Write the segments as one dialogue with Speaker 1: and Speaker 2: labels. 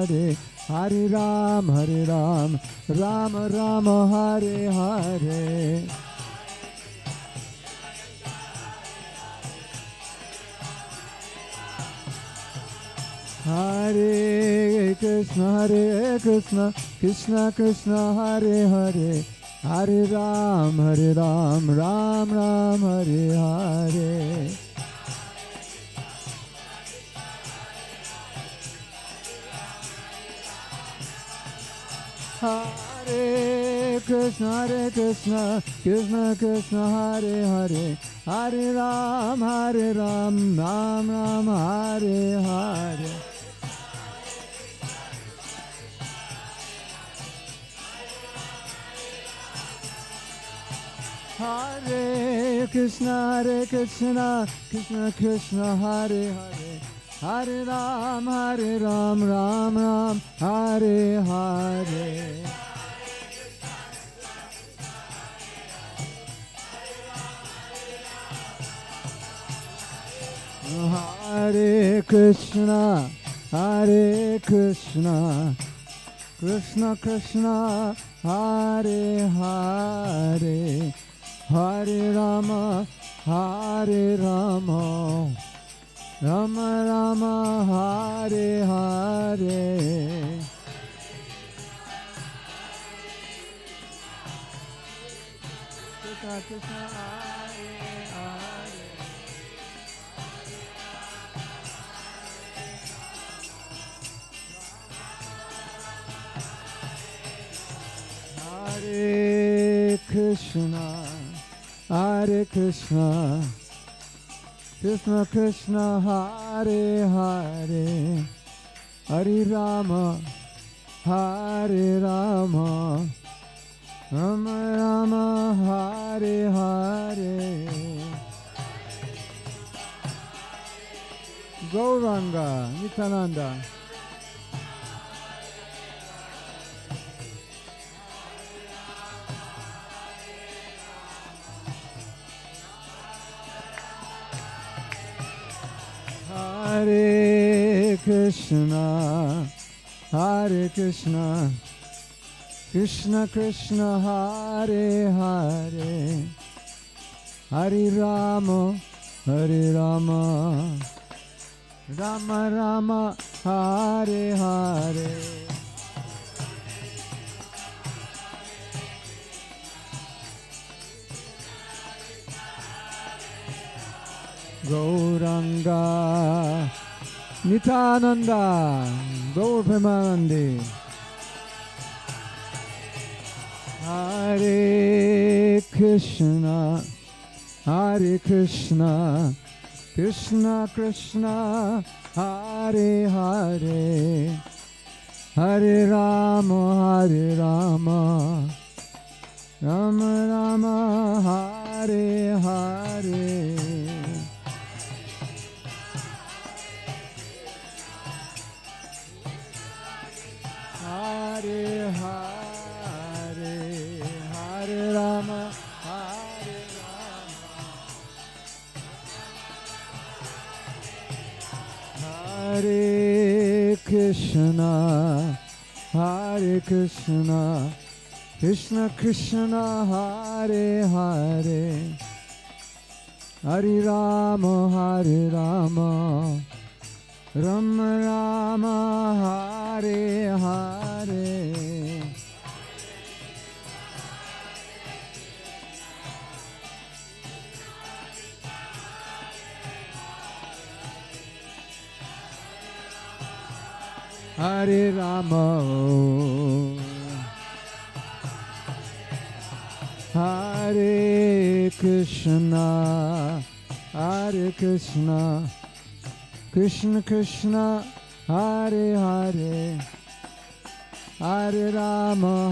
Speaker 1: Hare, Hare Ram, Ram Ram, Hare Hare. Hare Krishna, Krishna Krishna, Hare Hare, Hare Ram, Ram Ram, Hare Hare. Hare Krishna, Krishna Krishna, Hare Hare, Hare Ram, Ram Ram, Hare Hare. Hare Krishna, Krishna Krishna, Hare Hare, Hare Ram, Ram Ram, Hare Hare. Hare Krishna, Krishna Krishna, Hare Hare, Hare Rama, Rama Rama, Hare Hare. Krishna Krishna, Hare Hare. Hare Krishna, Krishna Krishna, Hare Hare, Hare Rama, Rama Rama, Hare Hare. Gauranga, Nityananda. Hare Krishna, Krishna Krishna, Hare Hare, Hare Rama, Rama Rama, Hare Hare. Gauranga, Nityananda, Gaur Premanandi. Hare Krishna, Krishna Krishna, Hare Hare, Hare Rama, Rama Rama, Hare Hare. Hare Hare, Hare Rama, Hare Krishna, Krishna Krishna, Hare Hare, Hare Rama, Rama Rama, Hare Hare. Hare Rama, Hare Krishna, Krishna Krishna, Hare Hare, Hare Rama,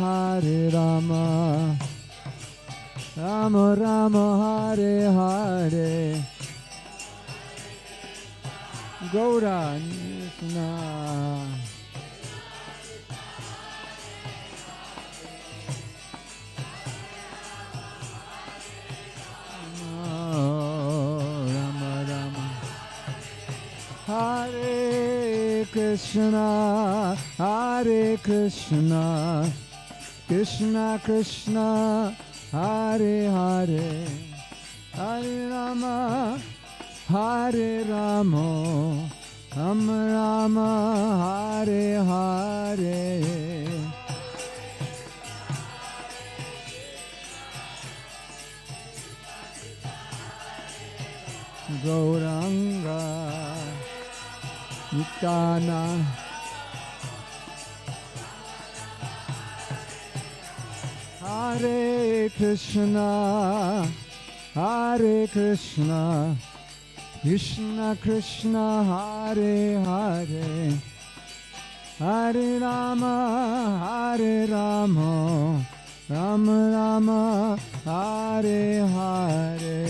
Speaker 1: Rama Rama, Hare Hare. Gaura, Krishna. Hare Krishna, Hare Krishna, Krishna Krishna, Hare Hare, Hare Rama, Hare Rama, Rama Rama, Hare Hare. Gauranga Nitana Hare Krishna, Hare Krishna, Krishna Krishna, Hare Hare, Hare Rama, Hare Rama, Rama Rama, Hare Hare.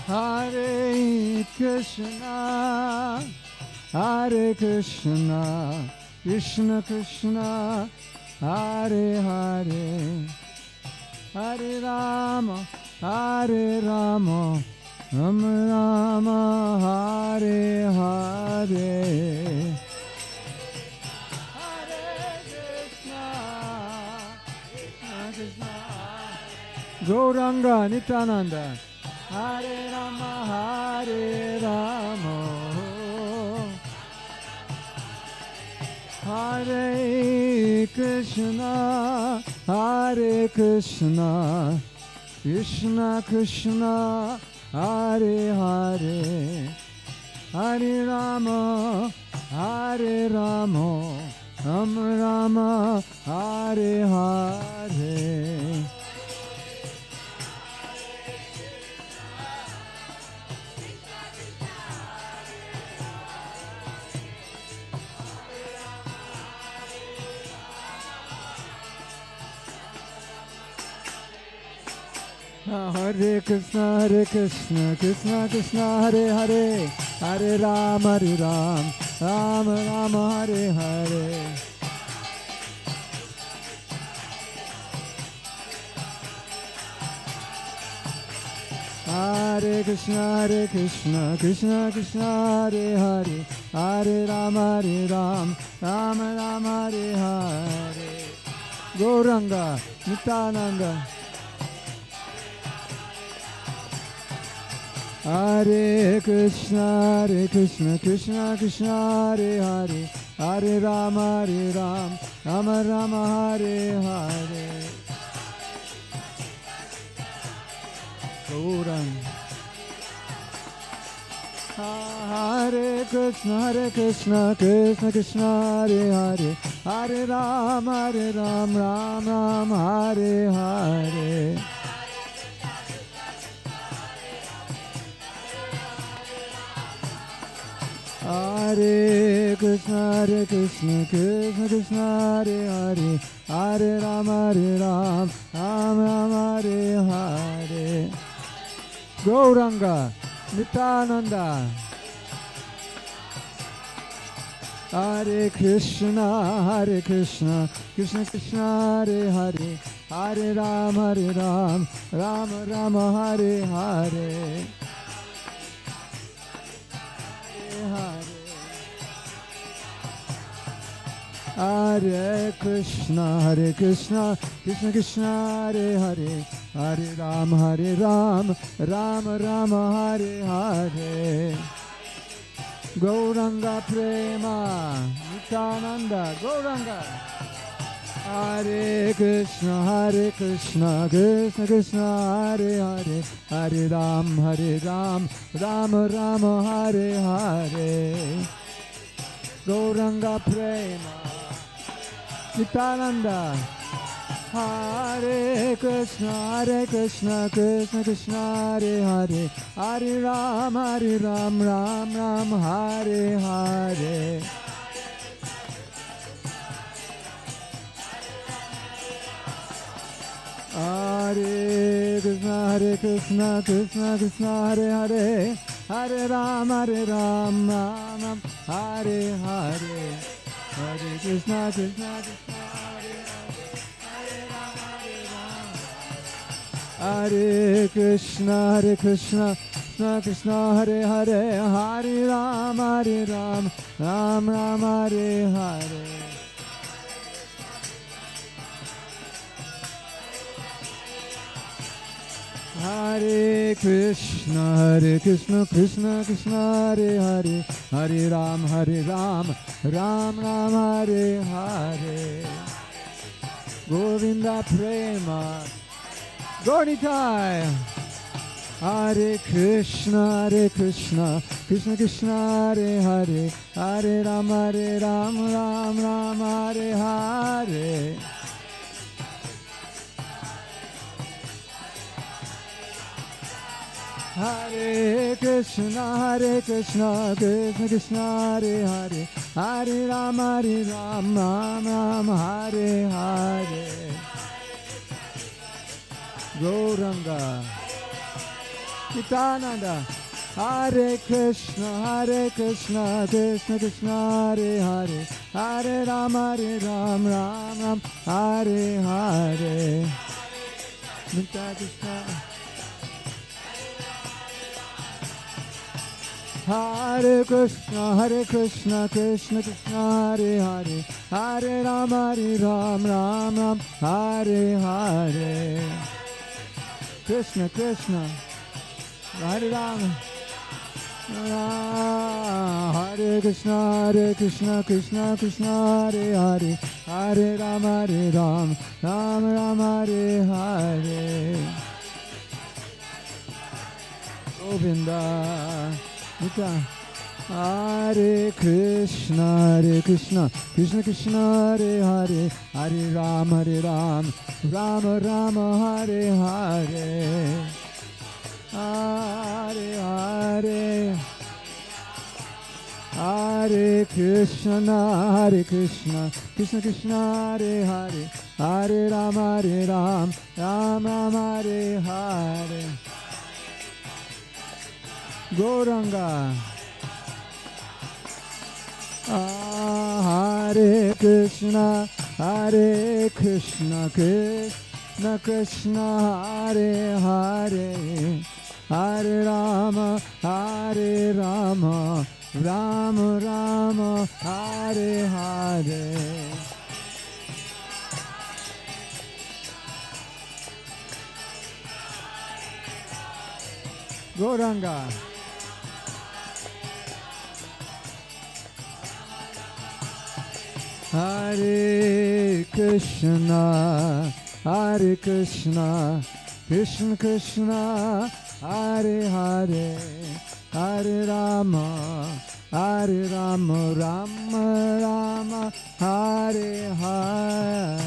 Speaker 1: Hare Krishna, Hare Krishna, Krishna Krishna, Hare Hare, Hare Rama, Hare Rama, Rama Rama, Hare Hare. Hare Krishna, Krishna Krishna, Gauranga Nityananda. Hare Rama, Hare Rama, Hare Krishna, Hare Krishna, Krishna Krishna, Hare Hare, Hare Rama, Hare Rama, Rama Rama, Hare Hare. Hare Krishna, Krishna Krishna, Hare Hare, Hare Ram, Ram Rama, Hare Hare. Hare Krishna, Krishna Krishna, Hare Hare, Hare Ram, Ram Rama, Hare Hare. Gauranga, Nityananda. Hare Krishna, Krishna Krishna, Hare Hare, Hare Rama, Rama Rama, Hare Hare. Gauranga. Hare Krishna, Krishna Krishna, Hare Hare, Hare Rama, Ram Rama, Hare Hare. Hare Krishna, Krishna Krishna, Hare Hare, Hare Rama, Ram Rama, Hare Hare. Gauranga, Nityananda. Hare Krishna, Krishna Krishna, Hare Hare, Hare Ram, Rama Rama, Hare Hare. Hare Krishna, Krishna Krishna, Hare Hare, Hare Ram, Rama Rama, Hare Hare. Gauranga Prema, Nityananda, Gauranga. Hare Krishna, Krishna Krishna, Hare Hare, Hare Ram, Rama Rama, Hare Hare. Gauranga Prema, Nityananda. Hare Krishna, Krishna Krishna, Hare Hare, Hare Ram, Ram Hare Hare. Hare Krishna, Krishna Krishna, Hare Hare, Hare Ram, Hare Ram, Ram Ram, Hare Hare. Hare Krishna, Krishna Krishna, Hare Krishna, Hare Krishna, Krishna Krishna, Hare Hare, Hare Ram, Hare Ram, Ram Ram, Hare Hare. Hare Krishna, Krishna Krishna, Hare Hare, Hare Ram, Ram Ram, Hare Hare. Govinda Prema, Gaunitai. Hare Krishna, Krishna Krishna, Hare Hare, Hare Ram, Ram Ram, Hare Hare. Hare Krishna, Krishna Krishna, Hare Hare, Hare Ram, Ram Ram, Hare Hare. Gauranga, Nityananda. Hare Krishna, Krishna Krishna, Hare Hare, Hare Ram, Ram Ram, Hare Hare. Krishna. Hare Krishna, Krishna Krishna, Hare Hare, Hare Ram, Ram Ram, Hare Hare. Krishna Krishna, Hare Ram, Hare Krishna, Krishna Krishna, Hare Hare, Hare Ram, Ram Ram, Hare Hare. Govinda. Hare Krishna, Krishna Krishna, Hare Hare, Hare Ram, Ram Ram, Hare Hare. Hare Hare. Hare Krishna, Krishna Krishna, Hare Hare, Hare Ram, Ram Ram, Hare Hare. Gauranga. Hare Krishna, Krishna Krishna, Hare Hare, Hare Rama, Rama Rama, Hare Hare. Gauranga. Hare Krishna, Krishna Krishna, Hare Hare, Hare Rama, Rama Rama, Hare Hare.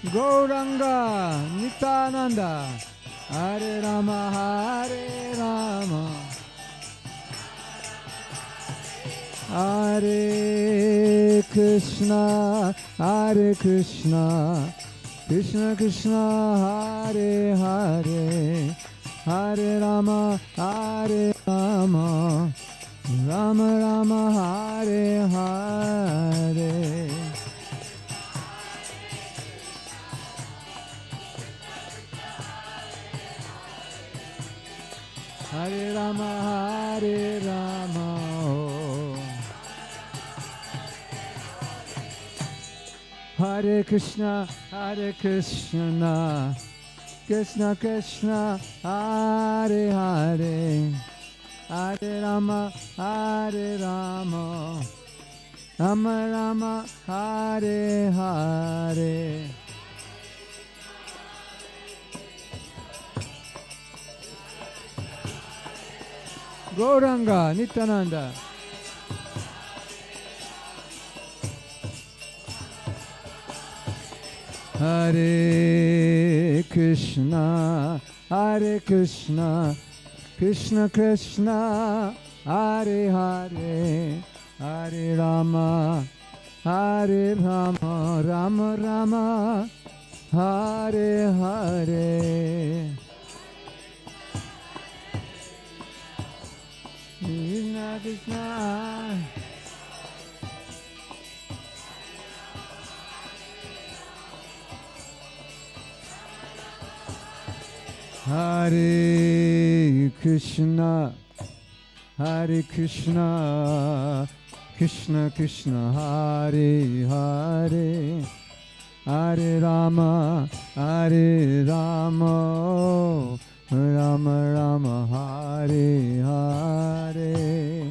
Speaker 1: Gauranga, Nityananda, Hare Rama, Hare Krishna, Krishna Krishna, Hare Hare, Hare Rama, Rama Rama, Hare Hare. Hare Rama, Hare Krishna, Krishna Krishna, Hare Hare, Hare Rama, Rama Rama, Hare Hare. Gauranga, Nityananda. Hare Krishna, Krishna Krishna, Hare Hare, Hare Rama, Rama Rama, Hare Hare Krishna Krishna Hare Krishna Hare Krishna Krishna Krishna Hare Hare Hare Rama Hare Rama Rama Rama Hare Hare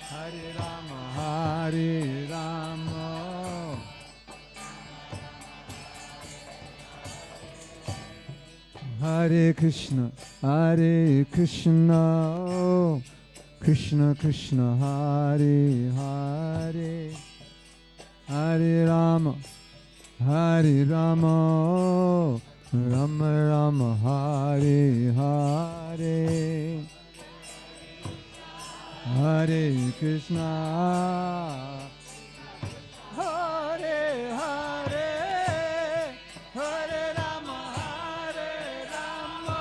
Speaker 1: Hare Rama Hare Rama Hare Krishna Hare Krishna Krishna Krishna Hare Hare Hare Rama Hare Rama Rama Rama Hare Hare Hare Krishna Hare Hare Hare Rama Hare Rama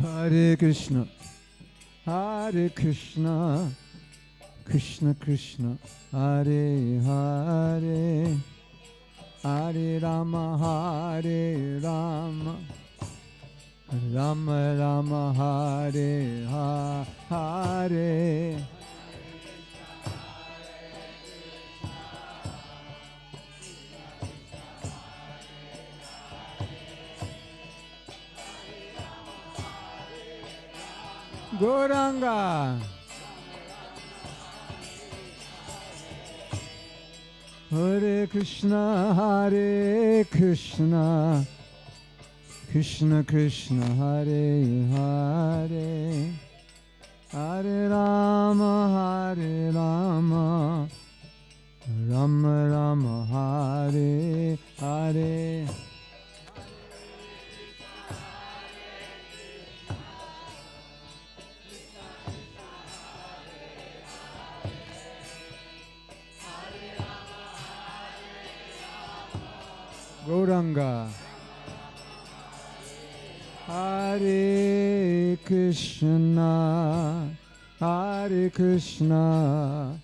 Speaker 1: Hare Krishna Hare Krishna Krishna Krishna Hare Hare Hare Rama Hare Rama Rama Rama Hare Hare Gauranga Hare Krishna Hare Krishna Krishna Krishna Hare Hare Hare Rama Hare Rama Rama Rama Hare Hare Gauranga Hare Krishna Hare Krishna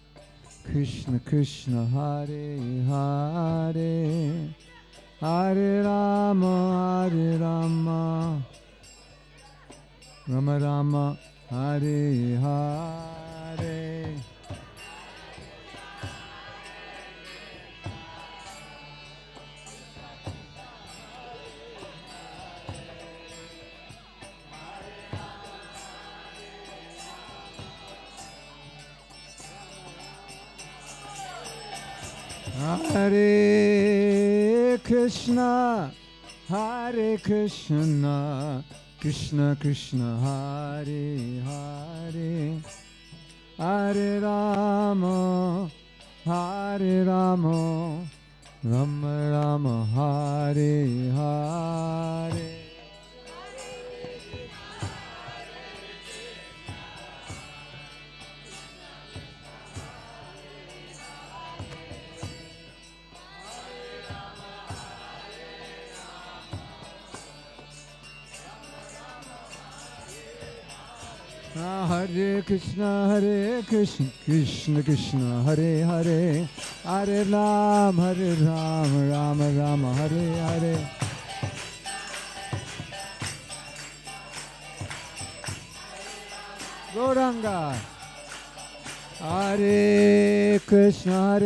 Speaker 1: Krishna Krishna Hare Hare Hare Rama Hare Rama Rama Rama Hare Hare Hare Krishna Hare Krishna Krishna Krishna Hare Hare Hare Rama Hare Rama Rama Rama Hare Hare Hare Krishna Krishna Krishna Hare Hare Hare Ram Rama Rama Hare Hare Gauranga Hare Krishna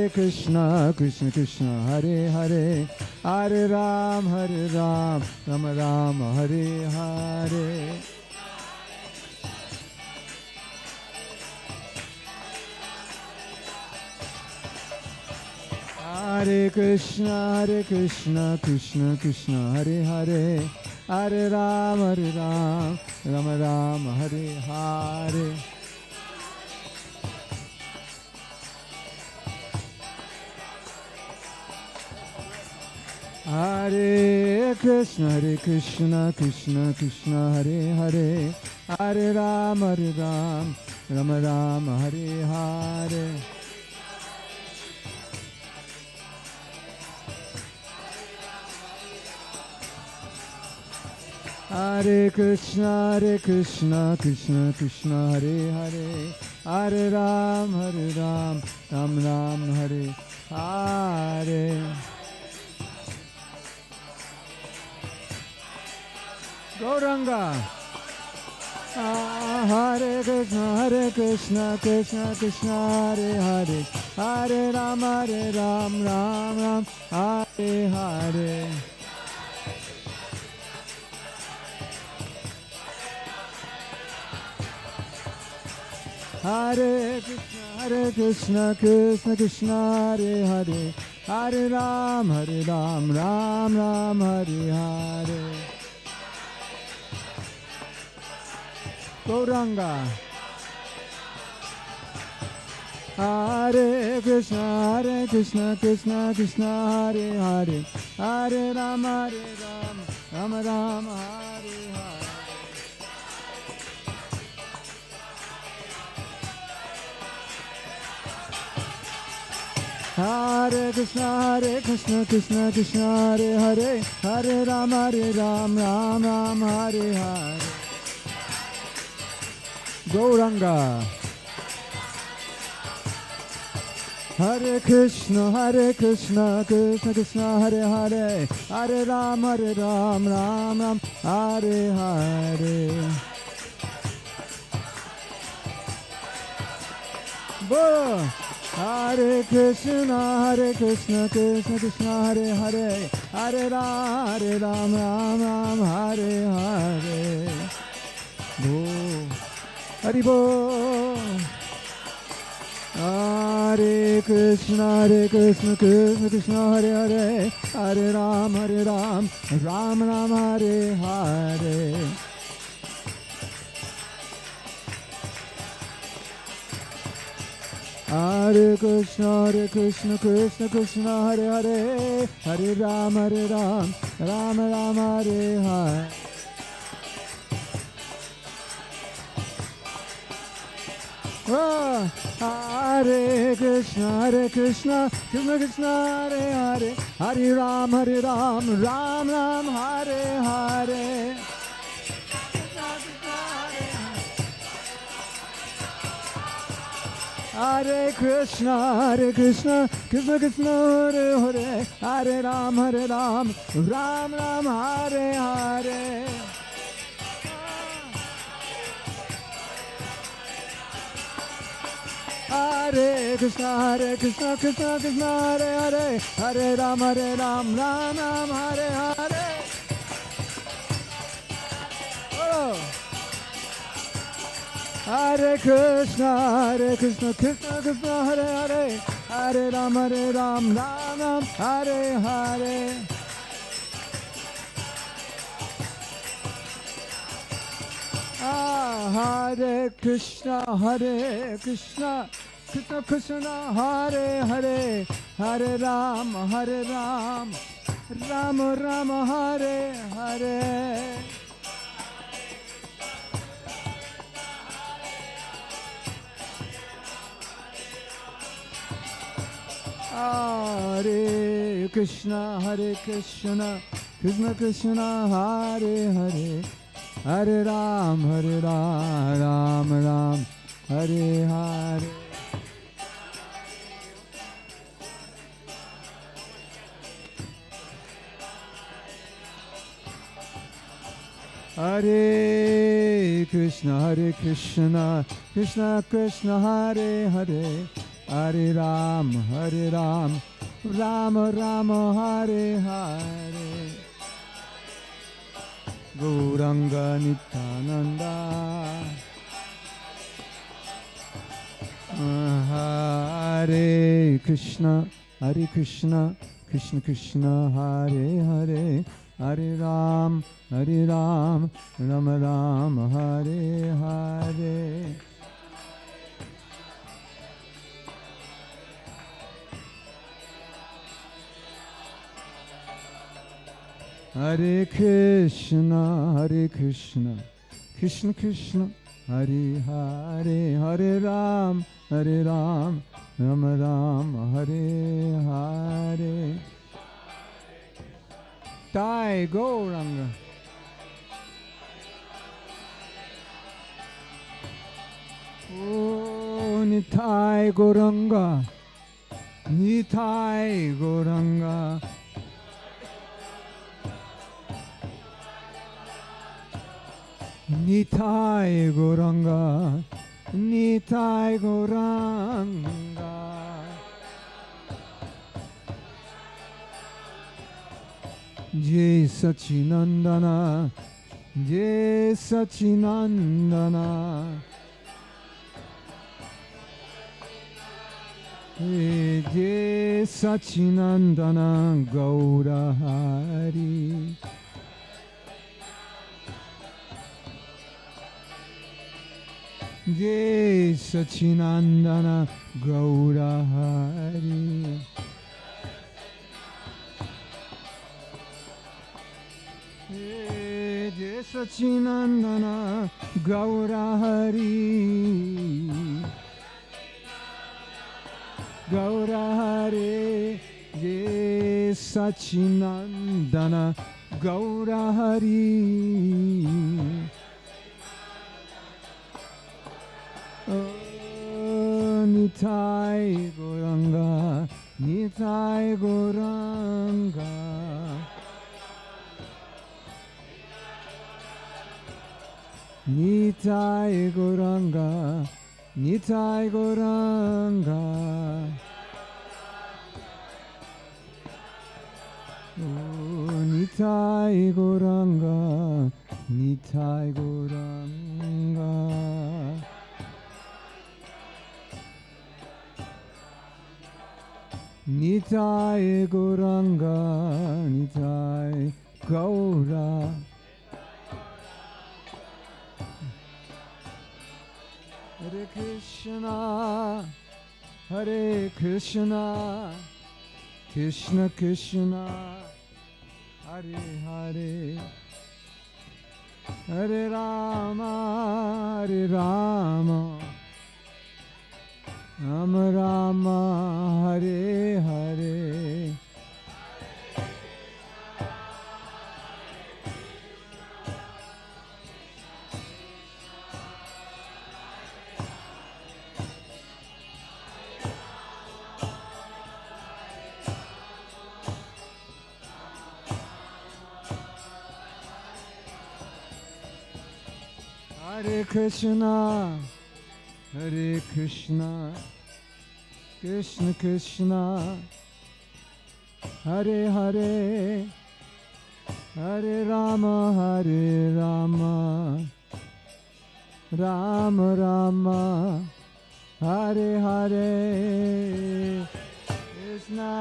Speaker 1: Krishna Krishna Hare Hare Hare Ram Rama Rama Hare Hare Hare Krishna Krishna Krishna Hare Hare Hare Ram Rama Rama Hare Hare Hare Krishna Krishna Krishna Hare Hare, Hare Ram, Ram Ram, Hare Hare. Hare Krishna Krishna Krishna Hare Hare, Hare Ram, Ram Ram, Hare Hare. Gauranga. Hare Krishna Krishna Krishna Hare Hare, Hare Ram, Ram Ram, Hare Hare. Hare Krishna Krishna Hare Hare, Hare Ram, Ram Ram, Hare Hare. Gauranga. Hare Krishna Krishna Krishna Hare Hare, Hare Ram, Ram Ram, Hare Hare. Hare Krishna Krishna Hare Hare, Hare Ram, Ram Ram, Hare Hare. Gauranga. Hare Krishna Krishna Hare Hare, Hare Ram, Ram Ram, Hare Hare. Bolo. Hare Krishna Krishna Hare Hare, Hare Ram, Ram Ram, Hare Hare. Hari Bol. Hare Krishna Krishna Hare Hare, Hare Ram, Ram Ram, Hare Hare. Hare Krishna Krishna Hare Hare, Hare Ram, Ram Ram, Hare Hare. Hare Krishna Krishna Hare Hare, Hare Ram, Ram Ram, Hare Hare. Hare Krishna Krishna Hare Hare, Hare Ram, Ram Ram, Hare Hare. Hare Krishna Krishna Hare Hare, Hare Ram, Ram Ram, Hare Hare. Oh. Hare Krishna Krishna Hare Hare, Hare Ram, Ram Ram, Hare Hare. Hare Krishna Krishna Hare Hare, Hare Ram, Ram Ram, Hare Hare. Hare Krishna Krishna Hare Hare, Hare Ram, Ram Ram, Hare Hare. Hare Krishna Krishna Hare Hare, Hare Ram, Ram Ram, Hare Hare. Gauranga Nityananda. Hare Krishna Krishna Hare Hare, Hare Ram, Ram Ram, Hare Hare. Hare Krishna, Krishna Krishna, Hare Hare, Hare Ram, Ram Ram, Hare Hare. Nitai Gauranga. Oh, Nitai Gauranga, Nitai Gauranga. Nitai Gauranga, Nitai Gauranga. Jai Sachinandana, Jai Sachinandana. Jai Sachinandana Gaura Hari. Jai Sachinandana Gaura Hari. Jai Sachinandana Gaura Hari. Gaura Hari. Jai Sachinandana Gaura Hari. Nitai Gauranga, Nitai Gauranga. Nitai Gauranga, Nitai Gauranga. Oh, Nitai Gauranga, Nitai Gauranga. Nitai Gauranga, Nitai Gaura. Hare Krishna, Hare Krishna, Krishna Krishna, Hare Hare, Hare Rama, Hare Rama, Rama Rama, Hare Hare. Hare Krishna, Hare Krishna, Krishna Krishna, Hare Hare, Hare Rama, Hare Rama, Rama Rama, Hare Hare. Krishna,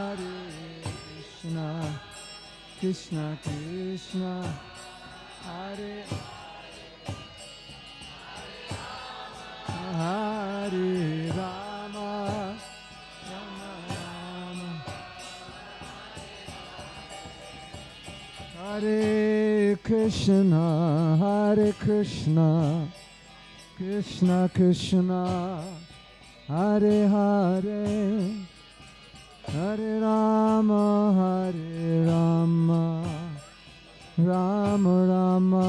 Speaker 1: Hare Krishna, Krishna Krishna, Hare Hare Rama, Rama Rama, Hare Krishna, Hare Krishna, Krishna Krishna, Hare Hare, Hare Rama, Hare Rama, Rama Rama,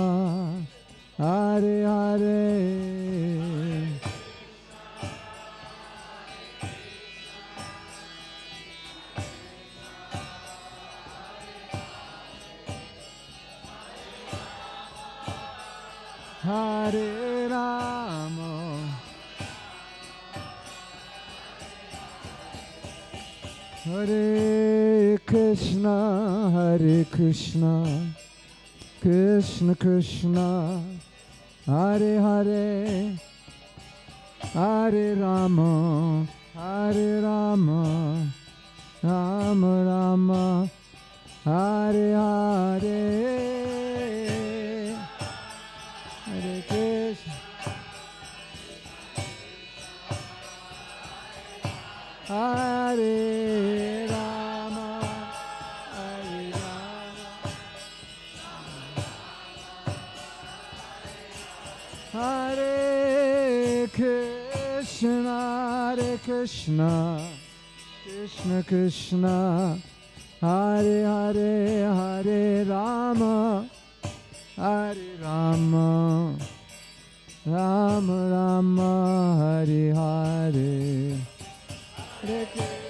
Speaker 1: Hare Hare. Hare Rama, Hare Krishna, Hare Krishna, Krishna Krishna, Hare Hare, Hare Rama, Hare Rama, Rama Rama, Hare Hare. Hare Krishna, Hare Rama, Hare Rama, Hare Krishna, Krishna Krishna, Hare Hare, Hare Rama, Hare Rama, Rama Rama, Hare Hare, Hare Krishna.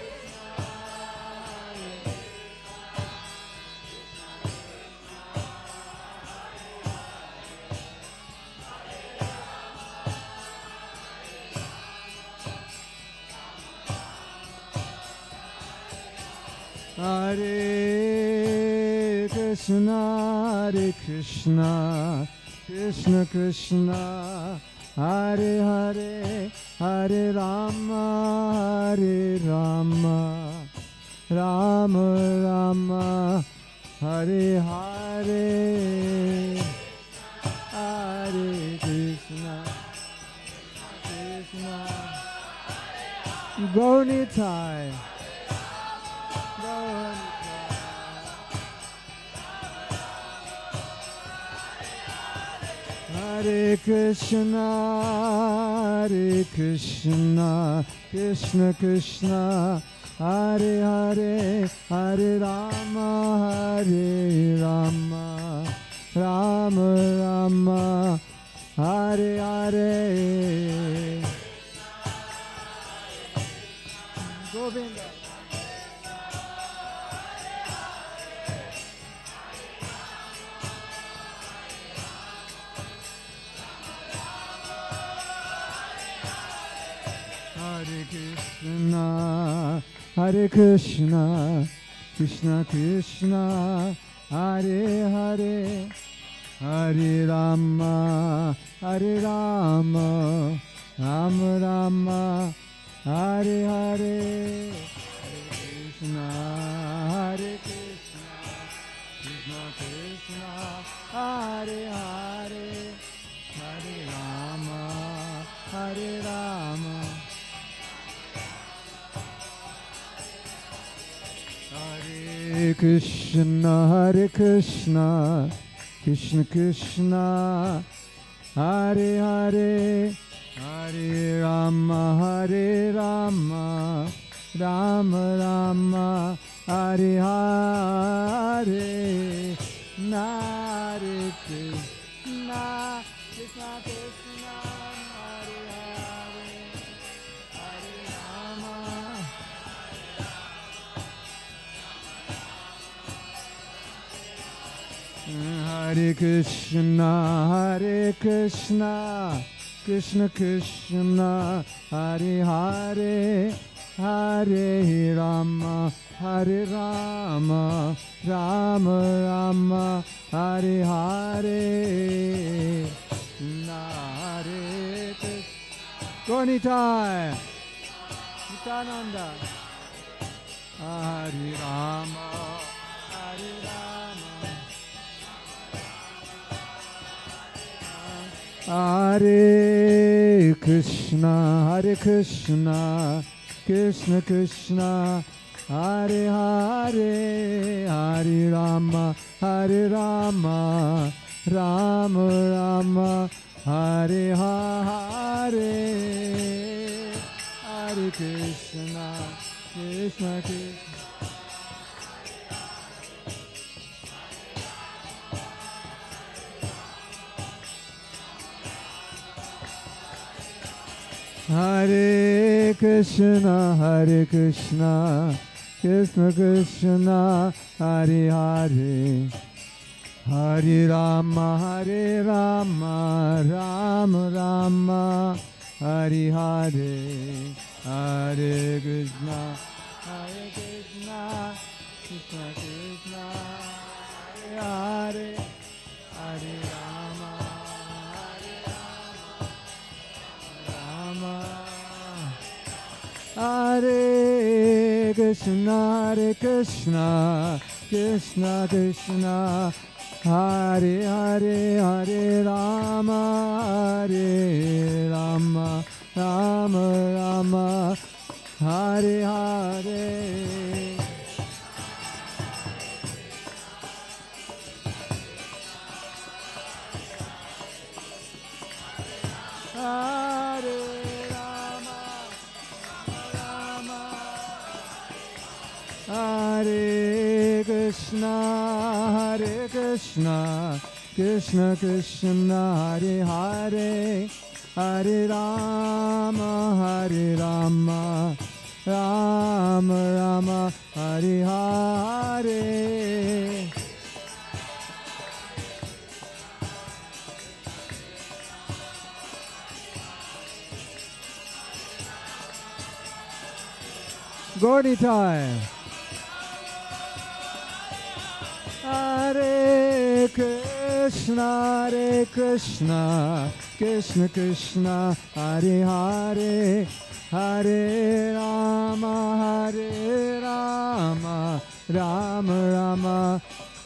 Speaker 1: Hare Krishna, Hare Krishna, Krishna Krishna, Hare Hare, Hare Rama, Hare Rama, Rama Rama, Hare Hare, Hare Krishna, Krishna, Gaunitai. Hare Krishna, Hare Krishna, Krishna Krishna, Hare Hare, Hare Rama, Hare Rama, Rama Rama, Hare Hare. Govinda. Hare Krishna, Krishna Krishna, Hare Hare, Hare Rama, Hare Rama, Rama Rama, Hare Hare, Hare Krishna, Hare Krishna, Krishna Krishna, Hare Hare, Hare Rama, Hare Rama. Hare Krishna, Hare Krishna, Krishna Krishna, Hare Hare, Hare Rama, Hare Rama, Rama Rama, Hare Hare, Hare Krishna, Krishna Krishna, Hare Hare, Hare Rama. Hare Krishna, Hare Krishna, Krishna Krishna, Hare Hare, Hare Rama, Hare Rama, Rama Rama, Hare Hare, Hare Krishna. Gonitai, Nityananda, Hare Rama, Hare Rama. Hare Krishna, Hare Krishna, Krishna Krishna, Hare Hare, Hare Rama, Hare Rama, Rama Rama, Hare Hare, Hare Krishna, Krishna Krishna. Hare Krishna, Hare Krishna, Krishna Krishna, Hare Hare, Hare Rama, Hare Rama, Rama Rama, Hare Hare, Hare Krishna, Hare Krishna, Krishna Krishna, Hare Hare, Hare Rama, Hare Krishna, Hare Krishna, Krishna Krishna, Hare Hare, Hare Rama, Hare Rama, Rama Rama, Hare Hare. Hare Hare Krishna, Krishna Krishna, Hare Hare, Hare Rama, Rama Rama, Hare Hare. Gaudi time. Hare Krishna, Krishna Krishna, Hare Hare, Hare Rama, Rama Rama,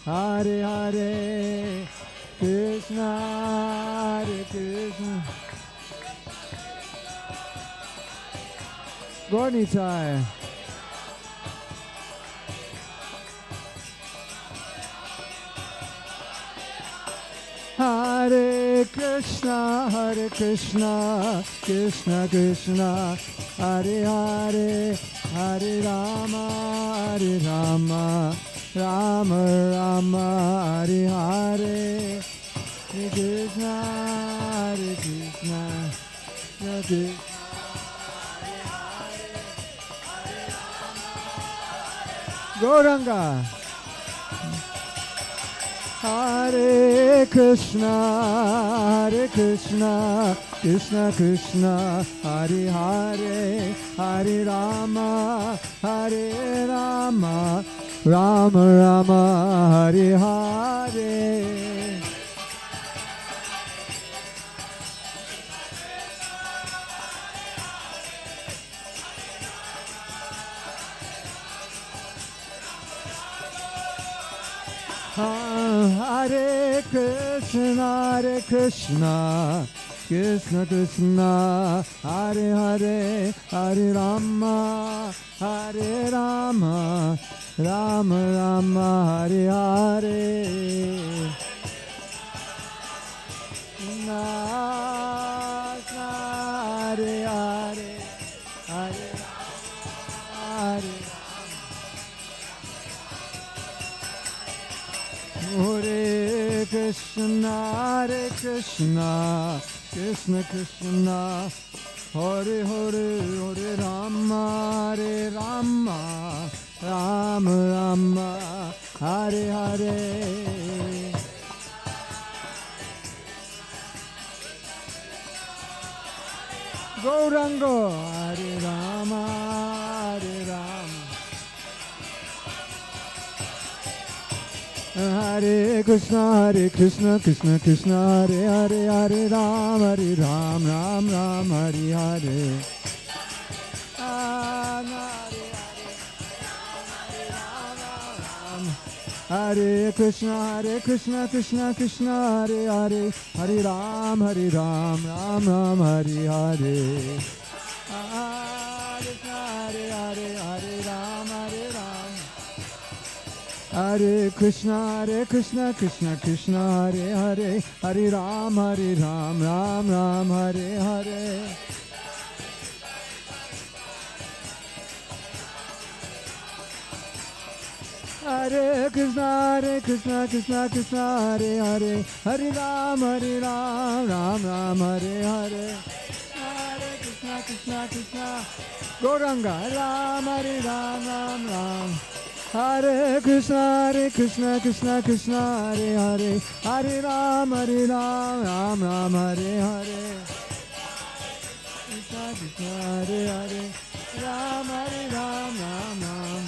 Speaker 1: Hare Hare. Krishna, Hare Krishna. Gaudi time. Hare Krishna, Krishna Krishna, Hare Hare, Hare Rama, Rama Rama, Hare Hare. Hare Krishna, Krishna Krishna. Gauranga. Hare Krishna, Krishna Krishna, Hare Hare, Hare Rama, Rama Rama, Hare Hare. Hare Krishna, Krishna Krishna, Hare Hare, Hare Rama, Rama Rama, Hare Hare. Krishna, Hare Hare, Hare Hare. Hare Krishna, Krishna Krishna, Hare Hare, Hare Rama, Rama Rama, Hare Hare. Gauranga, Hare Rama, Hare Rama. Hare Krishna, Krishna Krishna, Hare Hare, Hare Ram, Ram Ram, Hare Hare. Hare Krishna, Krishna Krishna, Hare Hare, Hare Ram, Ram Ram, Hare Hare. Hare Ram, Hare Krishna, Krishna Krishna, Hare Hare, Hare Ram, Ram Ram, Hare Hare. Hare Krishna, Krishna Krishna, Hare Hare, Hare Ram, Ram Ram, Hare Hare. Hare Krishna, Gauranga, Ram, Ram Ram. Hare Krishna, Krishna Krishna, Hare Hare, Hare Ram, Ram Ram, Hare Hare. Krishna Krishna, Hare Hare, Ram, Ram Ram.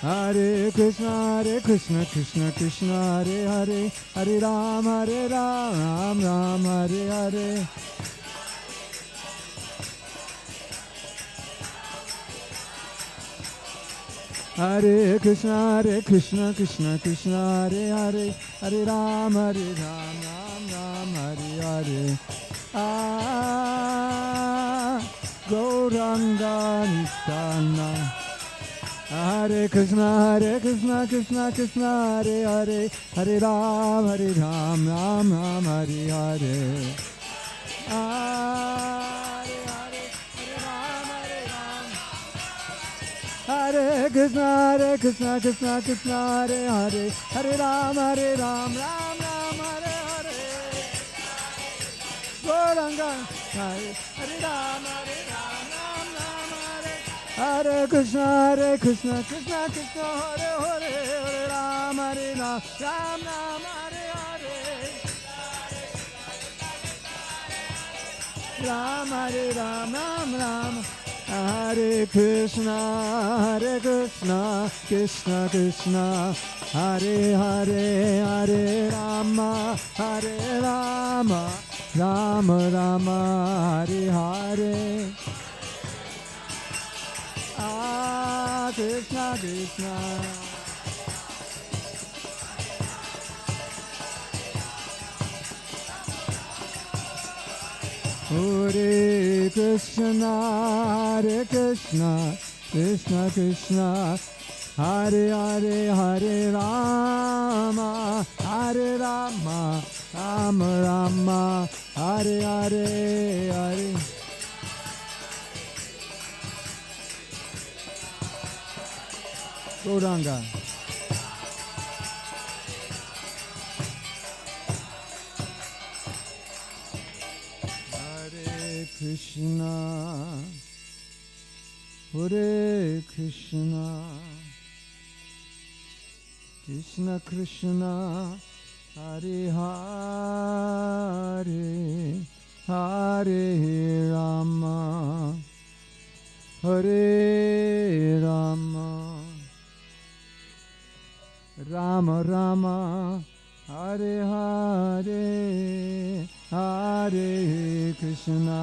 Speaker 1: Hare Krishna, Krishna Krishna, Hare Hare, Hare Ram, Ram Ram, Hare Hare. Hare Krishna, Krishna Krishna, Hare Hare, Hare Ram, Ram Ram, Hare Hare. Gauranga Nitana. Hare Krishna, Krishna Krishna, Hare Hare, Hare Ram, Ram Ram, Hare Hare. Hare Krishna, Krishna Krishna, Hare Hare, Hare Ram, Ram Ram, Hare Hare. Gauranga, Hare Hare Ram, Ram Ram, Hare Krishna, Krishna Krishna, Hare Hare, Hare Ram, Ram Ram, Hare Hare. Ram, Hare Ram, Ram Ram. Hare Krishna, Krishna Krishna, Hare Hare, Hare Rama, Rama Rama, Hare Hare. Ah, Krishna Krishna. Hare Krishna, Krishna Krishna, Hare Hare, Hare Rama, Rama Rama, Hare Hare, Hare. Gauranga. Krishna, Hare Krishna, Krishna Krishna, Hare Hare, Hare Rama, Hare Rama, Rama Rama, Hare Hare, Hare Krishna,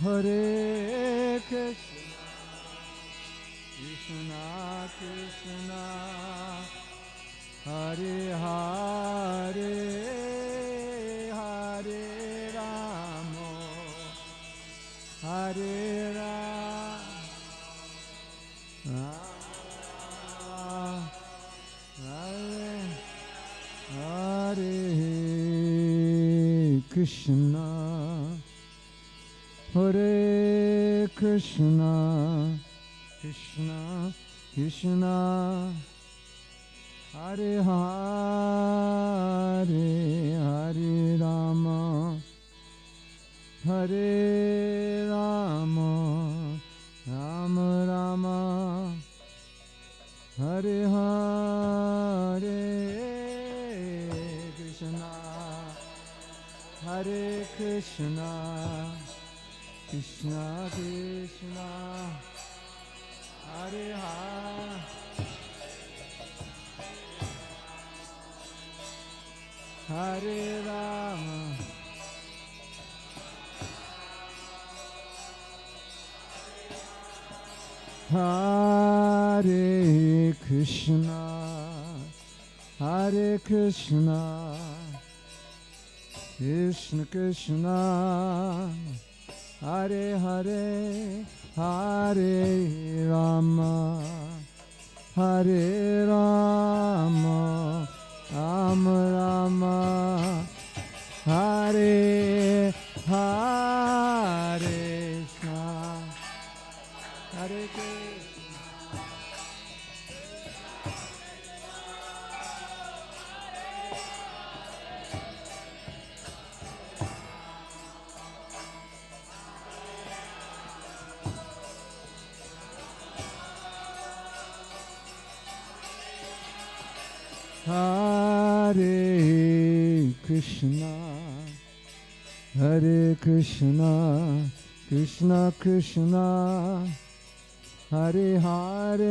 Speaker 1: Hare Krishna, Krishna Krishna, Hare Hare, Hare Rama, Hare Rama, Hare Krishna, Hare Krishna, Krishna Krishna, Hare Hare, Hare Rama, Hare Rama, Rama Rama, Hare Hare. Hare Krishna, Krishna Krishna, Hare Hare, Hare Rama, Hare Krishna, Hare Krishna, Krishna Krishna, Hare Hare, Hare Rama, Hare Rama, Rama Rama, Hare Hare, Hare Hare Krishna, Hare Krishna, Krishna Krishna, Hare Hare,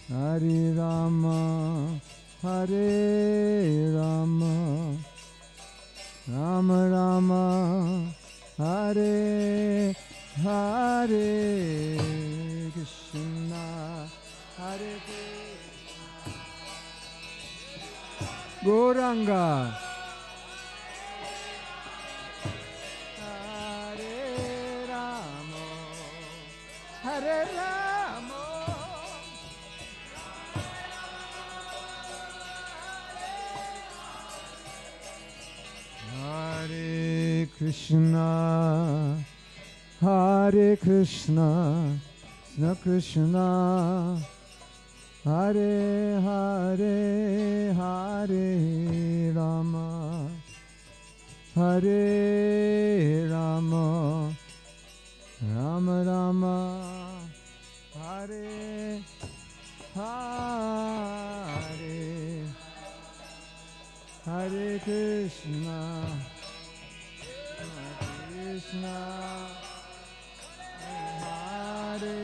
Speaker 1: Hare Rama, Hare Rama, Rama Rama, Hare Hare Krishna, Hare Gauranga. Hare Rama, Hare Rama, Hare Krishna, Hare Krishna, Krishna Krishna, Hare Hare, Hare Rama, Hare Rama, Rama Rama, Hare Hare, Hare Krishna, Krishna, Hare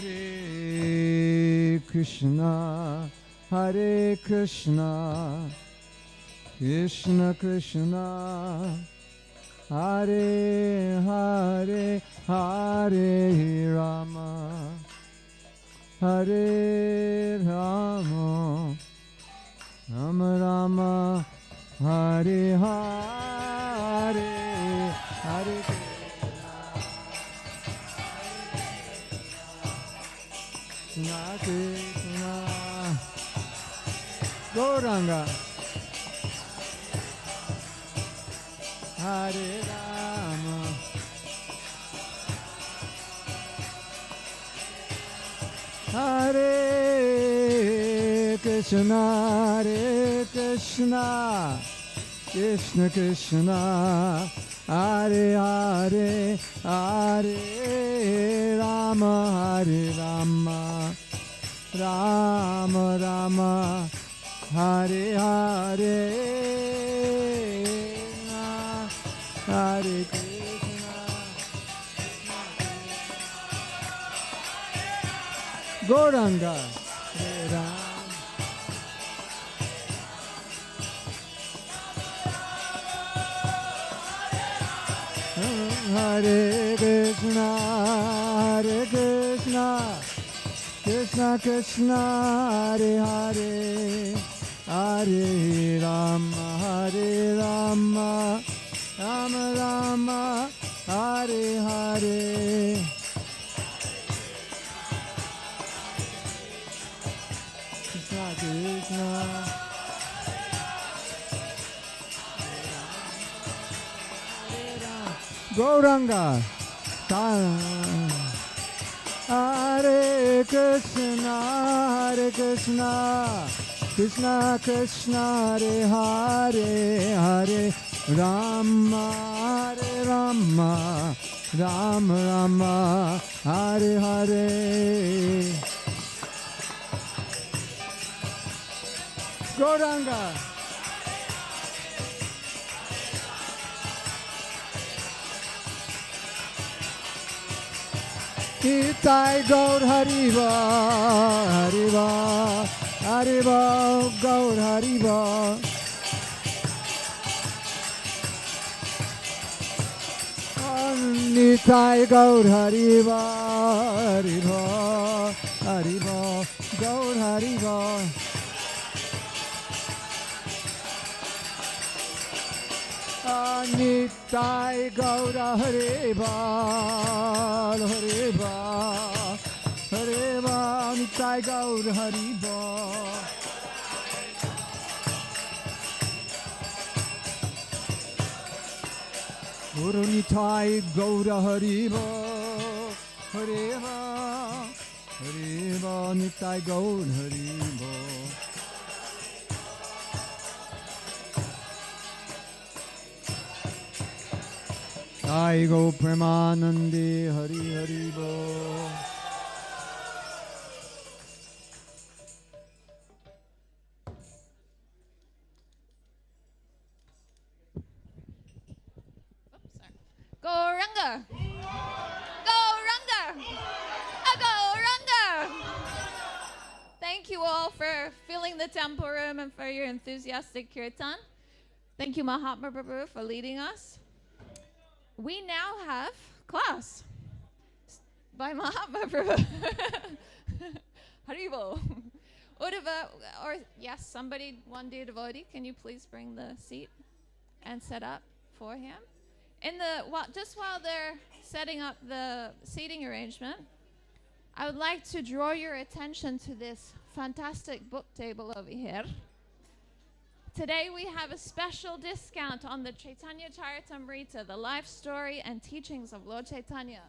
Speaker 1: Hare Krishna, Hare Krishna, Krishna Krishna, Hare Hare, Hare Rama, Hare Rama, Rama Rama, Hare Hare, Hare Krishna Krishna, Gauranga, Hare Rama, Hare Krishna, Hare Krishna, Krishna Krishna, Hare Hare, Hare Rama, Hare Rama, Rama Rama, Hare Hare, Hare Krishna, Gauranga, Hare Ram. Hare Krishna, Hare Krishna, Krishna Krishna, Hare Hare, Hare Rama, Hare Rama, Rama Rama, Hare Hare. Krishna Krishna, Gauranga, Hare Krishna, Hare Krishna, Krishna Krishna, Hare Hare, Hare Rama, Hare Rama, Rama Rama, Hare Hare. Gauranga, Nitai Gaur Hariva, Hariva, Hariva, Gaur Hariva. Nitai Gaur Hariva, Hariva, Hariva, Gaur Hariva. Nitai Gaura Hariva, Hariva, Hariva, Nitai Gaura Hariva. Guru Nitai Gaura Hariva, Hariva, Hariva, Nitai Gaura Hariva. Jai Go Premanande, Hari Hari Bo.
Speaker 2: Gauranga! Gauranga! A Gauranga! Thank you all for filling the temple room and for your enthusiastic kirtan. Thank you, Mahatma Prabhu, for leading us. We now have class by Mahatma Prabhu. Haribo. Uddhava, or yes, somebody, one dear devotee, can you please bring the seat and set up for him? Just while they're setting up the seating arrangement, I would like to draw your attention to this fantastic book table over here. Today we have a special discount on the Chaitanya Charitamrita, the life story and teachings of Lord Chaitanya.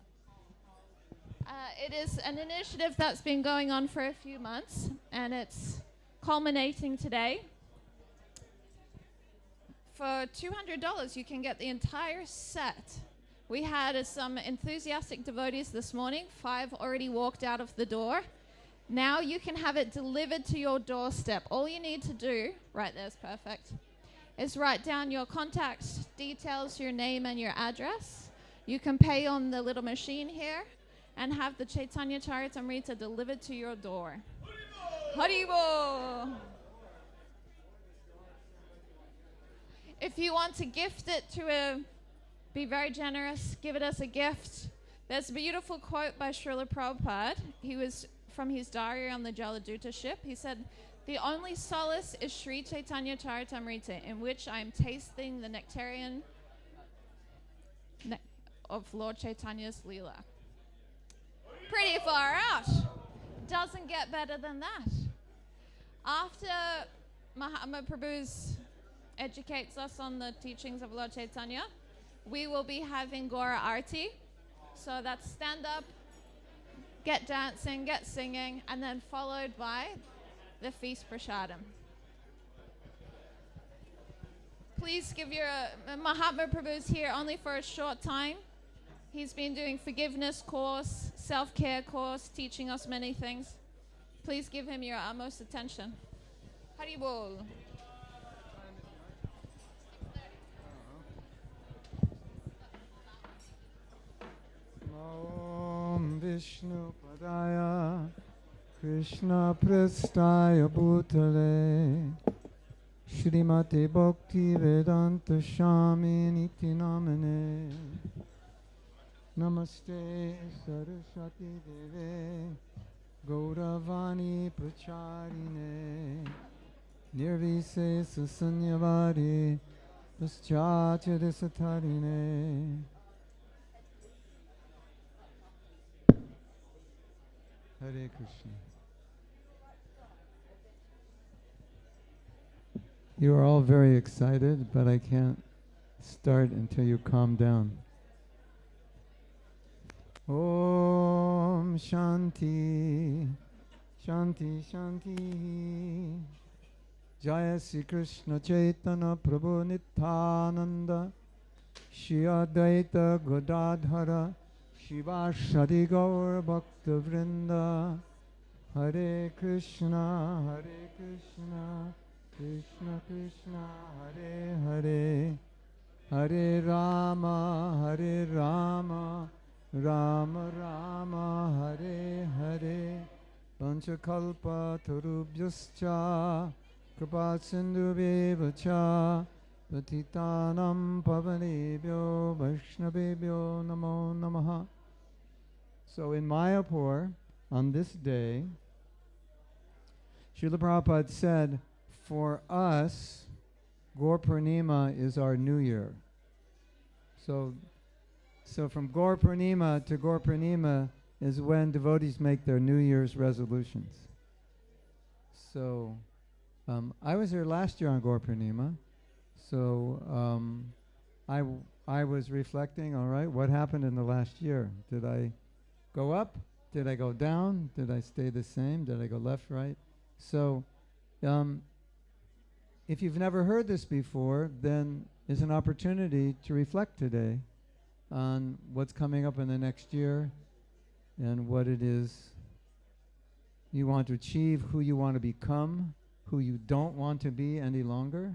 Speaker 2: It is an initiative that's been going on for a few months, and it's culminating today. For $200, you can get the entire set. We had some enthusiastic devotees this morning. 5 already walked out of the door. Now you can have it delivered to your doorstep. All you need to do, right there's perfect, is write down your contact details, your name and your address. You can pay on the little machine here and have the Chaitanya Charitamrita delivered to your door. Haribol! If you want to gift it be very generous, give it as a gift. There's a beautiful quote by Srila Prabhupada. He was from his diary on the Jaladuta ship. He said, "The only solace is Sri Chaitanya Charitamrita, in which I am tasting the nectarian of Lord Chaitanya's Leela." Pretty far out. Doesn't get better than that. After Mahatma Prabhu's educates us on the teachings of Lord Chaitanya, we will be having Gaura Arti. So that's stand up, get dancing, get singing, and then followed by the feast prasadam. Please give your Mahatma Prabhu's here only for a short time. He's been doing forgiveness course, self-care course, teaching us many things. Please give him your utmost attention. Haribol.
Speaker 1: Om Vishnu Padaya Krishna Prastaya Bhutale Shrimati Bhakti Vedanta Swami Niti Namane Namaste Saraswati Deve Gauravani Pracharine Nirvise Susanyavari Paschatya Desatarine. Hare Krishna. You are all very excited, but I can't start until you calm down. Om Shanti, Shanti, Shanti. Jaya Sri Krishna Chaitanya Prabhu Nityananda Shri Advaita Gadadhara Shiva Shadi Gaur Bhakta Vrinda. Hare Krishna, Krishna Krishna, Hare Hare, Hare Rama, Rama Rama, Hare Hare. Panchakalpa tarubhyascha, Kripa sindhubheva Patitanam pavanebhyo Vaishnavebhyo namo namaha. So in Mayapur, on this day, Srila Prabhupada said, for us, Gaur Purnima is our new year. So from Gaur Purnima to Gaur Purnima is when devotees make their New Year's resolutions. So I was here last year on Gaur Purnima. So I was reflecting, all right, what happened in the last year? Did I go up? Did I go down? Did I stay the same? Did I go left, right? So if you've never heard this before, then it's an opportunity to reflect today on what's coming up in the next year and what it is you want to achieve, who you want to become, who you don't want to be any longer,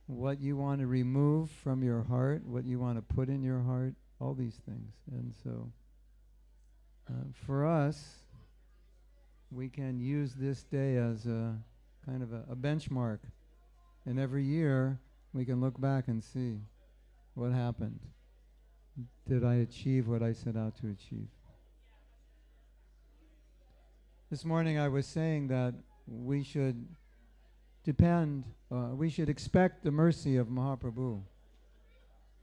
Speaker 1: what you want to remove from your heart, what you want to put in your heart, all these things. And so for us, we can use this day as a kind of a benchmark. And every year, we can look back and see what happened. Did I achieve what I set out to achieve? This morning I was saying that we should we should expect the mercy of Mahaprabhu.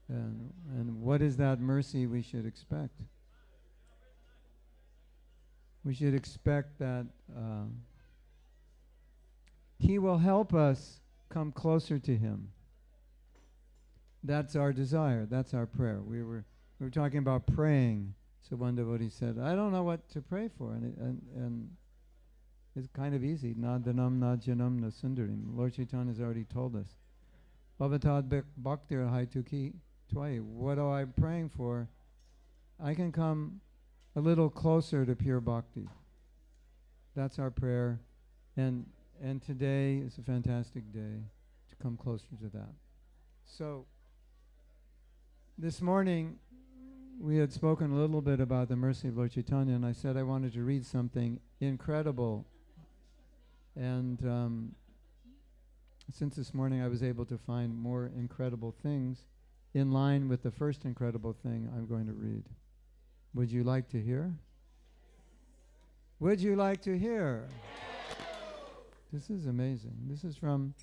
Speaker 1: And what is that mercy we should expect? we should expect that He will help us come closer to Him. That's our desire. That's our prayer. We were talking about praying. So one devotee said, "I don't know what to pray for," and it's kind of easy. Na dhanam, na janam, na sundarim. Lord Chaitanya has already told us. Bhavatad bhaktir haituki twai. What am I praying for? I can come a little closer to pure bhakti. That's our prayer. And today is a fantastic day to come closer to that. So, this morning, we had spoken a little bit about the mercy of Lord Chaitanya, and I said I wanted to read something incredible. And since this morning I was able to find more incredible things in line with the first incredible thing I'm going to read. Would you like to hear? Would you like to hear? This is amazing. This is from,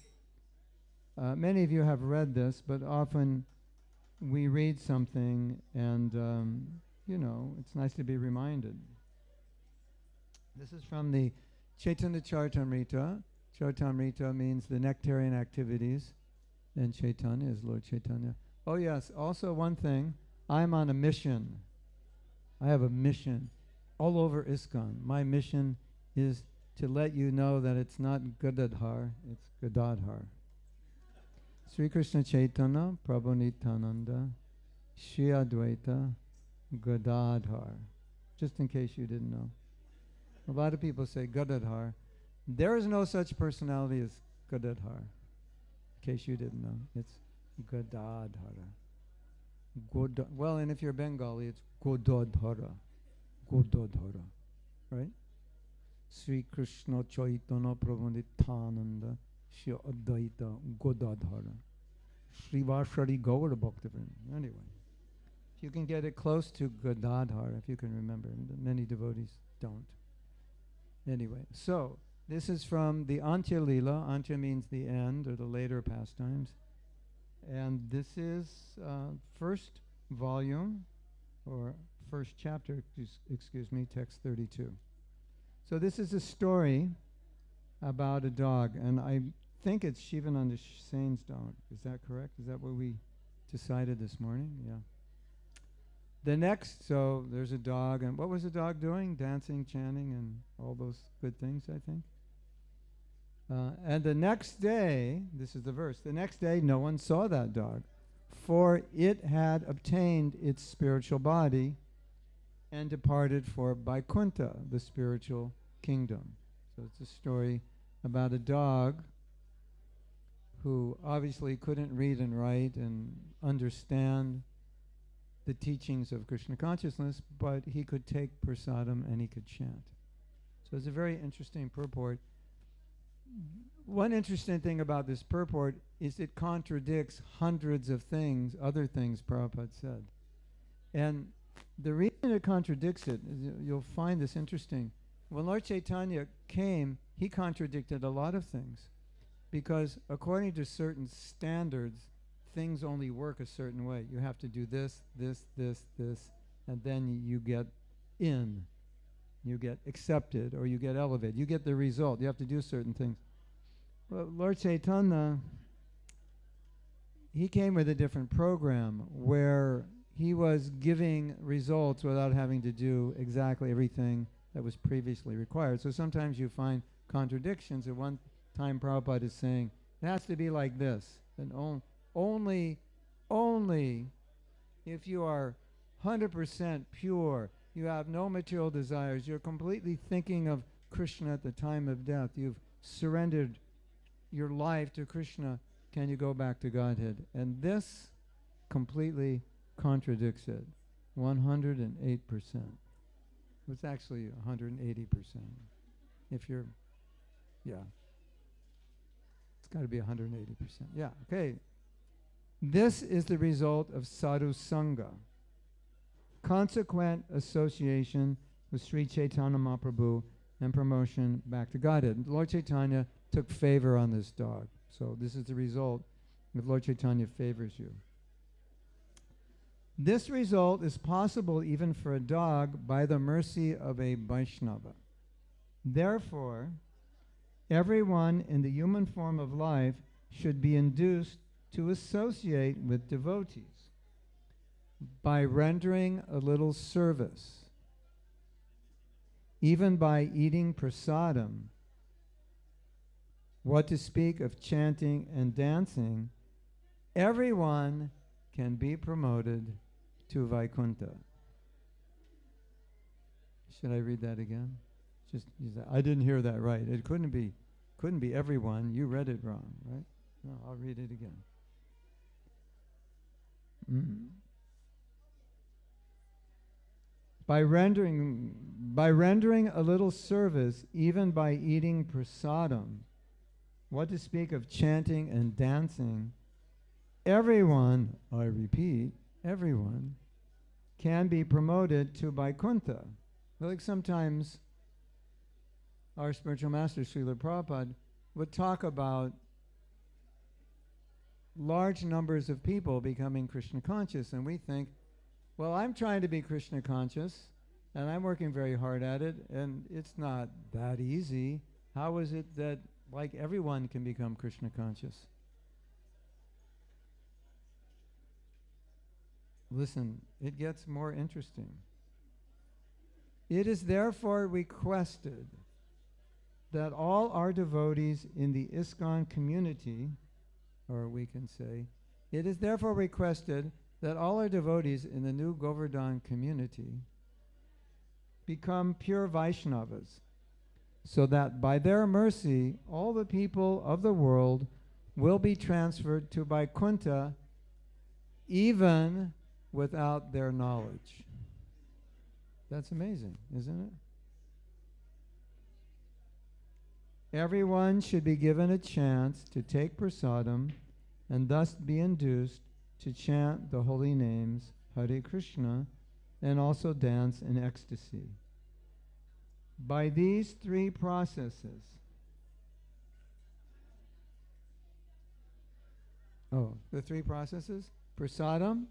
Speaker 1: many of you have read this, but often we read something and, it's nice to be reminded. This is from the Chaitanya Charitamrita. Charitamrita means the nectarian activities, and Chaitanya is Lord Chaitanya. Oh yes, also one thing, I'm on a mission. I have a mission all over ISKCON. My mission is to let you know that it's not Gadadhar, it's Gadadhar. Sri Krishna Chaitanya, Prabhu Nityananda, Shri Advaita, Gadadhar. Just in case you didn't know. A lot of people say Gadadhar. There is no such personality as Gadadhar. In case you didn't know, it's Gadadhara. Well, and if you're Bengali, it's Godadhara. Godadhara. Right? Sri Krishna Chaitanya Prabhu Nityananda Shri Advaita Godadhara. Srivashari Gaura Bhaktivinoda. Anyway, if you can get it close to Godadhara, if you can remember, many devotees don't. Anyway, so this is from the Antya Lila. Antya means the end or the later pastimes. And this is first volume, or first chapter, excuse me, text 32. So this is a story about a dog, and I think it's Shivananda Sain's dog. Is that correct? Is that what we decided this morning? Yeah. The next, so there's a dog, and what was the dog doing? Dancing, chanting, and all those good things, I think. And the next day, this is the verse, the next day no one saw that dog, for it had obtained its spiritual body and departed for Vaikuntha, the spiritual kingdom. So it's a story about a dog who obviously couldn't read and write and understand the teachings of Krishna consciousness, but he could take prasadam and he could chant. So it's a very interesting purport. One interesting thing about this purport is it contradicts hundreds of things, other things Prabhupada said. And the reason it contradicts it, is you'll find this interesting. When Lord Chaitanya came, he contradicted a lot of things, because according to certain standards, things only work a certain way. You have to do this, this, this, this, and then you get in. You get accepted, or you get elevated. You get the result. You have to do certain things. Well, Lord Chaitanya, he came with a different program where he was giving results without having to do exactly everything that was previously required. So sometimes you find contradictions. At one time Prabhupada is saying, it has to be like this. And only if you are 100% pure, you have no material desires, you're completely thinking of Krishna at the time of death, you've surrendered your life to Krishna, can you go back to Godhead? And this completely contradicts it, 108%. It's actually 180%. If you're, yeah. It's got to be 180%. Yeah, okay. This is the result of sadhu sangha, consequent association with Sri Chaitanya Mahaprabhu and promotion back to Godhead. Lord Chaitanya took favor on this dog. So this is the result if Lord Chaitanya favors you. This result is possible even for a dog by the mercy of a Vaishnava. Therefore, everyone in the human form of life should be induced to associate with devotees by rendering a little service, even by eating prasadam. What to speak of chanting and dancing, everyone can be promoted to Vaikuntha. Should I read that again? I didn't hear that right. It couldn't be everyone. You read it wrong, right? No, I'll read it again. By rendering a little service, even by eating prasadam, what to speak of chanting and dancing, everyone, I repeat, everyone, can be promoted to Vaikuntha. Like sometimes our spiritual master, Srila Prabhupada, would talk about large numbers of people becoming Krishna conscious, and we think, well, I'm trying to be Krishna conscious, and I'm working very hard at it, and it's not that easy. How is it that, like, everyone can become Krishna conscious? Listen, it gets more interesting. It is therefore requested that all our devotees in the ISKCON community, or we can say, it is therefore requested that all our devotees in the new Govardhan community become pure Vaishnavas, so that by their mercy, all the people of the world will be transferred to Vaikuntha even without their knowledge. That's amazing, isn't it? Everyone should be given a chance to take prasadam and thus be induced to chant the holy names Hare Krishna and also dance in ecstasy. By these three processes, the three processes, prasadam,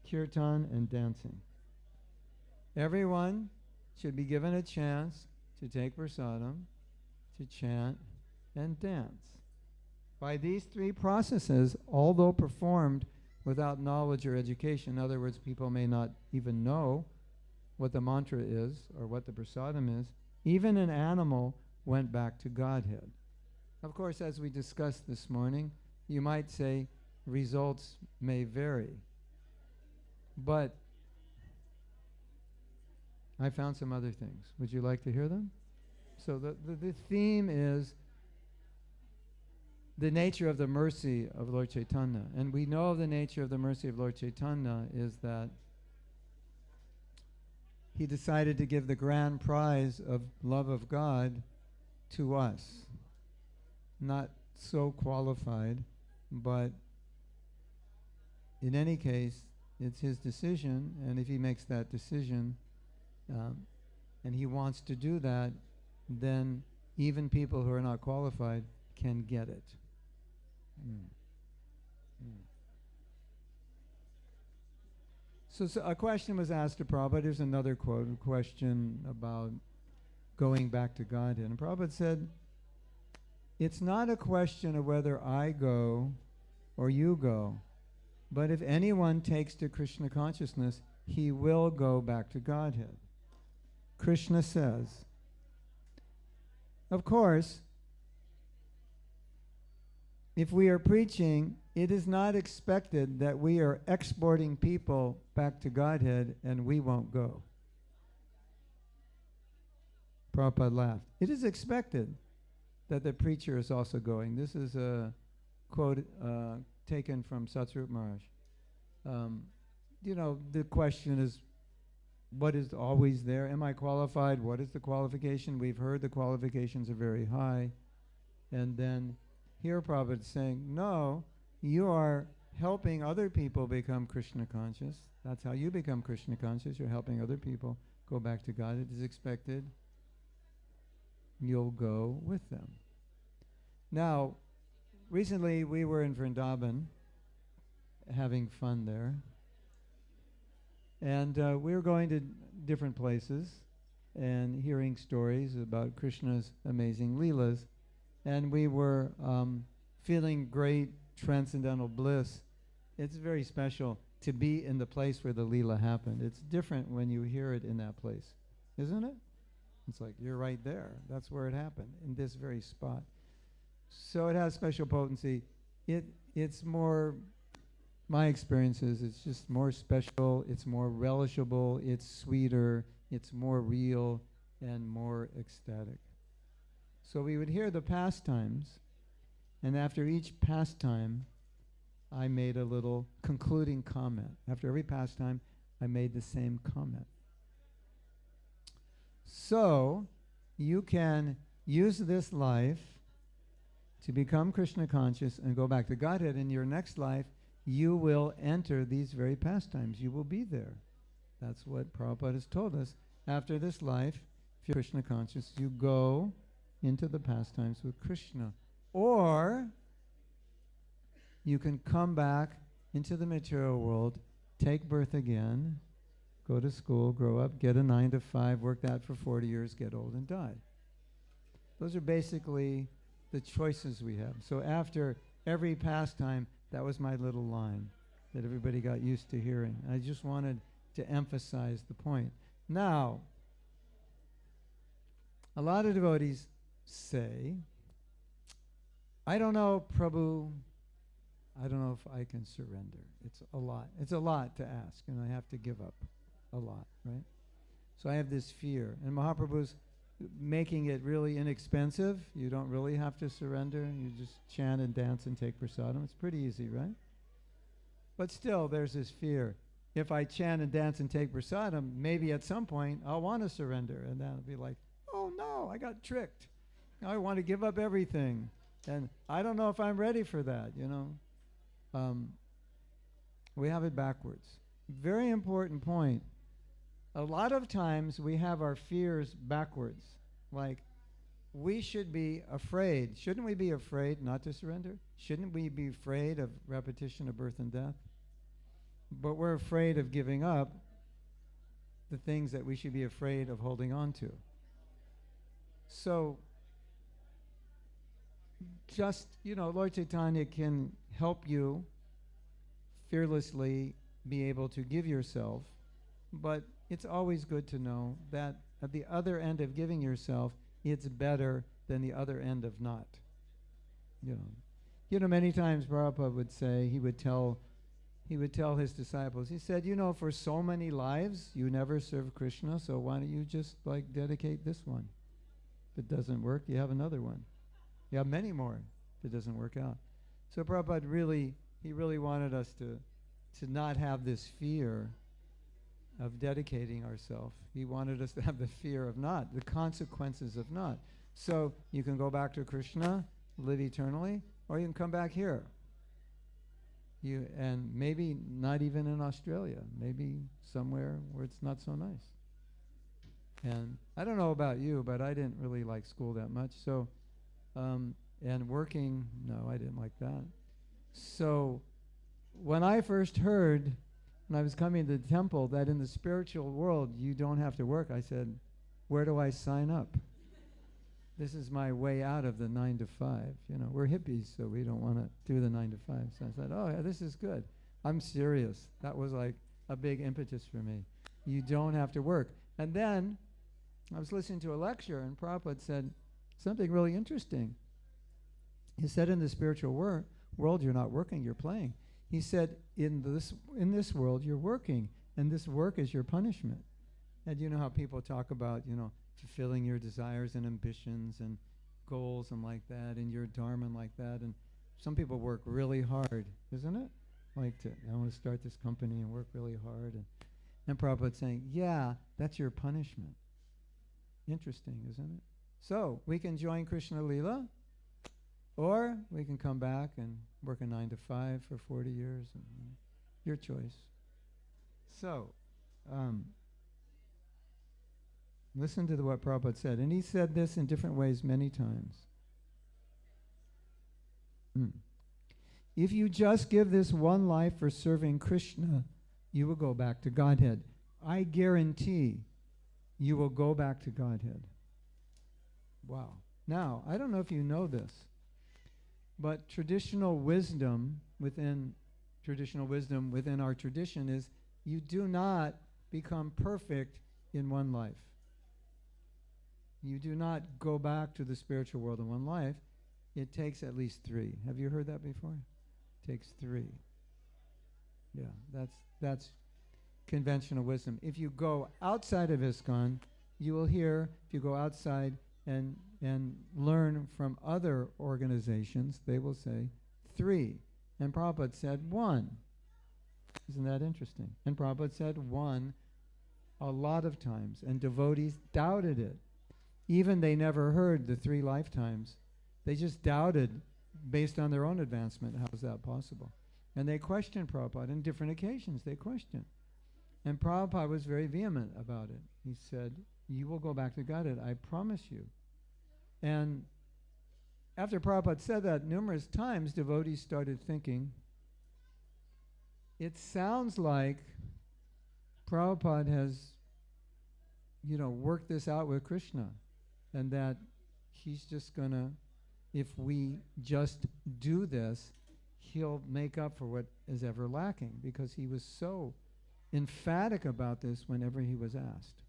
Speaker 1: kirtan, and dancing. Everyone should be given a chance to take prasadam, to chant, and dance. By these three processes, although performed without knowledge or education, in other words, people may not even know what the mantra is or what the prasadam is, even an animal went back to Godhead. Of course, as we discussed this morning, you might say results may vary. But I found some other things. Would you like to hear them? So the theme is the nature of the mercy of Lord Chaitanya. And we know the nature of the mercy of Lord Chaitanya is that he decided to give the grand prize of love of God to us. Not so qualified, but in any case, it's his decision, and if he makes that decision, and he wants to do that, then even people who are not qualified can get it. So a question was asked to Prabhupada. Here's another quote, a question about going back to Godhead. And Prabhupada said, it's not a question of whether I go or you go, but if anyone takes to Krishna consciousness, he will go back to Godhead. Krishna says, of course, if we are preaching, it is not expected that we are exporting people back to Godhead and we won't go. Prabhupada laughed. It is expected that the preacher is also going. This is a quote taken from Satsrup Maharaj. The question is, what is always there? Am I qualified? What is the qualification? We've heard the qualifications are very high. And then here Prabhupada is saying, no, you are helping other people become Krishna conscious. That's how you become Krishna conscious. You're helping other people go back to God. It is expected you'll go with them. Now, recently we were in Vrindavan having fun there. And we were going to different places and hearing stories about Krishna's amazing Leelas. And we were feeling great transcendental bliss. It's very special to be in the place where the Leela happened. It's different when you hear it in that place, isn't it? It's like you're right there. That's where it happened, in this very spot. So it has special potency. It's more, my experience is it's just more special, it's more relishable, it's sweeter, it's more real, and more ecstatic. So we would hear the pastimes, and after each pastime, I made a little concluding comment. After every pastime, I made the same comment. So you can use this life to become Krishna conscious and go back to Godhead. In your next life, you will enter these very pastimes. You will be there. That's what Prabhupada has told us. After this life, if you're Krishna conscious, you go into the pastimes with Krishna. Or you can come back into the material world, take birth again, go to school, grow up, get a 9 to 5, work that for 40 years, get old and die. Those are basically the choices we have. So after every pastime, that was my little line that everybody got used to hearing. I just wanted to emphasize the point. Now, a lot of devotees say, I don't know, Prabhu, I don't know if I can surrender. It's a lot. It's a lot to ask, and I have to give up a lot, right? So I have this fear. And Mahaprabhu's making it really inexpensive. You don't really have to surrender. You just chant and dance and take prasadam. It's pretty easy, right? But still, there's this fear. If I chant and dance and take prasadam, maybe at some point I'll want to surrender. And then I'll be like, oh no, I got tricked. I want to give up everything. And I don't know if I'm ready for that, you know. We have it backwards. Very important point. A lot of times we have our fears backwards. Like, we should be afraid. Shouldn't we be afraid not to surrender? Shouldn't we be afraid of repetition of birth and death? But we're afraid of giving up the things that we should be afraid of holding on to. So, just, you know, Lord Chaitanya can help you fearlessly be able to give yourself, but it's always good to know that at the other end of giving yourself, it's better than the other end of not. You know, many times Prabhupada would say, he would tell his disciples, he said, you know, for so many lives, you never served Krishna, so why don't you just like dedicate this one? If it doesn't work, you have another one. You have many more if it doesn't work out. So Prabhupada he really wanted us to not have this fear of dedicating ourselves. He wanted us to have the fear of not, the consequences of not. So you can go back to Krishna, live eternally, or you can come back here. And maybe not even in Australia, maybe somewhere where it's not so nice. And I don't know about you, but I didn't really like school that much. So, and working, no, I didn't like that. So when I first heard, when I was coming to the temple, that in the spiritual world you don't have to work, I said, where do I sign up? This is my way out of the 9 to 5. You know, we're hippies, so we don't want to do the 9 to 5. So I said, oh yeah, this is good. I'm serious. That was like a big impetus for me. You don't have to work. And then I was listening to a lecture, and Prabhupada said something really interesting. He said, in the spiritual world, you're not working, you're playing. He said, in this world, you're working, and this work is your punishment. And you know how people talk about, you know, fulfilling your desires and ambitions and goals and like that, and your dharma and like that. And some people work really hard, isn't it? Like, I want to start this company and work really hard. And Prabhupada's saying, yeah, that's your punishment. Interesting, isn't it? So we can join Krishna Leela, or we can come back and work a 9 to 5 for 40 years. And, your choice. So, listen to what Prabhupada said. And he said this in different ways many times. If you just give this one life for serving Krishna, you will go back to Godhead. I guarantee you will go back to Godhead. Wow. Now, I don't know if you know this, but traditional wisdom within our tradition is you do not become perfect in one life. You do not go back to the spiritual world in one life. It takes at least 3. Have you heard that before? It takes 3. Yeah, that's conventional wisdom. If you go outside of ISKCON, you will hear, if you go outside and learn from other organizations, they will say 3. And Prabhupada said 1. Isn't that interesting? And Prabhupada said 1 a lot of times, and devotees doubted it. Even they never heard the 3 lifetimes. They just doubted based on their own advancement. How is that possible? And they questioned Prabhupada on different occasions. They questioned. And Prabhupada was very vehement about it. He said, you will go back to Godhead, I promise you. And after Prabhupada said that numerous times, devotees started thinking, it sounds like Prabhupada has, worked this out with Krishna, and that he's just gonna, if we just do this, he'll make up for what is ever lacking, because he was so emphatic about this whenever he was asked.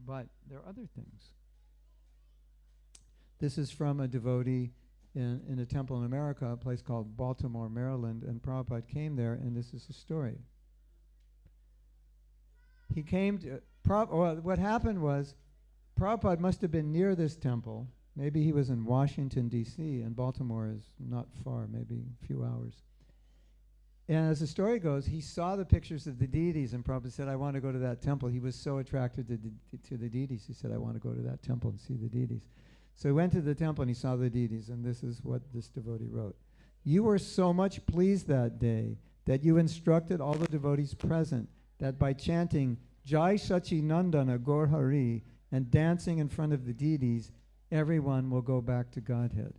Speaker 1: But there are other things. This is from a devotee in a temple in America, a place called Baltimore, Maryland, and Prabhupada came there, and this is the story. He came to, what happened was, Prabhupada must have been near this temple. Maybe he was in Washington, D.C., and Baltimore is not far, maybe a few hours. And as the story goes, he saw the pictures of the deities, and Prabhupada said, I want to go to that temple. He was so attracted to the deities, he said, I want to go to that temple and see the deities. So he went to the temple and he saw the deities, and this is what this devotee wrote. You were so much pleased that day that you instructed all the devotees present that by chanting Jai Sachi Nandana Gaur Hari and dancing in front of the deities, everyone will go back to Godhead.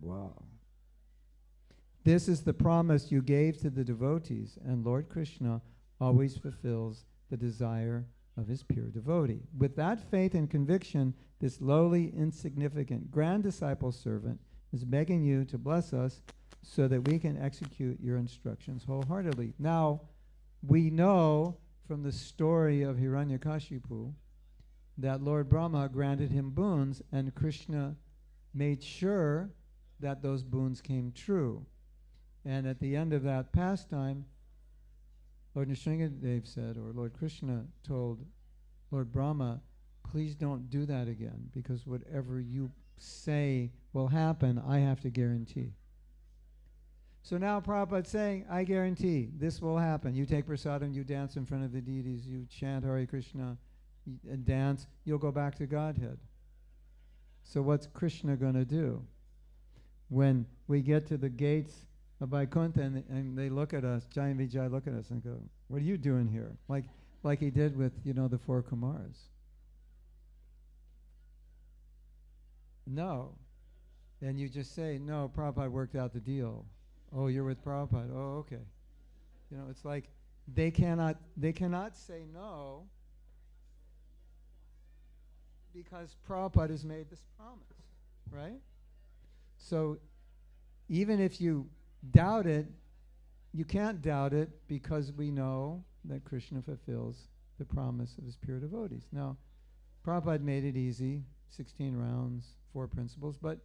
Speaker 1: Wow. This is the promise you gave to the devotees, and Lord Krishna always fulfills the desire of his pure devotee. With that faith and conviction, this lowly, insignificant, grand disciple servant is begging you to bless us so that we can execute your instructions wholeheartedly. Now, we know from the story of Hiranyakashipu that Lord Brahma granted him boons, and Krishna made sure that those boons came true. And at the end of that pastime, Lord Nrsingadev said, or Lord Krishna told Lord Brahma, please don't do that again, because whatever you say will happen, I have to guarantee. So now Prabhupada's saying, I guarantee this will happen. You take prasadam, you dance in front of the deities, you chant Hare Krishna, and dance, you'll go back to Godhead. So what's Krishna going to do? When we get to the gates of Vaikuntha and they look at us, Jai and Vijay look at us and go, what are you doing here? Like he did with, the 4 Kumars. No. And you just say, no, Prabhupada worked out the deal. Oh, you're with Prabhupada. Oh, okay. It's like they cannot say no because Prabhupada has made this promise, right? So even if you doubt it, you can't doubt it because we know that Krishna fulfills the promise of his pure devotees. Now, Prabhupada made it easy, 16 rounds, 4 principles, but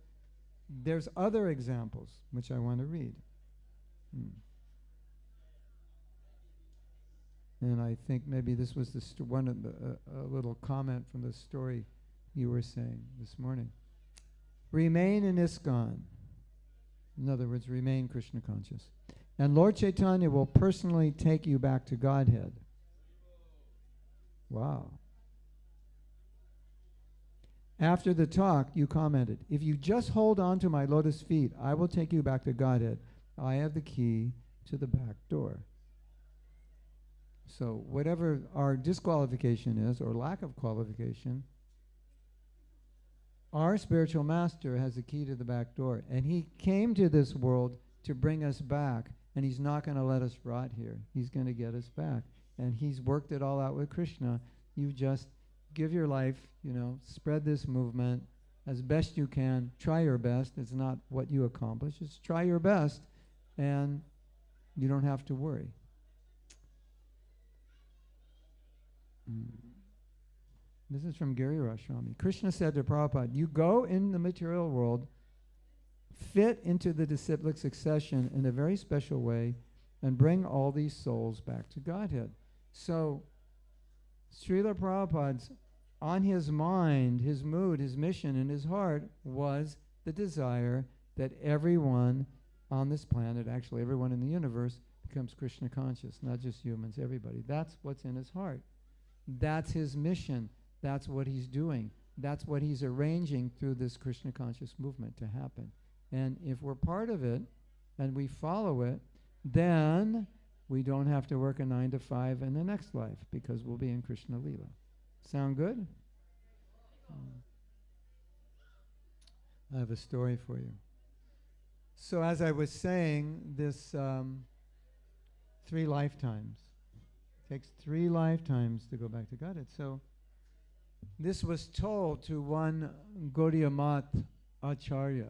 Speaker 1: there's other examples which I want to read. And I think maybe this was one of a little comment from the story you were saying this morning. Remain in ISKCON. In other words, remain Krishna conscious. And Lord Chaitanya will personally take you back to Godhead. Wow. After the talk, you commented, if you just hold on to my lotus feet, I will take you back to Godhead. I have the key to the back door. So whatever our disqualification is, or lack of qualification, our spiritual master has the key to the back door. And he came to this world to bring us back. And he's not going to let us rot here. He's going to get us back. and he's worked it all out with Krishna. You just give your life, spread this movement as best you can. Try your best. It's not what you accomplish. Just try your best, and you don't have to worry. This is from Gaura Swami. Krishna said to Prabhupada, you go in the material world, fit into the disciplic succession in a very special way, and bring all these souls back to Godhead. So, Srila Prabhupada's, on his mind, his mood, his mission, and his heart was the desire that everyone on this planet, actually everyone in the universe, becomes Krishna conscious, not just humans, everybody. That's what's in his heart. That's his mission. That's what he's doing. That's what he's arranging through this Krishna conscious movement to happen. And if we're part of it and we follow it, then we don't have to work a 9 to 5 in the next life because we'll be in Krishna Leela. Sound good? I have a story for you. So as I was saying, this 3 lifetimes. It takes 3 lifetimes to go back to Godhead. So this was told to one Gaudiya Math Acharya,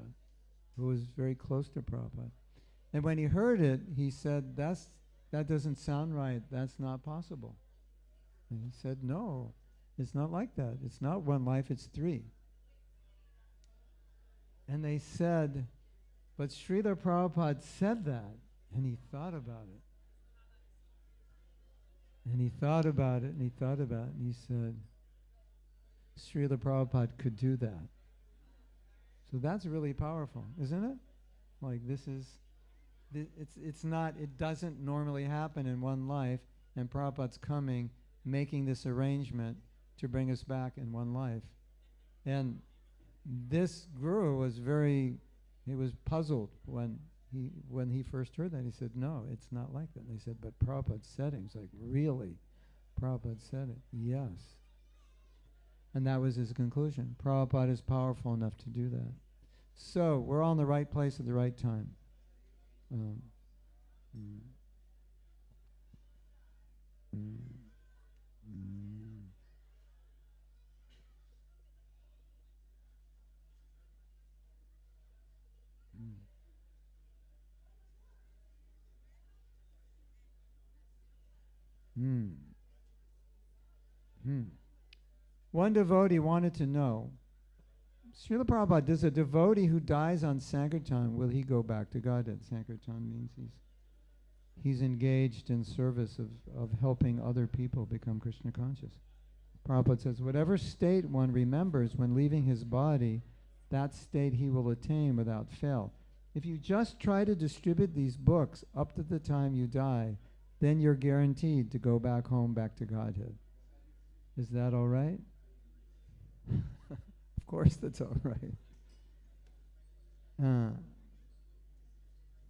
Speaker 1: who was very close to Prabhupada. And when he heard it, he said, that doesn't sound right. That's not possible. And he said, no, it's not like that. It's not 1 life, it's 3. And they said, but Srila Prabhupada said that, and he thought about it. And he thought about it, and he thought about it, and he said, Srila Prabhupada could do that. So that's really powerful, isn't it? Like it doesn't normally happen in 1 life, and Prabhupada's coming, making this arrangement to bring us back in 1 life. And this guru was he was puzzled when he first heard that. He said, no, it's not like that. And they said, but Prabhupada said it. He's like, really? Prabhupada said it? Yes. And that was his conclusion. Prabhupada is powerful enough to do that. So we're all in the right place at the right time. One devotee wanted to know, Srila Prabhupada, does a devotee who dies on Sankirtan, will he go back to Godhead? Sankirtan means he's engaged in service of helping other people become Krishna conscious. Prabhupada says, whatever state one remembers when leaving his body, that state he will attain without fail. If you just try to distribute these books up to the time you die, then you're guaranteed to go back home, back to Godhead. Is that all right? Of course that's all right.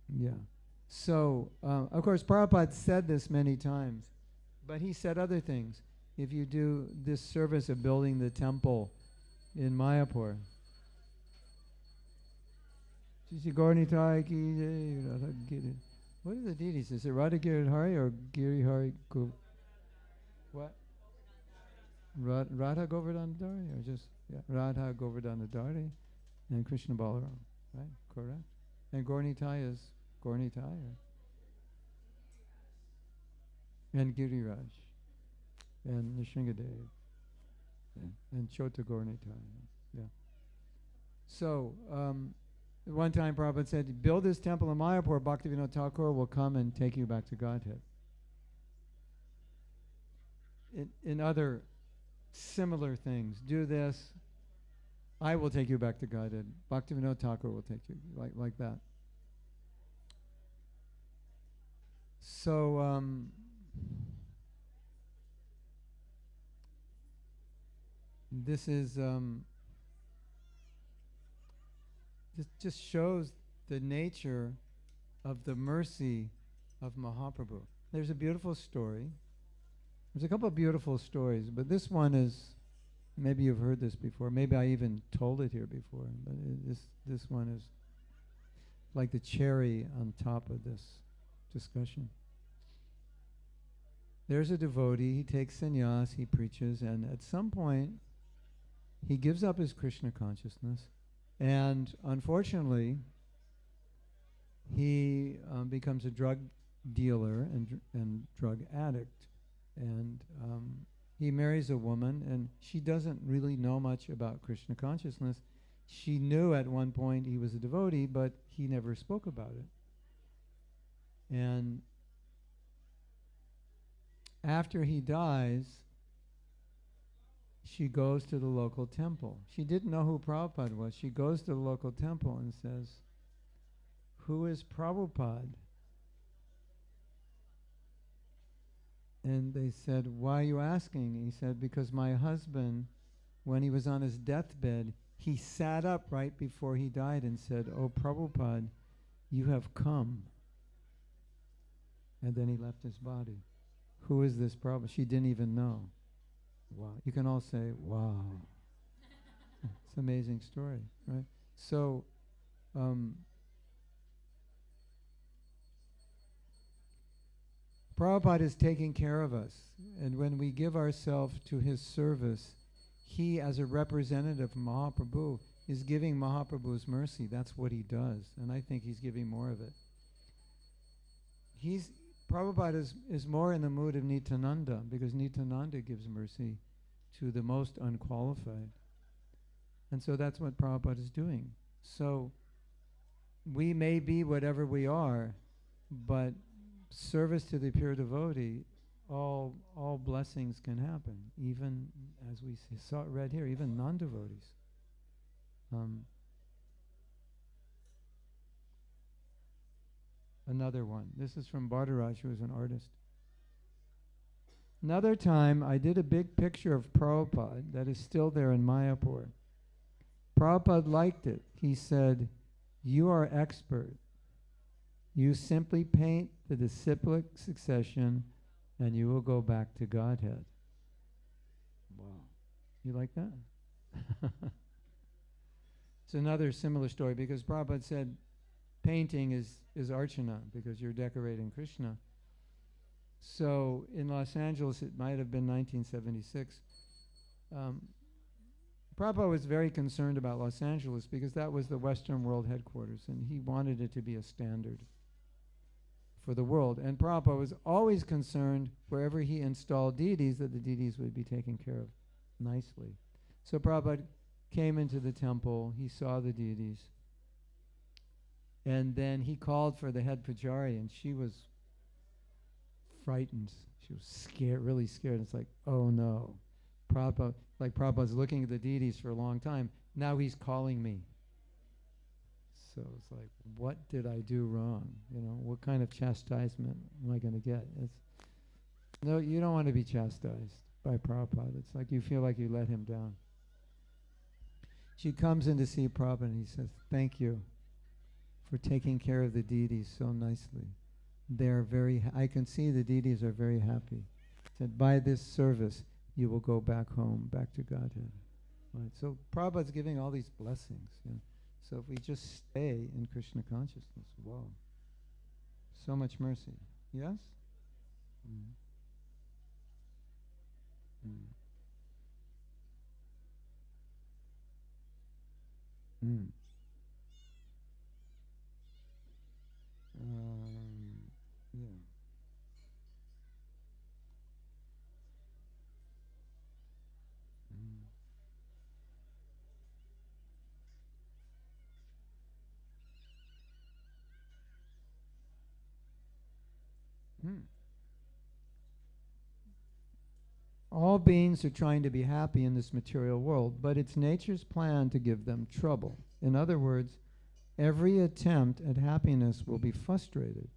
Speaker 1: Yeah. So, of course, Prabhupada said this many times, but he said other things. If you do this service of building the temple in Mayapur, what are the deities? Is it Radha Giridhari or Girihari? What? Radha Govardhanadhari, or just Radha Govardhanadhari and Krishna Balaram, right? Correct. And Gaurnitai is Gaurnitai, and Giriraj, and Nishingadev, and Chota Gaurnitai. Yeah. So one time Prabhupada said, build this temple in Mayapur, Bhaktivinoda Thakur will come and take you back to Godhead. In other similar things, do this, I will take you back to Godhead. Bhaktivinoda Thakur will take you, like that. So, this is, just shows the nature of the mercy of Mahaprabhu. There's a beautiful story. There's a couple of beautiful stories, but this one is, maybe you've heard this before. Maybe I even told it here before, but this one is like the cherry on top of this discussion. there's a devotee, he takes sannyas, he preaches, and at some point, he gives up his Krishna consciousness, and unfortunately, he becomes a drug dealer and drug addict, and he marries a woman, and she doesn't really know much about Krishna consciousness. She knew at one point he was a devotee, but he never spoke about it. And after he dies, she goes to the local temple. She didn't know who Prabhupada was. She goes to the local temple and says, "Who is Prabhupada?" And they said, "Why are you asking?" He said, "Because my husband, when he was on his deathbed, he sat up right before he died and said, 'Oh, Prabhupada, you have come.'" And then he left his body. Who is this Prabhupada? She didn't even know. Wow. You can all say, wow. It's an amazing story, right? So, Prabhupada is taking care of us. And when we give ourselves to his service, he, as a representative of Mahaprabhu, is giving Mahaprabhu's mercy. That's what he does. And I think he's giving more of it. Prabhupada is more in the mood of Nityananda, because Nityananda gives mercy to the most unqualified. And so that's what Prabhupada is doing. So we may be whatever we are, but service to the pure devotee, all blessings can happen, even as we saw it read here, even non-devotees. Another one. This is from Bhadaraj, who is an artist. Another time, I did a big picture of Prabhupada that is still there in Mayapur. Prabhupada liked it. He said, "You are expert. You simply paint the disciplic succession and you will go back to Godhead." Wow. You like that? It's another similar story, because Prabhupada said painting is archana, because you're decorating Krishna. So in Los Angeles, it might have been 1976, Prabhupada was very concerned about Los Angeles because that was the Western world headquarters, and he wanted it to be a standard for the world. And Prabhupada was always concerned wherever he installed deities that the deities would be taken care of nicely. So Prabhupada came into the temple, he saw the deities, and then he called for the head pujari, and she was frightened. She was scared, really scared. It's like, oh no. Prabhupada's looking at the deities for a long time. Now he's calling me. So it's like, what did I do wrong? You know, what kind of chastisement am I going to get? No, you don't want to be chastised by Prabhupada. It's like you feel like you let him down. She comes in to see Prabhupada, and he says, "Thank you for taking care of the deities so nicely. They're I can see the deities are very happy." He said, "By this service, you will go back home, back to Godhead." Right. So Prabhupada's giving all these blessings. You know. So if we just stay in Krishna consciousness, whoa, so much mercy. Yes? Mm. Mm. Mm. Yeah. Mm. Mm. All beings are trying to be happy in this material world, but it's nature's plan to give them trouble. In other words, every attempt at happiness will be frustrated,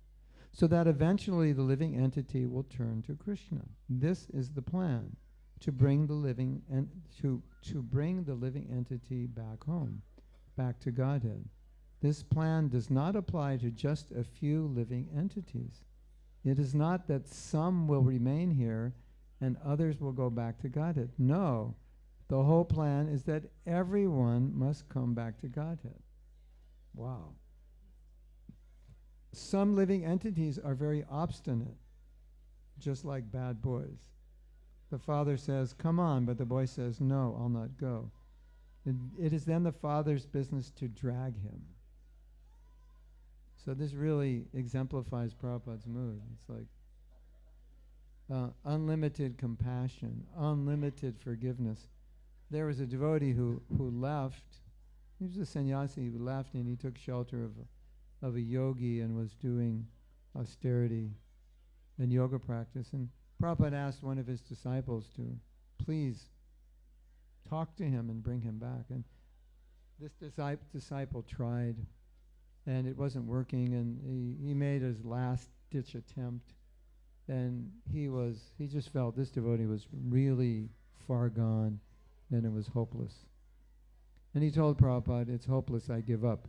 Speaker 1: so that eventually the living entity will turn to Krishna. This is the plan, to bring the living to bring the living entity back home, back to Godhead. This plan does not apply to just a few living entities. It is not that some will remain here and others will go back to Godhead. No, the whole plan is that everyone must come back to Godhead. Wow. Some living entities are very obstinate. just like bad boys. The father says, come on, but the boy says, no, I'll not go. It is then the father's business to drag him. So this really exemplifies Prabhupada's mood. It's like unlimited compassion, unlimited forgiveness. There was a devotee who left. He was a sannyasi who left, and he took shelter of a yogi and was doing austerity and yoga practice. And Prabhupada asked one of his disciples to please talk to him and bring him back. And this disciple tried, and it wasn't working, and he made his last-ditch attempt. And he just felt this devotee was really far gone, and it was hopeless. And he told Prabhupada, it's hopeless, I give up.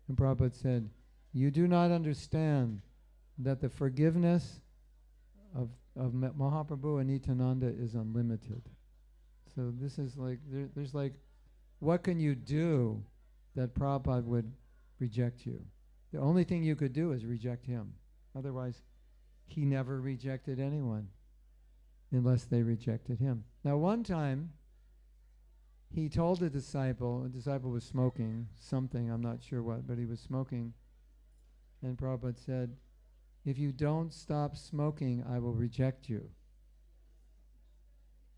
Speaker 1: And Prabhupada said, you do not understand that the forgiveness of Mahaprabhu and Nityananda is unlimited. So this is like, there's like, what can you do that Prabhupada would reject you? The only thing you could do is reject him. Otherwise, he never rejected anyone unless they rejected him. Now one time, he told a disciple was smoking something, I'm not sure what, but he was smoking. And Prabhupada said, if you don't stop smoking, I will reject you.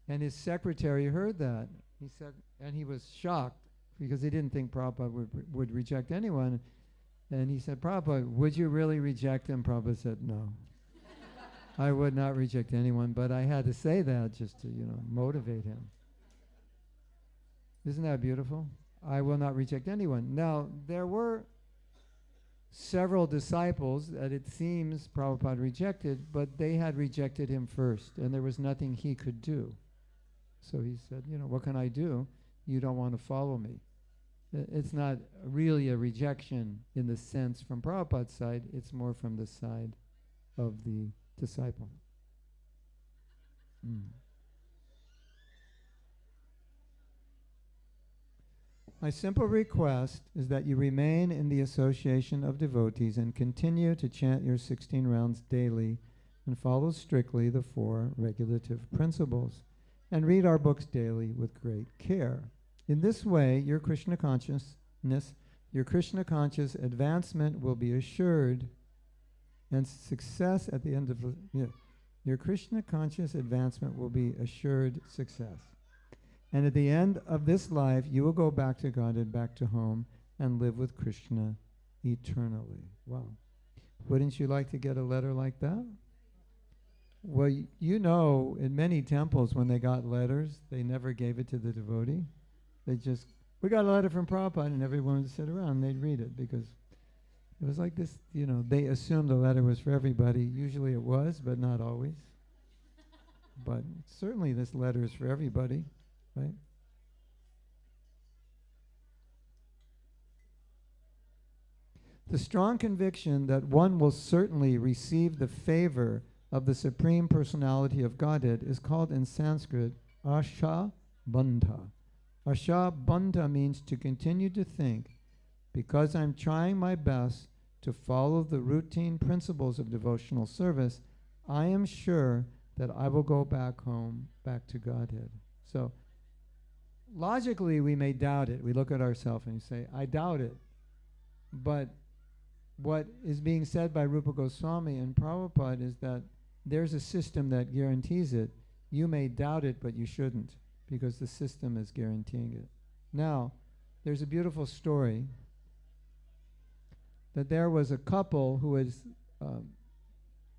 Speaker 1: And his secretary heard that. He said, and he was shocked because he didn't think Prabhupada would reject anyone. And he said, Prabhupada, would you really reject him? Prabhupada said, no. I would not reject anyone, but I had to say that just to, motivate him. Isn't that beautiful? I will not reject anyone. Now, there were several disciples that it seems Prabhupada rejected, but they had rejected him first, and there was nothing he could do. So he said, what can I do? You don't want to follow me. It's not really a rejection in the sense from Prabhupada's side, it's more from the side of the disciple. My simple request is that you remain in the association of devotees and continue to chant your 16 rounds daily and follow strictly the 4 regulative principles and read our books daily with great care. In this way, your Krishna conscious advancement will be assured and success at the end of your Krishna conscious advancement will be assured success. And at the end of this life, you will go back to God and back to home and live with Krishna eternally. Wow. Wouldn't you like to get a letter like that? Well, in many temples, when they got letters, they never gave it to the devotee. We got a letter from Prabhupada, and everyone would sit around and they'd read it because it was like this, they assumed the letter was for everybody. Usually it was, but not always. But certainly this letter is for everybody. Right? The strong conviction that one will certainly receive the favor of the Supreme Personality of Godhead is called in Sanskrit Asha Bandha. Asha Bandha means to continue to think, because I'm trying my best to follow the routine principles of devotional service, I am sure that I will go back home, back to Godhead. So, logically, we may doubt it. We look at ourselves and we say, I doubt it. But what is being said by Rupa Goswami and Prabhupada is that there's a system that guarantees it. You may doubt it, but you shouldn't, because the system is guaranteeing it. Now, there's a beautiful story that there was a couple who was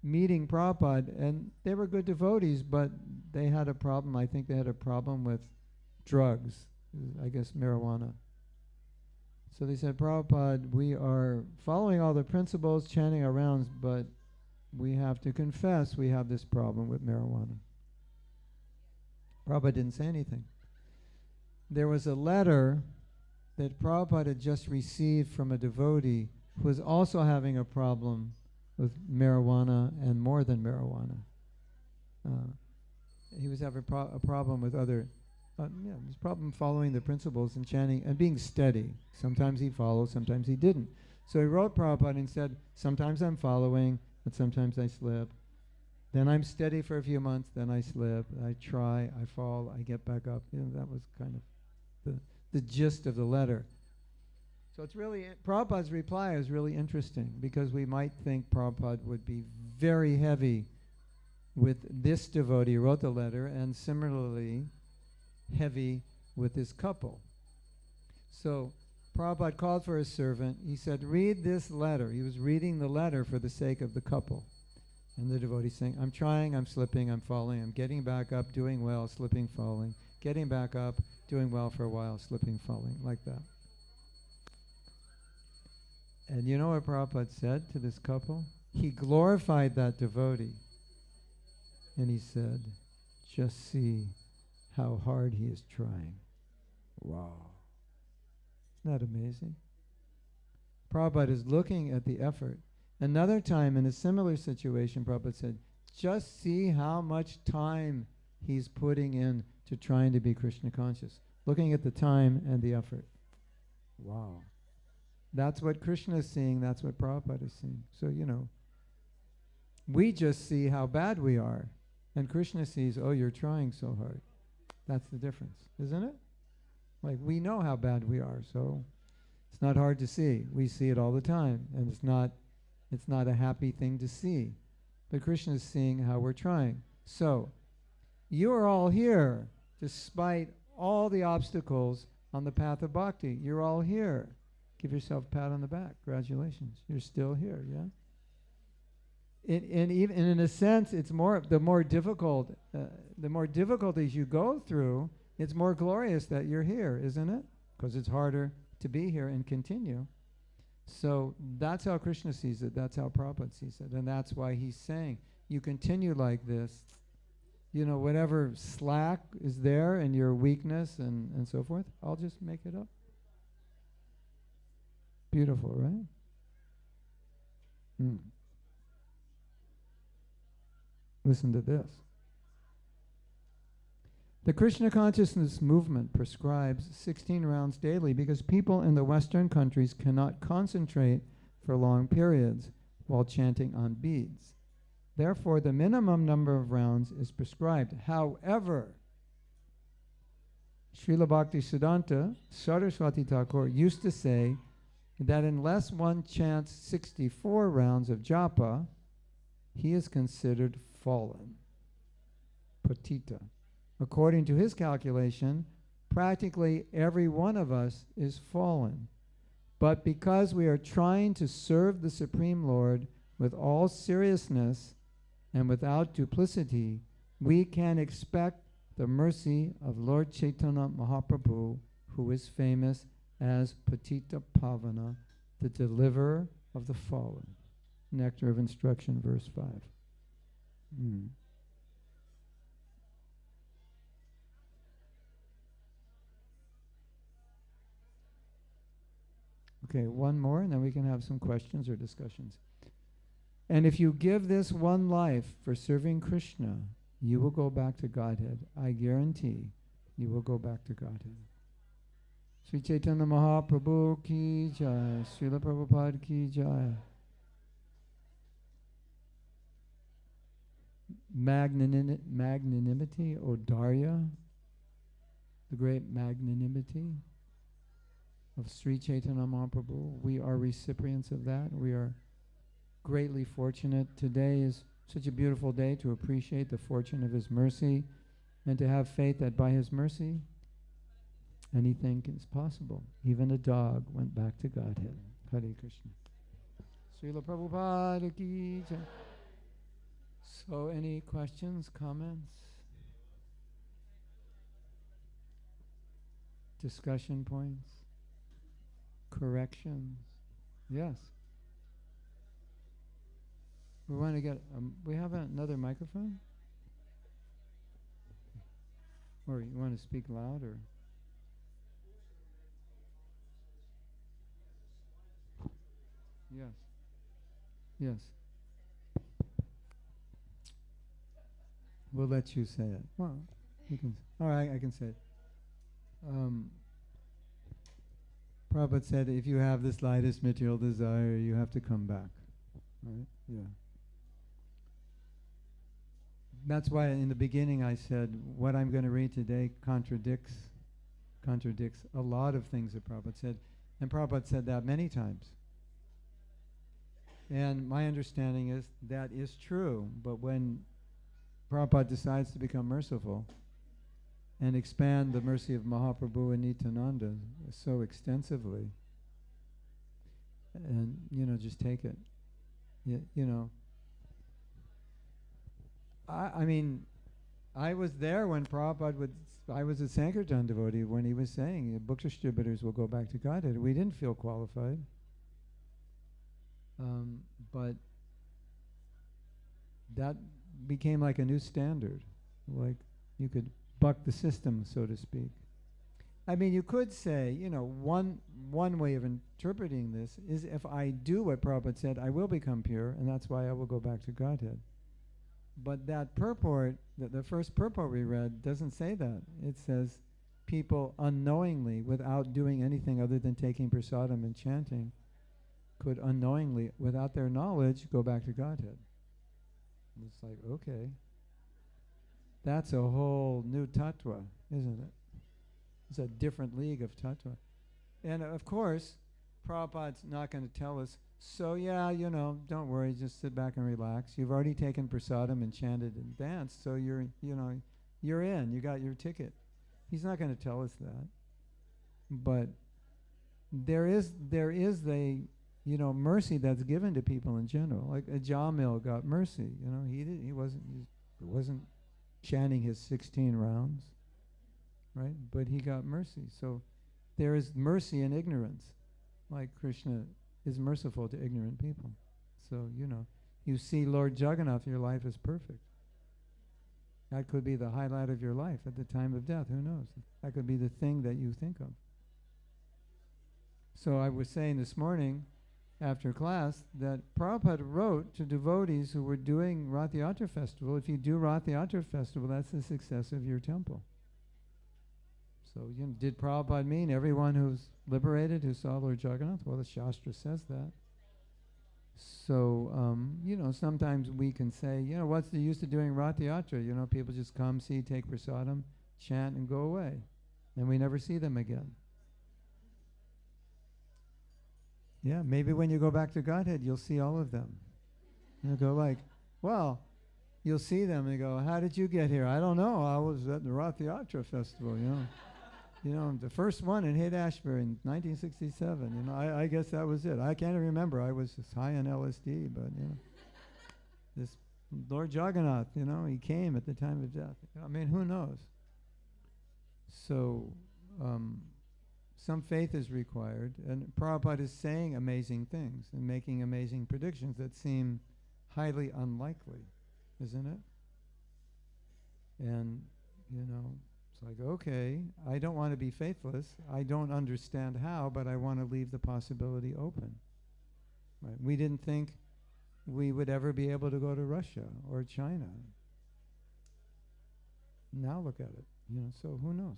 Speaker 1: meeting Prabhupada, and they were good devotees, but they had a problem. I think they had a problem with drugs, I guess marijuana. So they said, Prabhupada, we are following all the principles, chanting our rounds, but we have to confess we have this problem with marijuana. Prabhupada didn't say anything. There was a letter that Prabhupada had just received from a devotee who was also having a problem with marijuana and more than marijuana. He was having a problem with other his problem following the principles and chanting and being steady. Sometimes he followed, sometimes he didn't. So he wrote Prabhupada and said, sometimes I'm following, but sometimes I slip. Then I'm steady for a few months, then I slip, I try, I fall, I get back up. That was kind of the gist of the letter. So it's really, Prabhupada's reply is really interesting, because we might think Prabhupada would be very heavy with this devotee who wrote the letter, and similarly heavy with this couple. So Prabhupada called for his servant. He said, read this letter. He was reading the letter for the sake of the couple. And the devotee saying, I'm trying, I'm slipping, I'm falling, I'm getting back up, doing well, slipping, falling, getting back up, doing well for a while, slipping, falling, like that. And you know what Prabhupada said to this couple? He glorified that devotee. And he said, just see how hard he is trying. Wow. Isn't that amazing? Prabhupada is looking at the effort. Another time in a similar situation, Prabhupada said, just see how much time he's putting in to trying to be Krishna conscious. Looking at the time and the effort. Wow. That's what Krishna is seeing, that's what Prabhupada is seeing. So, we just see how bad we are. And Krishna sees, oh, you're trying so hard. That's the difference, isn't it? Like, we know how bad we are, so it's not hard to see. We see it all the time, and it's not a happy thing to see. But Krishna is seeing how we're trying. So, you are all here, despite all the obstacles on the path of bhakti. You're all here. Give yourself a pat on the back. Congratulations. You're still here, yeah? And even in a sense, it's the more difficulties you go through, it's more glorious that you're here, isn't it? Because it's harder to be here and continue. So that's how Krishna sees it. That's how Prabhupada sees it. And that's why he's saying, you continue like this, whatever slack is there and your weakness and so forth, I'll just make it up. Beautiful, right? Listen to this. The Krishna consciousness movement prescribes 16 rounds daily because people in the Western countries cannot concentrate for long periods while chanting on beads. Therefore, the minimum number of rounds is prescribed. However, Srila Bhaktisiddhanta Saraswati Thakur used to say that unless one chants 64 rounds of japa, he is considered fallen, patita. According to his calculation, practically every one of us is fallen. But because we are trying to serve the Supreme Lord with all seriousness and without duplicity, we can expect the mercy of Lord Chaitanya Mahaprabhu, who is famous as Patita Pavana, the deliverer of the fallen. Nectar of Instruction, verse 5. Okay, one more, and then we can have some questions or discussions. And if you give this one life for serving Krishna, you will go back to Godhead. I guarantee you will go back to Godhead. Sri Chaitanya Mahaprabhu ki jai, Srila Prabhupada ki jai. Magnanimity, Odarya, the great magnanimity of Sri Chaitanya Mahaprabhu. We are recipients of that. We are greatly fortunate. Today is such a beautiful day to appreciate the fortune of His mercy and to have faith that by His mercy, anything is possible. Even a dog went back to Godhead. Hare Krishna. Srila Prabhupada ki jai. So any questions, comments, discussion points, corrections? Yes. We want to get, we have another microphone? Or you want to speak loud or? Yes. Yes. We'll let you say it. Well, you can. All right, I can say it. Prabhupada said, if you have the slightest material desire, you have to come back. Right? Yeah. that's why in the beginning I said what I'm going to read today contradicts a lot of things that Prabhupada said. And Prabhupada said that many times. And my understanding is that is true. But when Prabhupada decides to become merciful and expand the mercy of Mahaprabhu and Nityananda so extensively, and, just take it. I mean, I was there when Prabhupada I was a Sankirtan devotee when he was saying book distributors will go back to Godhead. We didn't feel qualified. But that became like a new standard. Like you could buck the system, so to speak. I mean, you could say, one way of interpreting this is if I do what Prabhupada said, I will become pure, and that's why I will go back to Godhead. But that purport, the first purport we read, doesn't say that. It says people unknowingly, without doing anything other than taking prasadam and chanting, could unknowingly, without their knowledge, go back to Godhead. It's like, okay. That's a whole new tattva, isn't it? It's a different league of tattva. And of course, Prabhupada's not going to tell us, so yeah, don't worry, just sit back and relax. You've already taken prasadam and chanted and danced, so you're in, you got your ticket. He's not going to tell us that. But there is a, mercy that's given to people in general. Like Jamil got mercy, he wasn't chanting his 16 rounds, right? But he got mercy. So there is mercy in ignorance, like Krishna is merciful to ignorant people. So, you see Lord Jagannath, your life is perfect. That could be the highlight of your life at the time of death. Who knows? That could be the thing that you think of. So I was saying this morning after class that Prabhupada wrote to devotees who were doing Rath Yatra festival, if you do Rath Yatra festival, that's the success of your temple. So, did Prabhupada mean everyone who's liberated who saw Lord Jagannath? Well, the Shastra says that. So, sometimes we can say, what's the use of doing Rath Yatra? People just come, see, take prasadam, chant, and go away. And we never see them again. Yeah, maybe when you go back to Godhead, you'll see all of them. You'll go like, well, you'll see them and go, how did you get here? I don't know. I was at the Rath Yatra festival, the first one in Haight-Ashbury in 1967. I guess that was it. I can't remember. I was just high on LSD, but this Lord Jagannath, he came at the time of death. I mean, who knows? So, some faith is required, and Prabhupada is saying amazing things and making amazing predictions that seem highly unlikely, isn't it? And, it's like, okay, I don't want to be faithless. I don't understand how, but I want to leave the possibility open. Right? We didn't think we would ever be able to go to Russia or China. Now look at it, so who knows?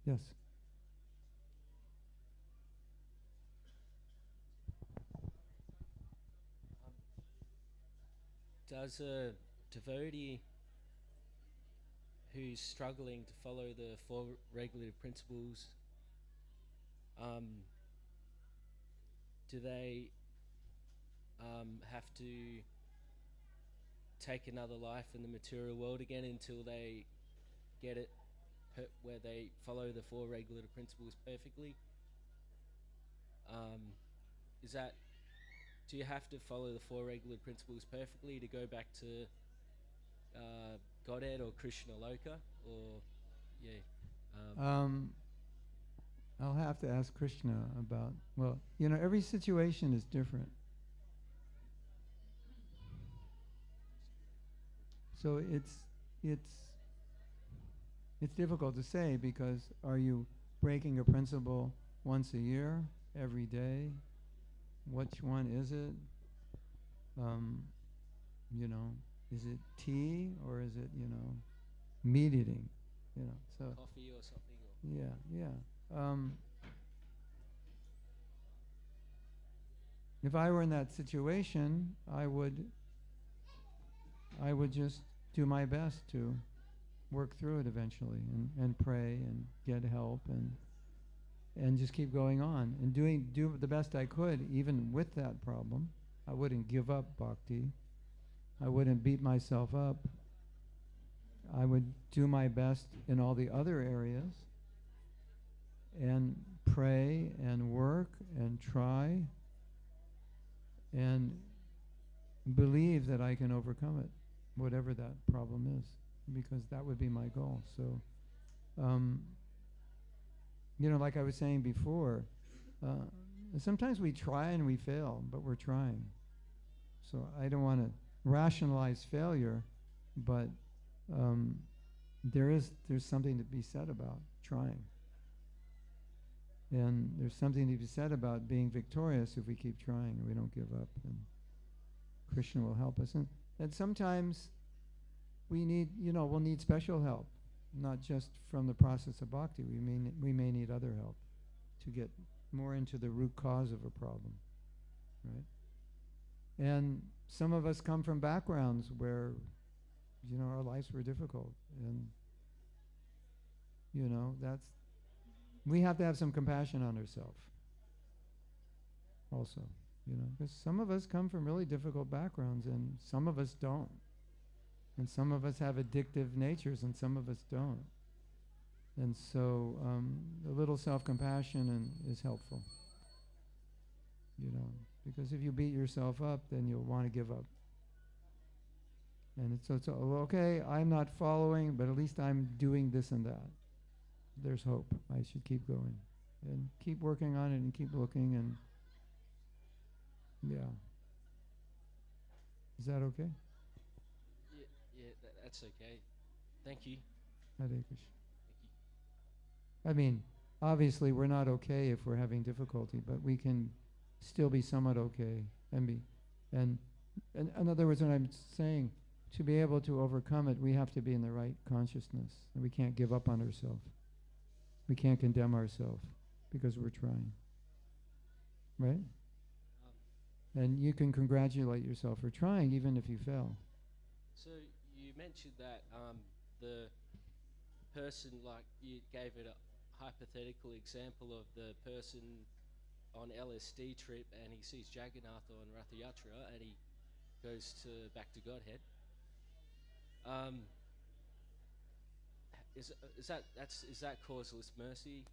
Speaker 1: Yes.
Speaker 3: Does a devotee who's struggling to follow the four regulative principles, do they have to take another life in the material world again until they get it where they follow the four regulative principles perfectly? Do you have to follow the four regulative principles perfectly to go back to Godhead or Krishna Loka? Or,
Speaker 1: I'll have to ask Krishna about, every situation is different. So it's difficult to say, because are you breaking a principle once a year, every day? Which one is it? Is it tea or is it, meat eating? So
Speaker 3: coffee or something?
Speaker 1: If I were in that situation, I would just do my best to work through it eventually, and pray and get help, and just keep going on and do the best I could even with that problem. I wouldn't give up bhakti. I wouldn't beat myself up. I would do my best in all the other areas and pray and work and try and believe that I can overcome it, whatever that problem is, because that would be my goal. So, like I was saying before, sometimes we try and we fail, but we're trying. So I don't want to rationalize failure, but there's something to be said about trying. And there's something to be said about being victorious if we keep trying and we don't give up, and Krishna will help us. And sometimes we need, we'll need special help, not just from the process of bhakti. We may need other help to get more into the root cause of a problem, right? And some of us come from backgrounds where, our lives were difficult, and we have to have some compassion on ourselves also, because some of us come from really difficult backgrounds and some of us don't. And some of us have addictive natures and some of us don't. And so a little self-compassion is helpful, because if you beat yourself up, then you'll want to give up. And it's okay, I'm not following, but at least I'm doing this and that. There's hope. I should keep going and keep working on it and keep looking, and yeah. Is that okay?
Speaker 3: Yeah, that's okay. Thank you.
Speaker 1: Hare Krishna.
Speaker 3: Thank you.
Speaker 1: I mean, obviously we're not okay if we're having difficulty, but we can still be somewhat okay and in other words, what I'm saying, to be able to overcome it, we have to be in the right consciousness, and we can't give up on ourselves. We can't condemn ourselves because we're trying, right? And you can congratulate yourself for trying even if you fail.
Speaker 3: So you mentioned that the person, like you gave it a hypothetical example of the person on LSD trip and he sees Jagannath on Ratha Yatra and he goes back to Godhead. Is that causeless mercy,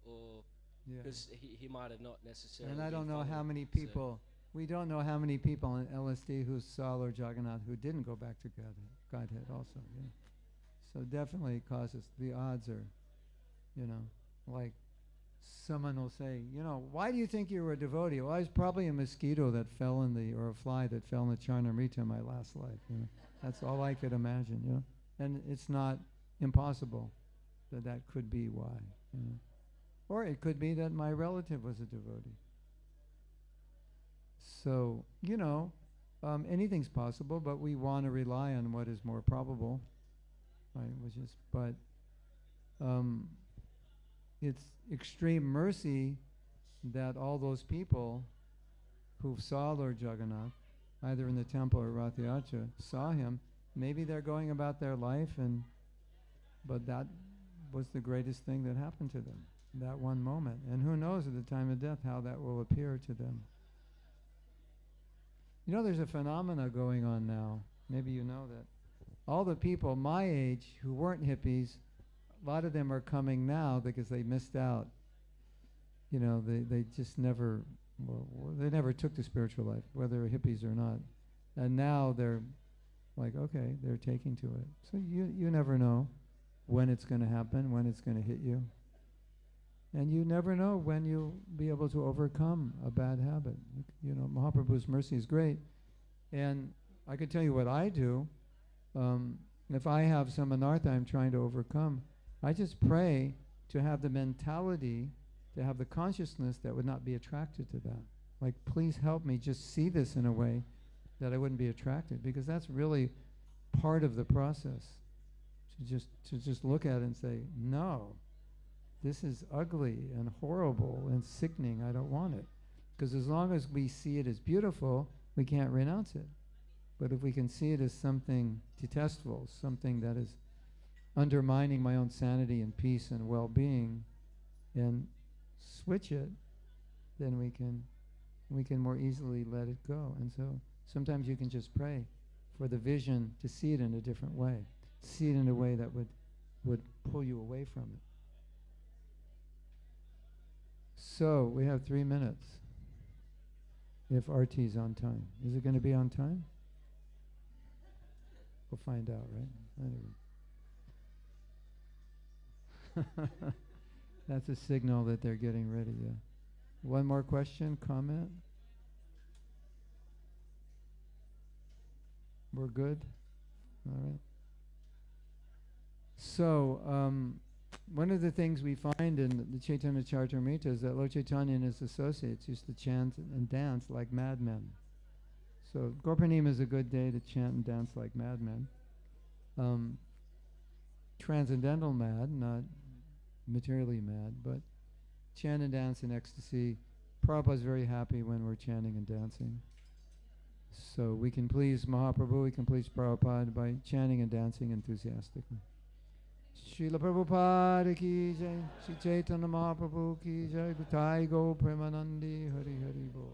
Speaker 3: or because he might have not necessarily?
Speaker 1: And I don't know how many people. We don't know how many people on LSD who saw Lord Jagannath who didn't go back to Godhead also. Yeah. So definitely causes, the odds are, like someone will say, why do you think you were a devotee? Well, I was probably a mosquito that fell or a fly that fell in the Charnamrita in my last life. That's all I could imagine. And it's not impossible that could be why. Or it could be that my relative was a devotee. So, anything's possible, but we want to rely on what is more probable, right? It's extreme mercy that all those people who saw Lord Jagannath, either in the temple or Ratha Yatra, saw him. Maybe they're going about their life, but that was the greatest thing that happened to them, that one moment. And who knows at the time of death how that will appear to them. There's a phenomena going on now. Maybe you know that. All the people my age who weren't hippies, a lot of them are coming now because they missed out. They just never, they never took to spiritual life, whether they're hippies or not. And now they're like, okay, they're taking to it. So you never know when it's going to happen, when it's going to hit you. And you never know when you'll be able to overcome a bad habit. Mahaprabhu's mercy is great. And I could tell you what I do. If I have some anartha I'm trying to overcome, I just pray to have the mentality, to have the consciousness that would not be attracted to that. Like, please help me just see this in a way that I wouldn't be attracted, because that's really part of the process. To just look at it and say, no, this is ugly and horrible and sickening, I don't want it. Because as long as we see it as beautiful, we can't renounce it. But if we can see it as something detestable, something that is undermining my own sanity and peace and well-being, and switch it, then we can more easily let it go. And so sometimes you can just pray for the vision to see it in a different way, see it in a way that would pull you away from it. So we have 3 minutes. If RT's on time. Is it going to be on time? We'll find out, right? That's a signal that they're getting ready, yeah. One more question, comment? We're good? All right. So, one of the things we find in the Chaitanya Charitamrita is that Lord Chaitanya and his associates used to chant and dance like madmen. So Purnima is a good day to chant and dance like madmen. Transcendental mad, not materially mad, but chant and dance in ecstasy. Prabhupada's very happy when we're chanting and dancing. So we can please Mahaprabhu, we can please Prabhupada by chanting and dancing enthusiastically. Srila Prabhupada ki jai, Sri Chaitanya Mahaprabhu ki jai, Gutai Go Premanandi Hari Hari Bo.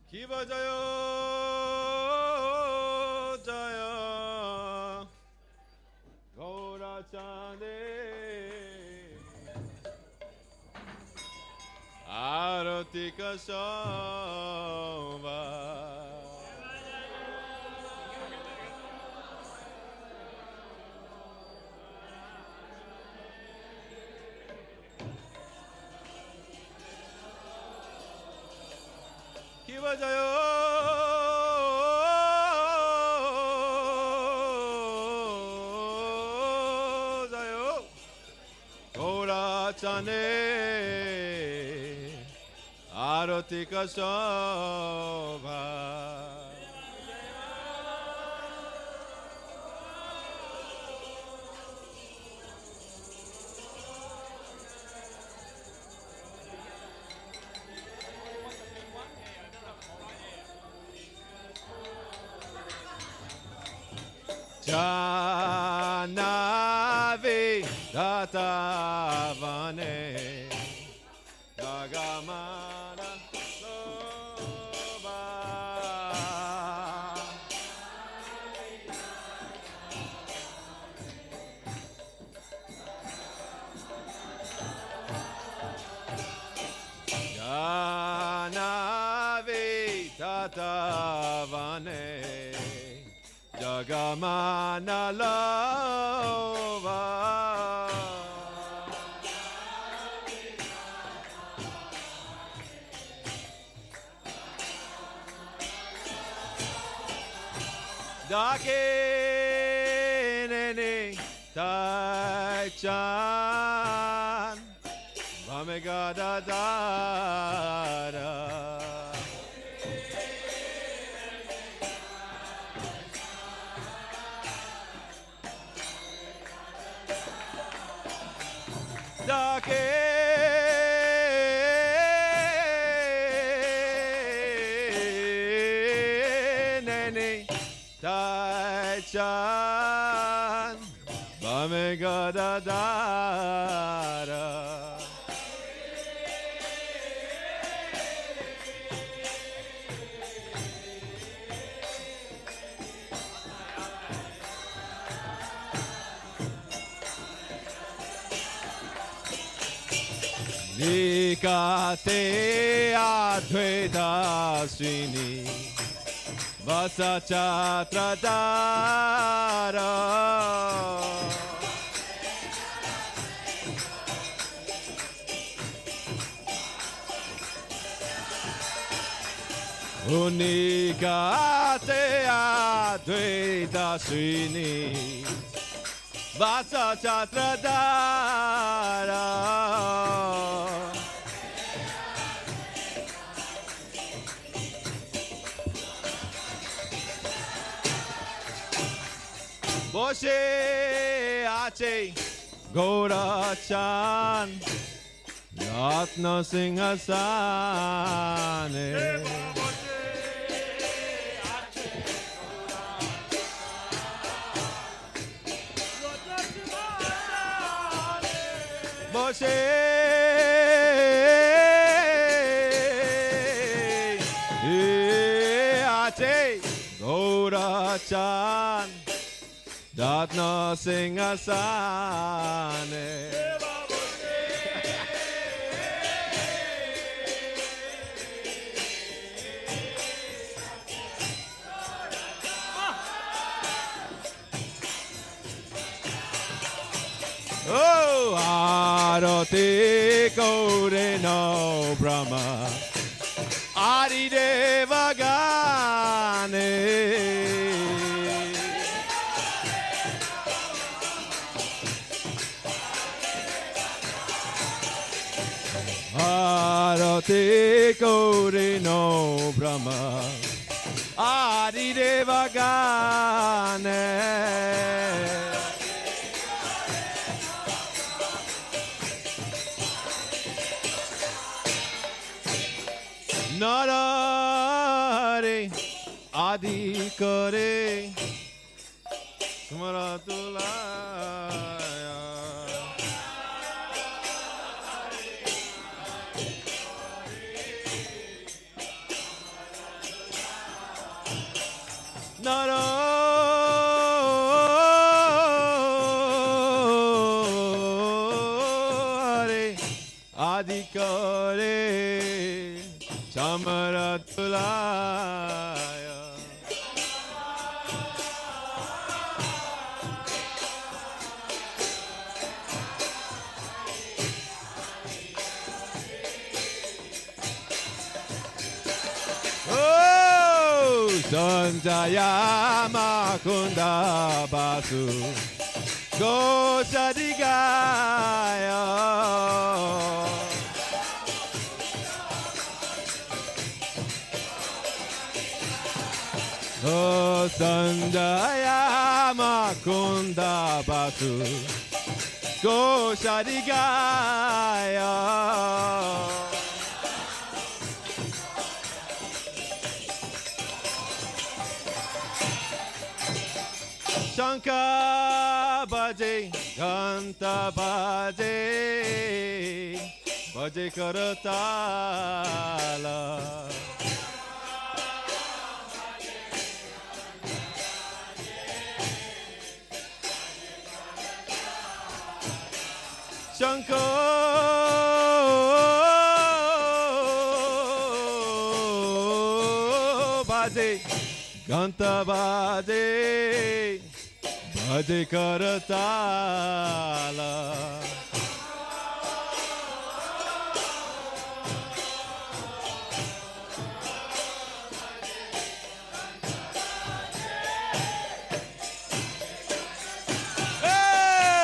Speaker 4: Kiva Jaya Jaya Gaura Chande Arati Kasava Kiva Jaya Jaya Gaura Chane Arati Kasava Janavi Datavane Dagamana Loba Janavi Datavane Jagamana Lova Dake Nene Tai Chan Vamega da da da Dake Nene Tai Chan Vamega da da da Nikate Advaita Srini Vasa Chatra Dara Unikate Advaita Srini Vasa Chatra Dara Boshe Ache Gaura Chan Ratna Singhasane Boshe Ache Gaura Chan Ratna Singhasane Oh, Arati Kore no Brahma Adi Deva Gane Arati Kore no Brahma Adi Deva Gane Narare Adi Kare Smaratulaya Narare Adi Kare Samaratulaya Oh Sanjaya Makunda Basu Gosadigaya Oh, Sandaya Makunda Batu Gosadigaya Shankar Baje Ganta Baje Baje Karatala Shankar Baje Ganta Baje Baje Karatala Hey!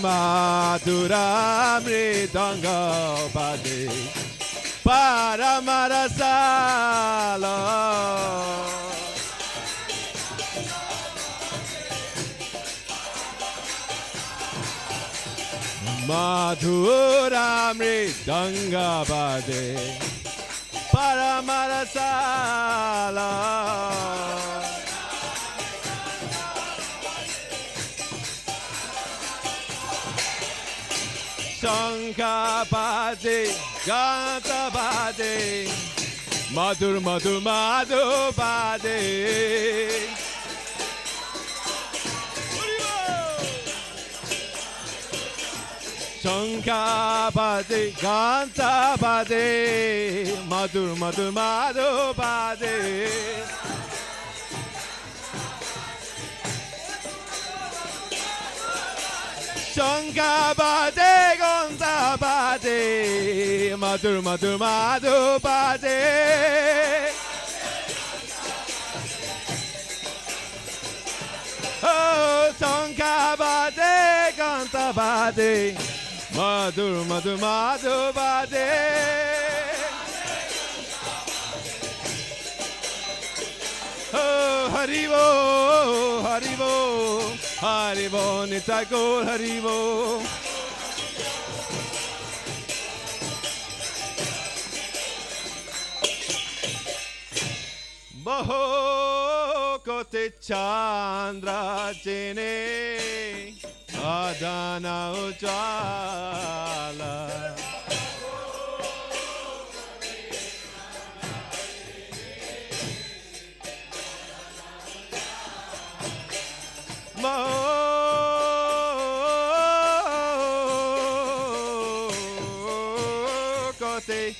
Speaker 4: Madhuramridanga Bade Paramarasala Madhuramridanga Bade Paramarasala Shankha Bade Ganta Bade Madhur Madhur Madhu Bade Shankha Bade Ganta Bade Madhur Madhur Madhu Bade Shankha Bade Ganta Bade Madhur Madhur Madhu Bade Oh Shankha Bade Ganta Bade Madhur Madhur Madhu Bade Oh Haribo Haribo Haribo Nitagol Haribo Baho Kote Chandra Jene Adana Ujala Kote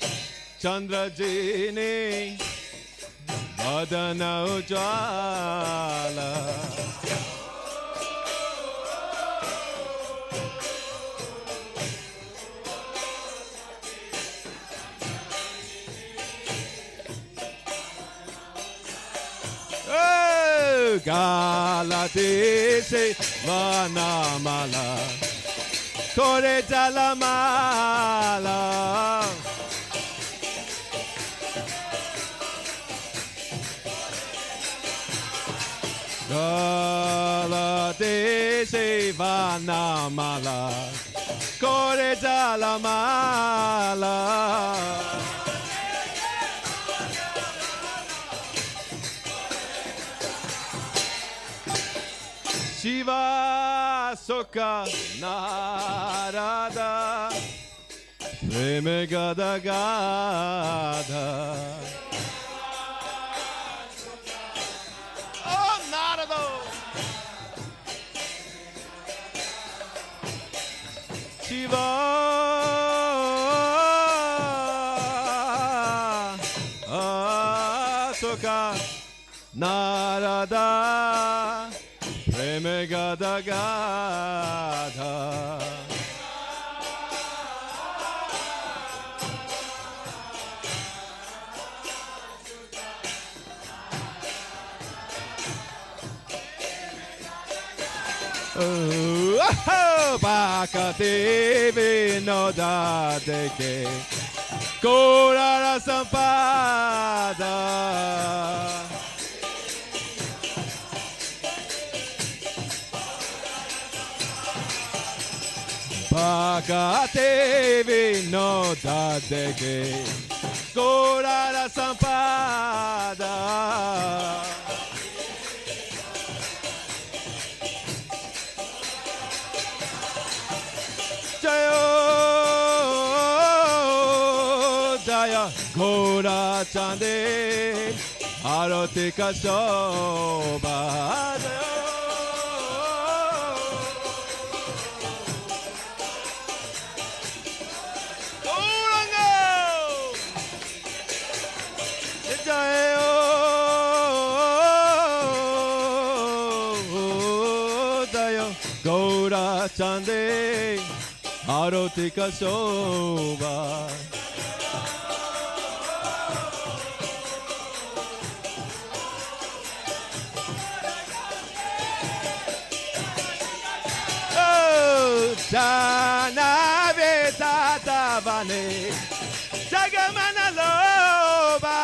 Speaker 4: Chandra Jene Adana Ujala Galatese Vanamala Kore Jalamala Galatese Vanamala Kore Jalamala Shiva Sokha Narada Preme Gada Gada Oh Narada Shiva Sokha Narada Preme Gada Gada Baka Devi Noda Deke Gaura Sampada Baka Devi Noda Deke Gaura Sampada Jaya Gaura Chande Arati Ka Shobha Gaura Chande Arati Ka Shobha Tanave tatavane Jagamana loba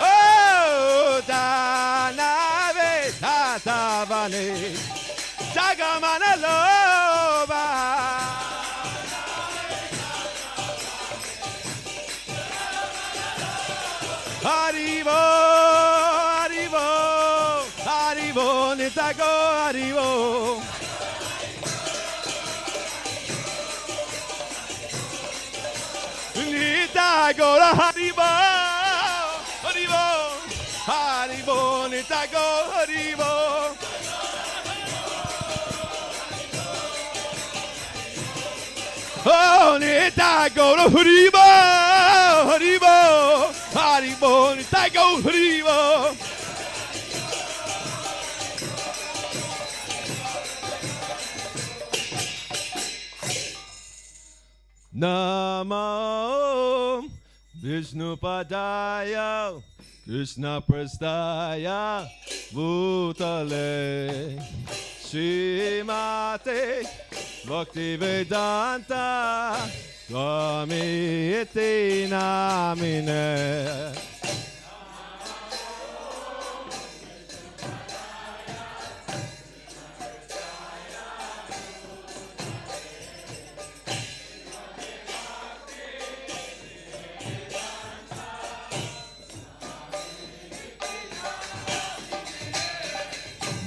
Speaker 4: Oh Tanave tatavane Jagamana loba Haribo Haribo, Nitago, Haribo. Nitago, Haribo, Haribo, Haribo, Nitago, Haribo. Oh, Nitago, Haribo, Haribo, Haribo, Nitago, Haribo. Namo Vishnu Padaya Krishna Prastaya Bhutale Srimate Bhakti Vedanta Swami Iti Namine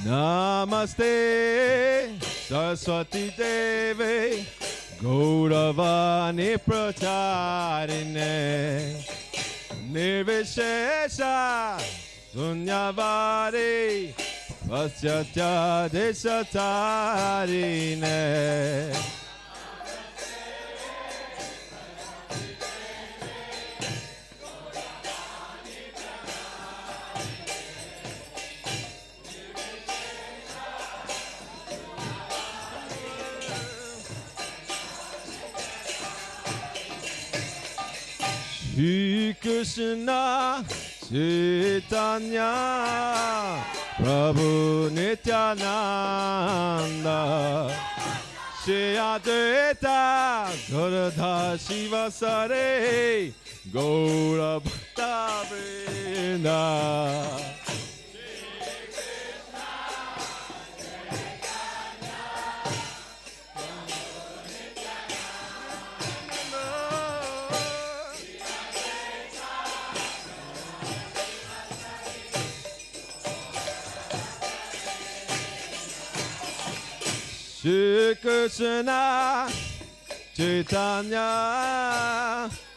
Speaker 4: Namaste Saraswati Devi Gauravani Pracharine Nirvishesha Sunyavari Paschatya Deshatarine Shri Krishna Chaitanya Prabhu Nityananda Shri Advaita Gaura Shiva Sare Gaura Bhakta Vrinda Shri Krishna Chaitanya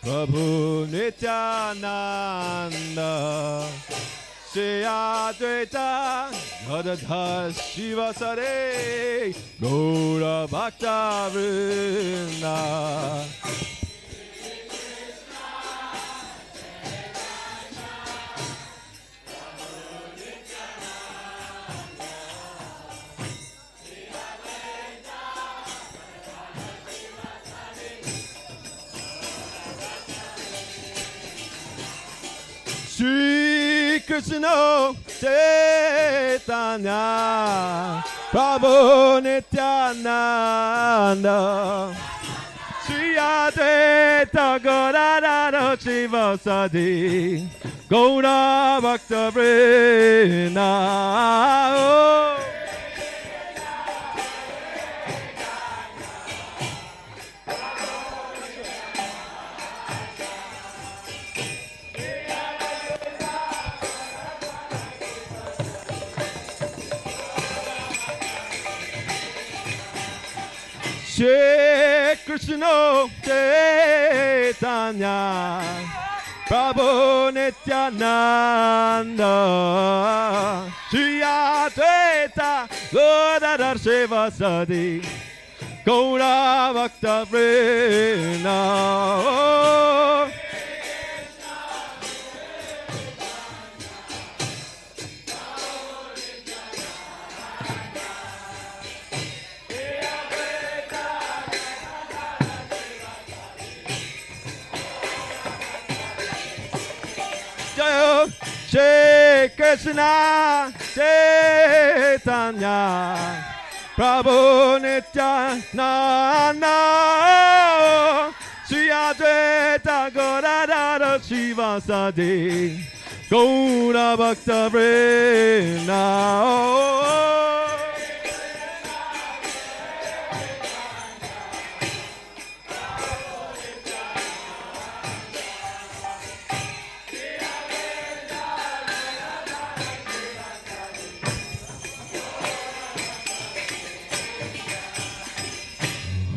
Speaker 4: Prabhu Nityananda Shri Advaita Gadadhar Shiva Sare Gaura Bhakta Vrinda Shri Krishna Chaitanya Prabhu Nityananda Shri Advaita Gaura Shiva Sadi Gaura Bhakta Vrinda Shri Krishna Chaitanya Prabhu Nityananda Shri Advaita Gaura Shiva Sadi Gaura Bhakta Vrinda Shri Krishna Chaitanya Prabhu Nityananda Sri Advaita Gaura Srivasadi Gaura Bhakta Vrinda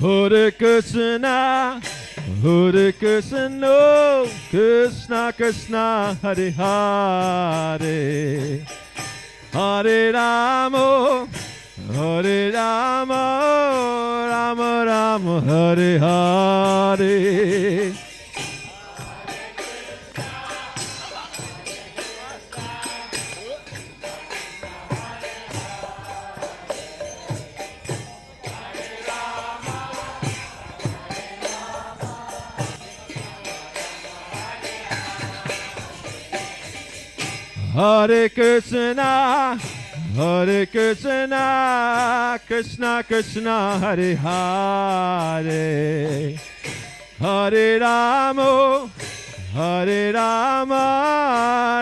Speaker 4: Hare Krishna, Hare Krishna, Krishna Krishna, Hare Hare, Hare Rama, Hare Rama, Rama Rama, Hare Hare. Hare Krishna, Hare Krishna, Krishna Krishna, Hare Hare, Hare Rama, Hare Rama,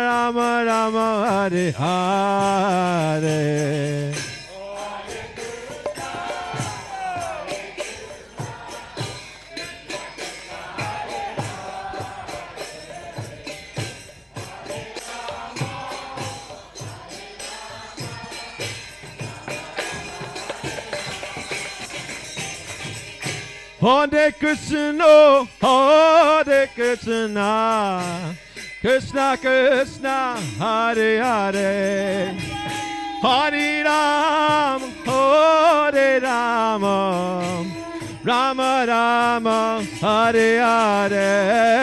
Speaker 4: Rama Rama, Hare Hare. Hare Krishna, Hare Krishna, Krishna Krishna, Hare Hare, Hare Ram, Hare Rama, Rama Rama, Hare Hare.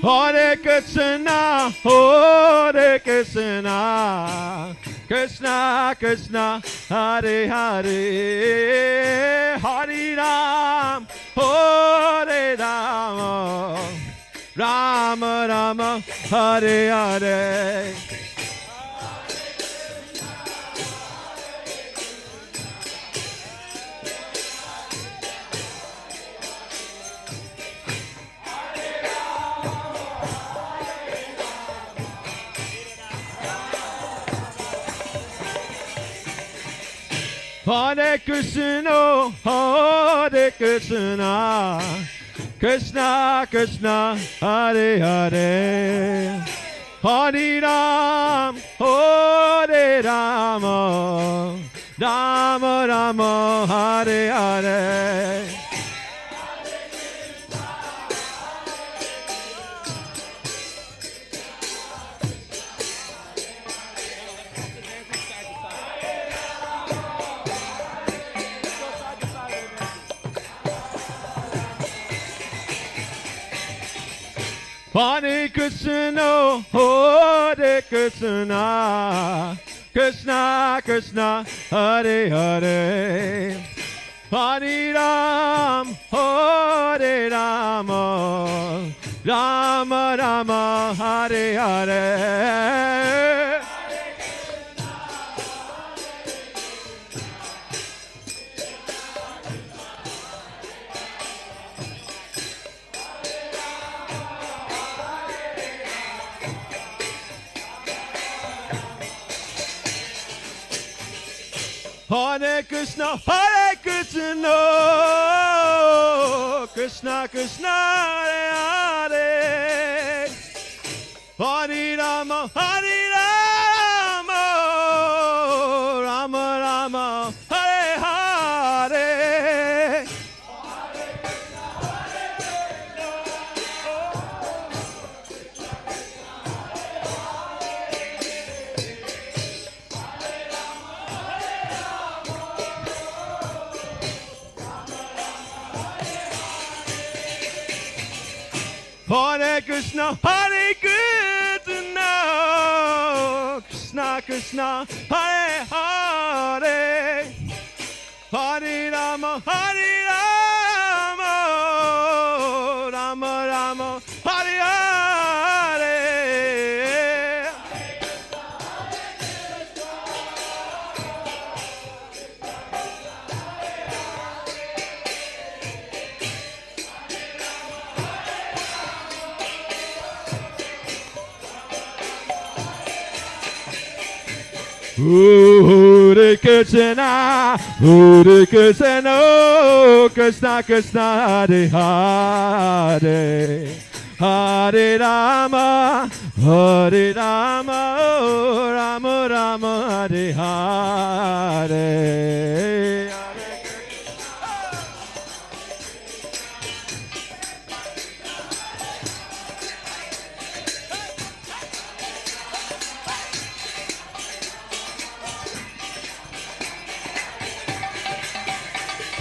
Speaker 4: Hare Krishna, Hare Krishna, Krishna Krishna, Hare Hare, Hare Ram, Hare Rama, Rama Rama, Hare Hare. Hare Krishna, Hare Krishna, Krishna Krishna, Hare Hare, Hare Ram, Hare Rama, Rama Rama, Hare Hare. Hare Krishna, Hare Krishna, Krishna Krishna, Hare Hare, Hare Ram, Hare Rama, Rama Rama, Hare Hare. Hare Krishna, Hare Krishna, Krishna Krishna, Hare Hare, Hare Rama, Hare Rama, Rama Rama, Hare Hare. Hare Krishna, Hare Krishna, Krishna, Hare Hare, Hare Rama, Rama Rama, Hare Hare. Hare Krishna, Hare Krishna, Krishna Krishna, Hare Hare, Hare Rama, Rama Rama, Hare Hare.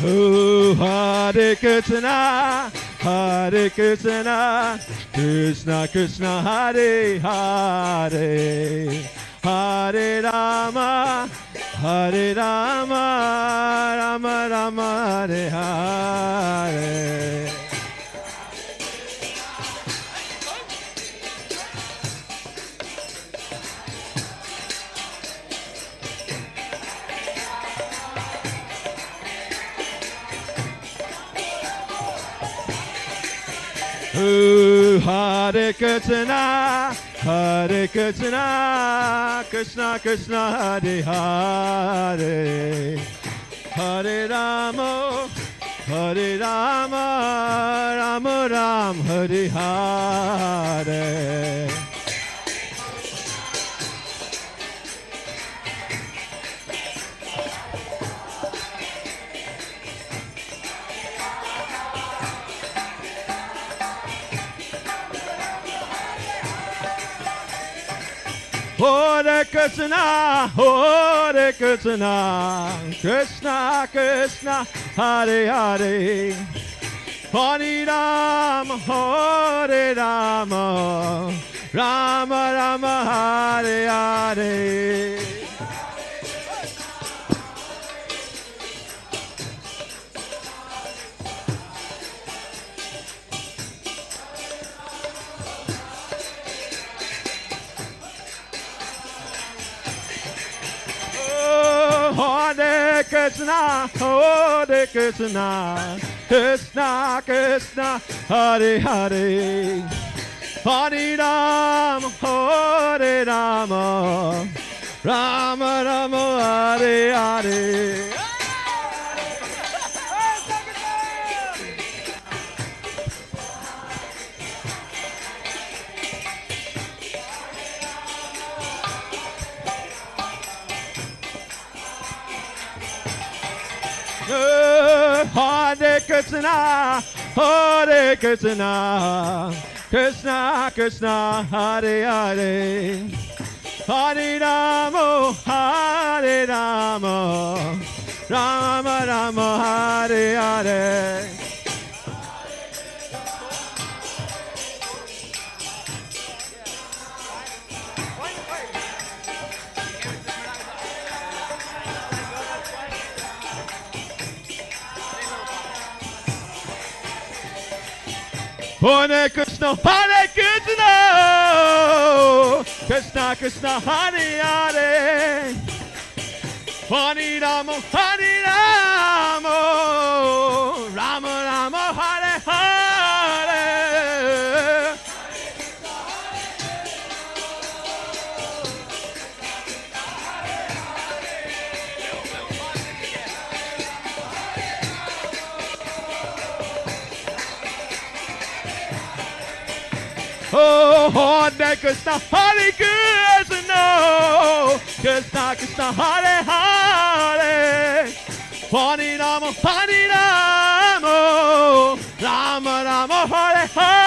Speaker 4: Oh, Hare Krishna, Hare Krishna, Krishna Krishna, Hare Hare, Hare Rama, Rama Rama, Hare Hare. Oh, Hare Krishna, Hare Krishna, Krishna Krishna, Hare Hare, Hare Rama, Rama Rama, Hare Hare. Hare Krishna, Hare Krishna, Krishna Krishna, Hare Hare, Hare Rama, Rama Rama, Hare Hare. Hare Krishna, Hare Krishna, Krishna Krishna, Hare Hare, Hare Rama, Rama Rama, Hare Hare. Hare Krishna, Hare Krishna, Krishna Krishna, Hare Hare, Hare Rama, Rama Rama, Hare Hare. Hare Krishna, Hare Krishna, Krishna Krishna, Hare Hare, Hare Rama, Rama Rama, Hare Hare. Oh, Hare Krishna, Hare Krishna, Krishna Krishna, Hare Hare, Hare Rama, Rama Rama, Hare Hare.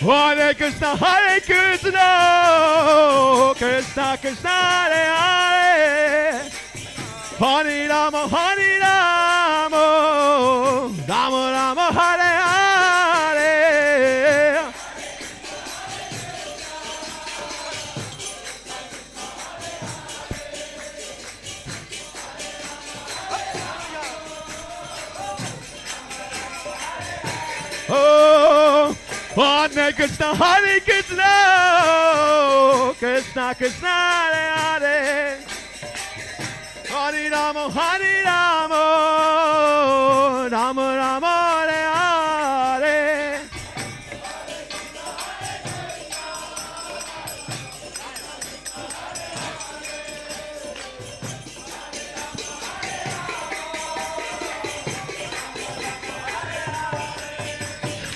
Speaker 4: Hare Krishna, Hare Krishna, Krishna Krishna, Hare Hare, Hare Rama, Hare Rama, Rama Rama, Hare Hare. Oh, Hare Krishna, Hare Krishna, Krishna Krishna, Hare Hare, Hare Rama, Hare Rama, Rama Rama, Hare Hare.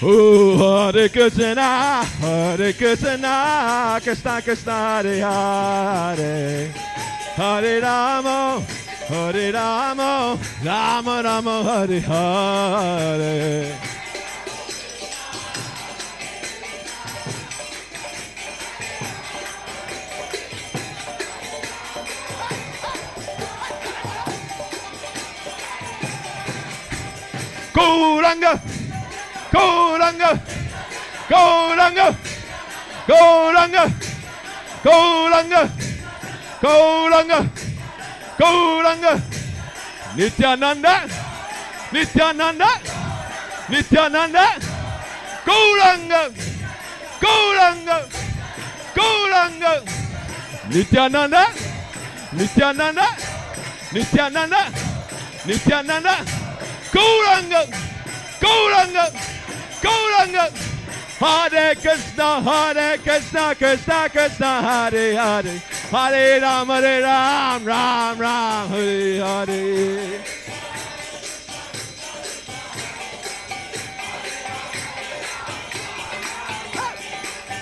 Speaker 4: Oh, Hare Krishna, Hare Krishna, Krishna Krishna, Hare Hare, Hare Rama, Hare Rama, Rama Rama, Hare Hare. Gauranga, Gauranga, Gauranga, Gauranga, Gauranga, Gauranga, Gauranga, Nityananda, Nityananda, Nityananda, Gauranga, Gauranga, Gauranga, Nityananda, Nityananda, Nityananda, Nityananda, Gauranga, Gauranga, Gauranga, Hare Krishna, Hare Krishna, Krishna Krishna, Hare Hare, Hare Ram, Hare Ram, Ram Ram, Hare Hare.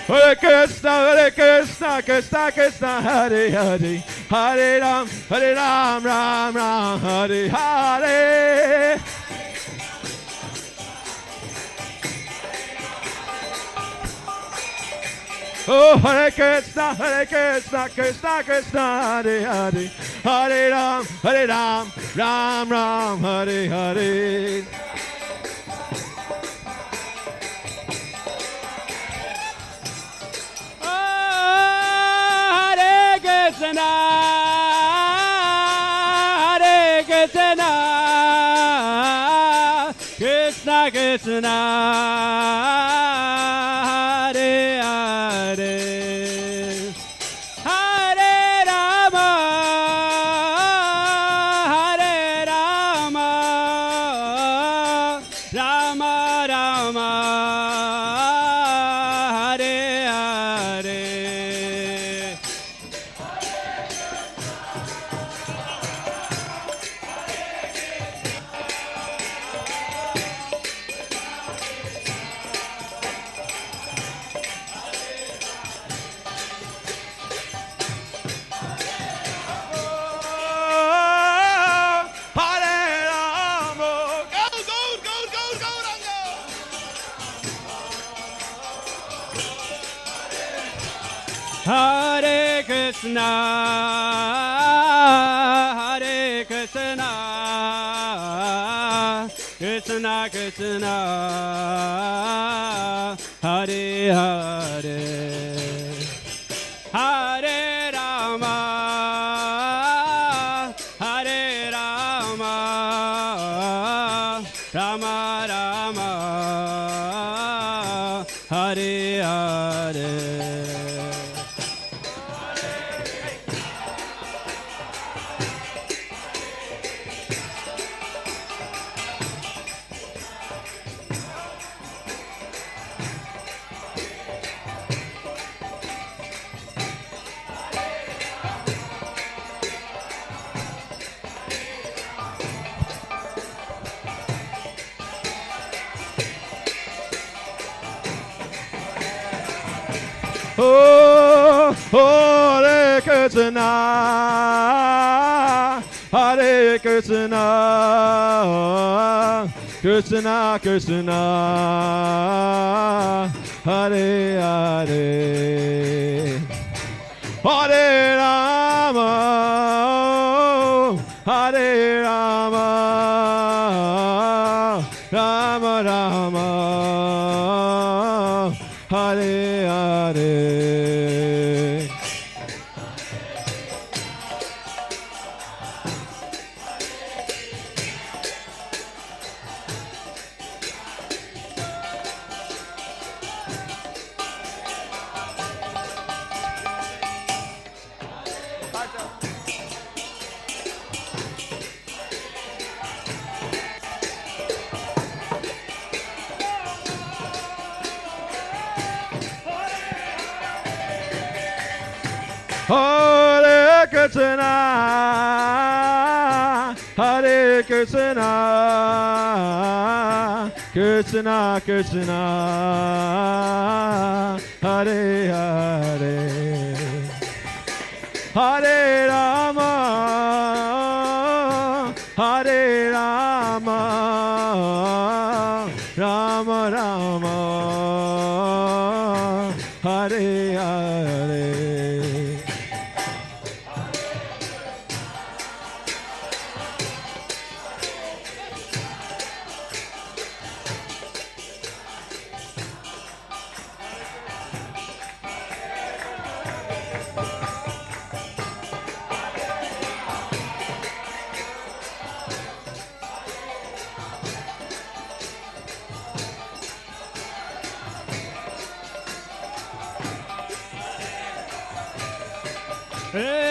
Speaker 4: Hare Krishna, Hare Krishna, Krishna Krishna, Hare Hare, Hare Ram, Ram Ram, Hare Hare. Oh, Hare Krishna, Krishna Krishna, Hare Hare, Hare Ram, Ram Ram, Hare Hare.
Speaker 1: Hare Krishna, Hare Krishna, Krishna Krishna, Hare Hare, Hare Rama, Hare Rama, Rama Rama, Hare Hare. Hare Krishna, Hare Krishna, Krishna Krishna, Hare Hare, Hare Rama, Hare Rama, Rama Rama, Hare Hare.
Speaker 4: Oh, Hare Krishna, Hare Krishna, Krishna Krishna, Hare Hare, Hare Rama, Hare Rama, Rama Rama, Hare Hare. Hare Krishna, Hare Krishna, Krishna Krishna, Hare Hare, Hare Rama, Hare Rama, Rama Rama, Hare Hare.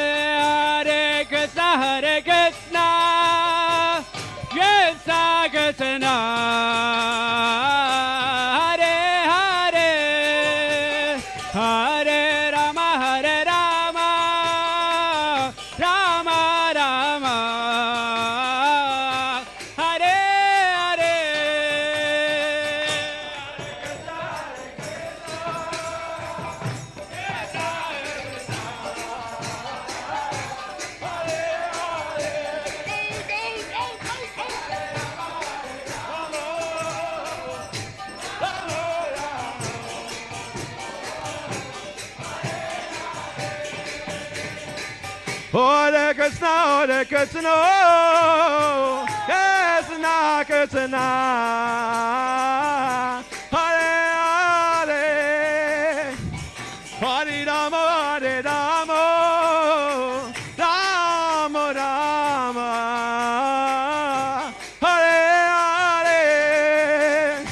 Speaker 1: Hare Krishna, Hare Krishna, Krishna Krishna, Hare Hare, Hare Rama, Hare Rama, Rama Rama, Hare Hare.
Speaker 4: Hare Krishna, Hare Krishna, Krishna Krishna, Hare Hare, Hare Rama, Hare Rama, Rama Rama, Hare Hare.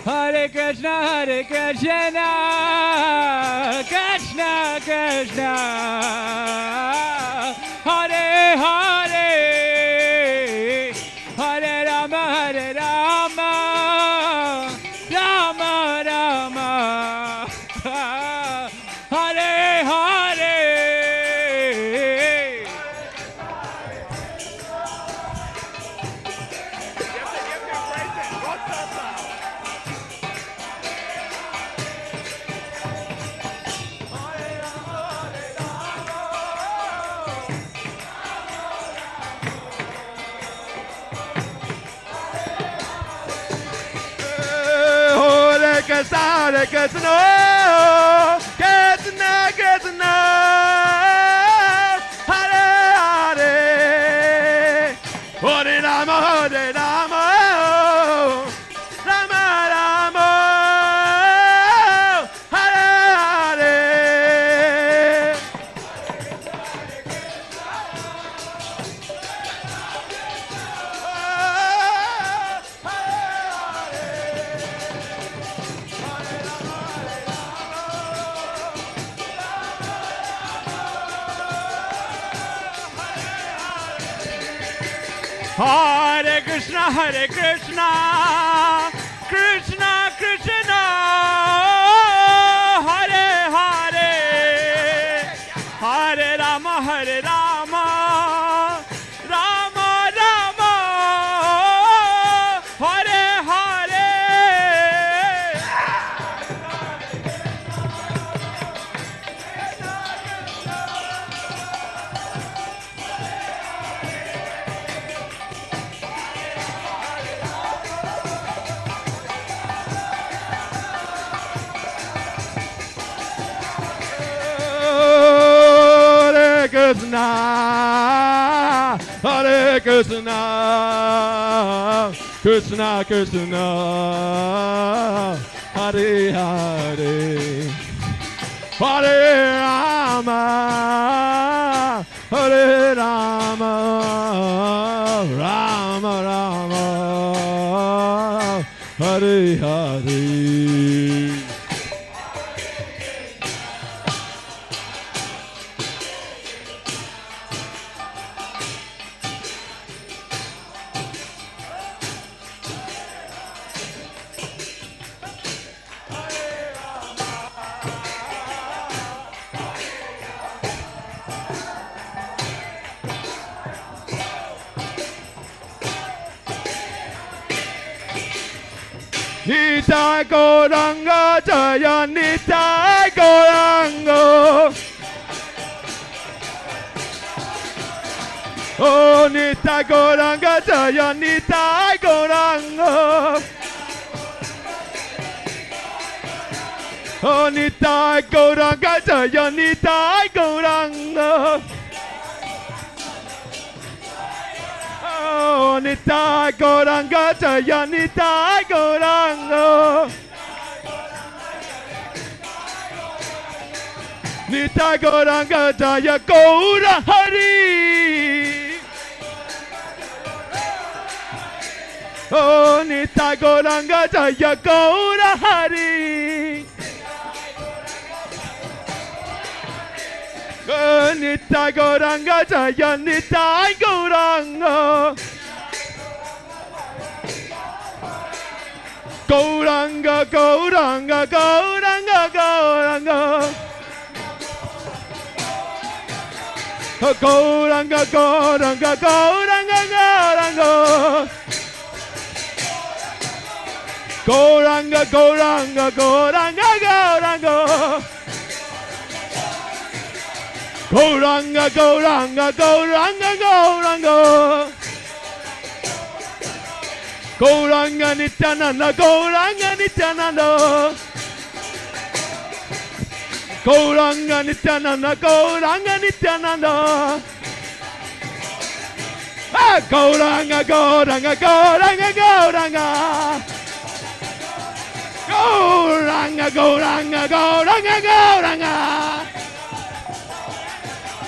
Speaker 1: Hare Krishna, Hare Krishna, Krishna Krishna, Hare Hare, Hare Rama, Hare Rama, Rama Rama, Hare Hare.
Speaker 4: Hare Krishna, Hare Krishna, Krishna Krishna, Hare Hare, Hare Rama, Hare Rama, Rama Rama, Hare Hare.
Speaker 1: Hare Krishna, Hare Krishna, Krishna Krishna, Hare Hare, Hare Rama, Hare Rama, Krishna, Hare Krishna, Krishna Krishna, Hare Hare, Hare Rama, Hare Rama, Rama Rama, Hare Hare. Nitai Gauranga Jaya Nitai Gauranga. Oh Nitai Gauranga Jaya Nitai Gauranga. Oh Nitai Gauranga Jaya Nitai Gauranga. Oh Nitai Gauranga Jaya Nitai Gauranga. Nitai Gauranga Jaya Gaura Hari. Oh Nitai Gauranga Jaya Gaura Hari. Oh Nitai Gauranga Jaya Nitai Gauranga. Gauranga, Gauranga, Gauranga, Gauranga. Gauranga, Gauranga, Gauranga, Gauranga. Gauranga, Gauranga, Gauranga, Gauranga. Gauranga, Gauranga, Gauranga, Gauranga. Gauranga Nityananda, Gauranga Nityananda. Gauranga Nityananda, Gauranga Nityananda. Ah, Gauranga, Gauranga, Gauranga, Gauranga. Gauranga, Gauranga, Gauranga, Gauranga.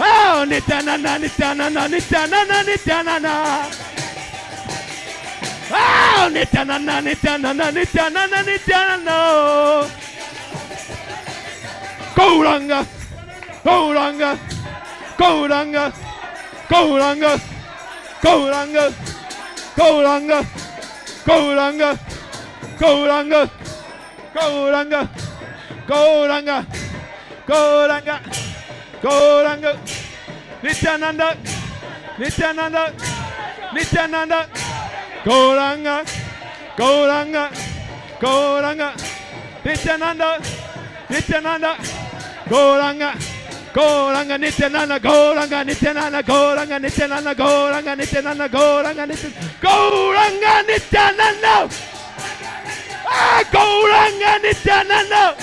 Speaker 1: Oh, Nityananda, Nityananda, Nityananda, Nityananda. Oh, Nityananda, Nityananda, Nityananda, Nityananda. Gauranga, Gauranga, Gauranga, Gauranga, Gauranga, Gauranga, Gauranga, Gauranga, Gauranga, Gauranga, Gauranga, Gauranga, Nityananda, Nityananda, Nityananda. Gauranga, Gauranga, Gauranga, Nityananda, Nityananda, Gauranga, Gauranga, Nityananda, Gauranga, Nityananda, Gauranga, Nityananda, Gauranga, Nityananda, Gauranga, Nityananda, Gauranga, Nityananda. Ah, Gauranga, Nityananda.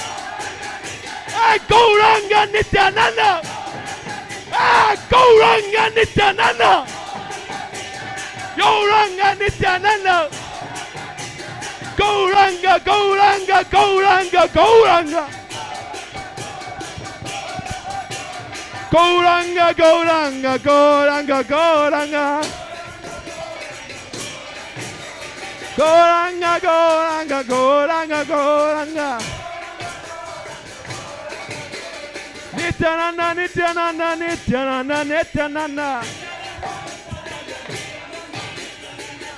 Speaker 1: Ah, Gauranga, Nityananda. Ah, Gauranga, Nityananda. Gauranga Nityananda. Gauranga, Gauranga, Gauranga, Gauranga. Gauranga, Gauranga, Gauranga, Gauranga. Gauranga, Gauranga, Gauranga, Gauranga. Nityananda, Nityananda, Nityananda, Nityananda.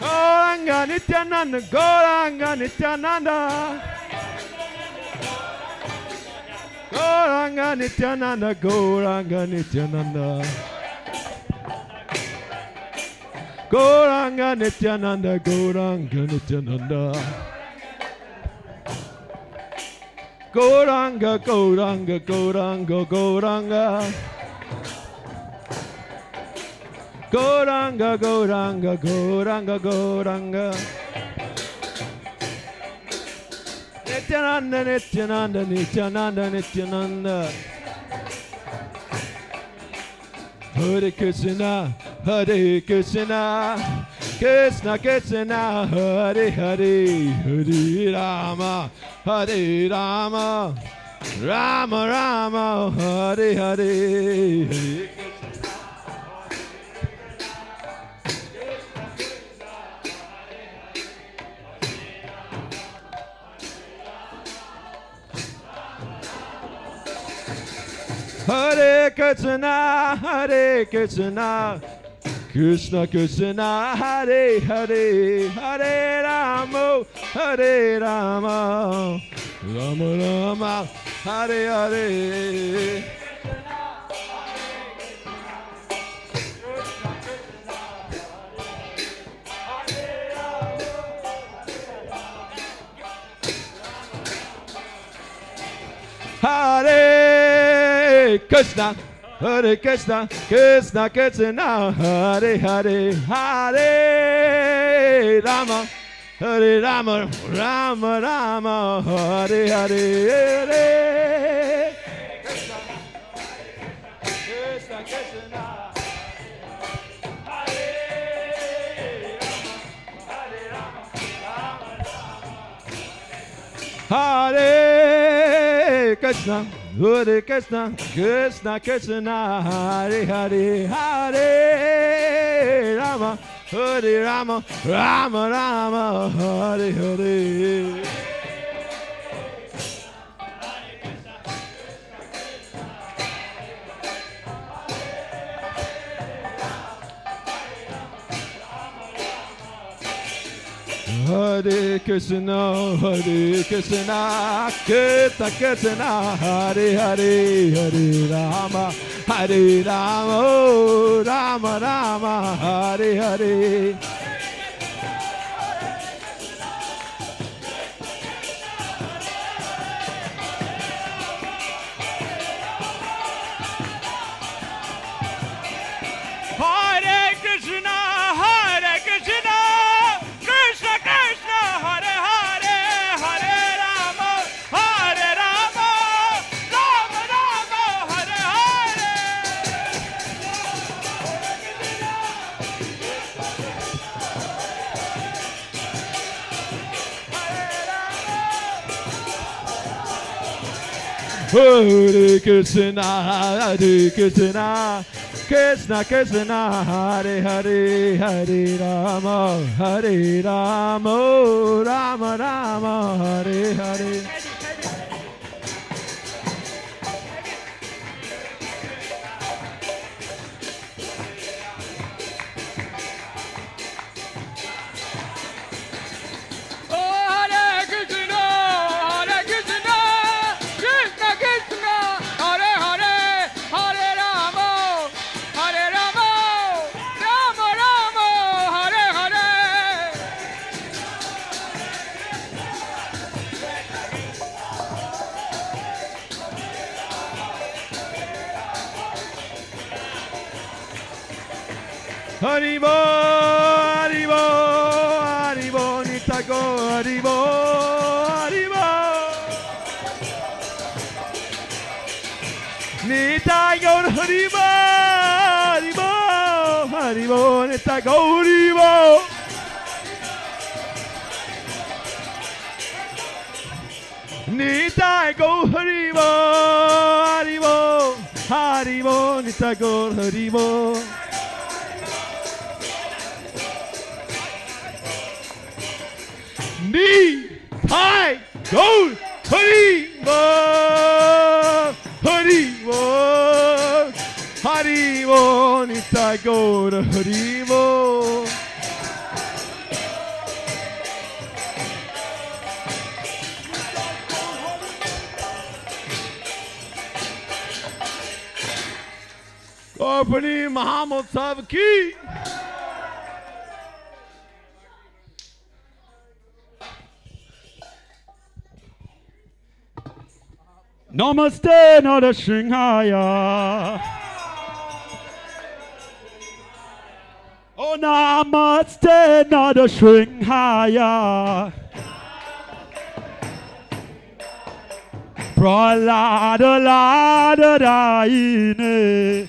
Speaker 1: Gauranga Nityananda, Gauranga Nityananda. Gauranga Nityananda, Gauranga Nityananda. Gauranga Nityananda, Gauranga Nityananda. Gauranga, Gauranga, Gauranga, Gauranga. Gauranga, Gauranga, Gauranga, Gauranga. Nityananda, Nityananda, Nityananda, Nityananda. Hare Krishna, Hare Krishna, Krishna Krishna, Hare Hare, Hare Rama, Hare Rama, Rama Rama, Hare Hare, Hare Hare Krishna, Hare Krishna, Krishna Krishna, Hare Hare, Hare Rama, Hare Rama, Rama Rama, Hare Hare. Hare Krishna, Hare Krishna, Krishna Krishna, Hare Hare, Hare Rama, Hare Rama, Rama Rama, Hare Hare, Hare Krishna, Krishna Krishna, Hare Rama, Hare Krishna, Hare Krishna, Krishna Krishna, Hare Hare, Hare Rama, Hare Rama, Rama Rama, Hare Hare. Hare Krishna, Hare Krishna, Krishna Krishna, Hare Hare, Hare Rama, Hare Rama, oh, Rama Rama, Hare Hare. Hare Krishna, Hare Krishna, Krishna Krishna, Hare Hare, Hare Rama, Hare Rama, Rama Rama, Hare Hare. Hare Krishna, Hare Krishna, Krishna Krishna, Hare Hare, Hare Rama, Hare Rama, Rama Rama, Hare Hare. Haribo, Haribo, Haribo, Nitako, Haribo, Haribo. Nitako, Haribo, Haribo, Haribo, Nitako, Haribo. Nitako, Haribo, Haribo, Haribo, Nitako, Haribo. Ni-tai go Haribo, Haribo, Haribo, Ni-tai go Haribo. Gaura Purnima Muhammad Sahib ki. Namaste, Nada Shringhaya. Oh, Namaste, Nada Shringhaya. Pralada Lada Daine.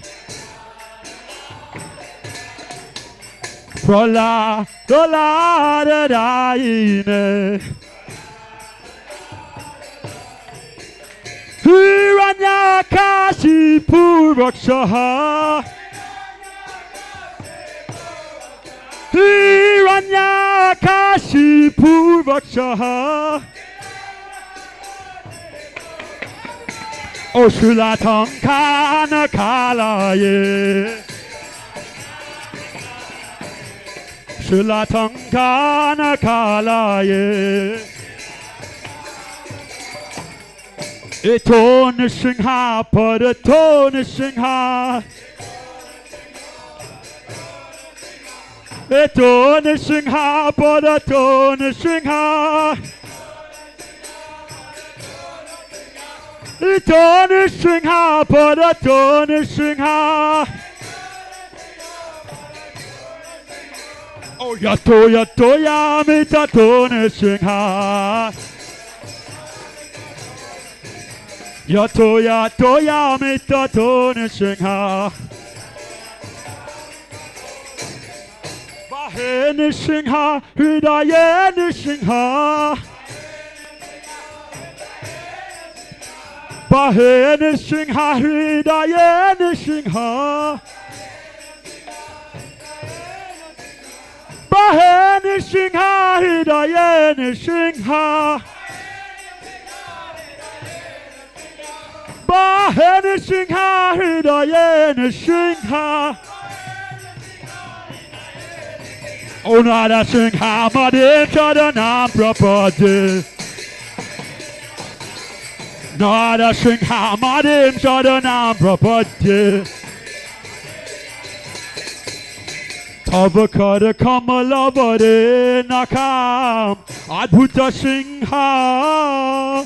Speaker 1: Prola, dola, da, da, ine. Hiranyakashi Purvakshaha. Hiranyakashi Purvakshaha. Oshulatankana Kalaye. Shulatankana Kalaye. Eto Nishingha, Padato Nishingha. Eto Nishingha, Padato Nishingha. Eto Nishingha, Padato Nishingha. Oh, yato yato yamitato Nishingha. Yato yato yamitato Nishingha. Bahe Nishingha, Hridaye Nishingha. Bahe Nishingha, Hridaye Nishingha. Bahe Nishingha, Hridaye Nishingha. Bahe Nishingha, Hridaye Nishingha. Oh, Nada Shingha, Madin Chadanam Prapati. Nada Shingha, Madin Chadanam Prapati. Tavakada Kamalavade Nakam Adbhuta Shingha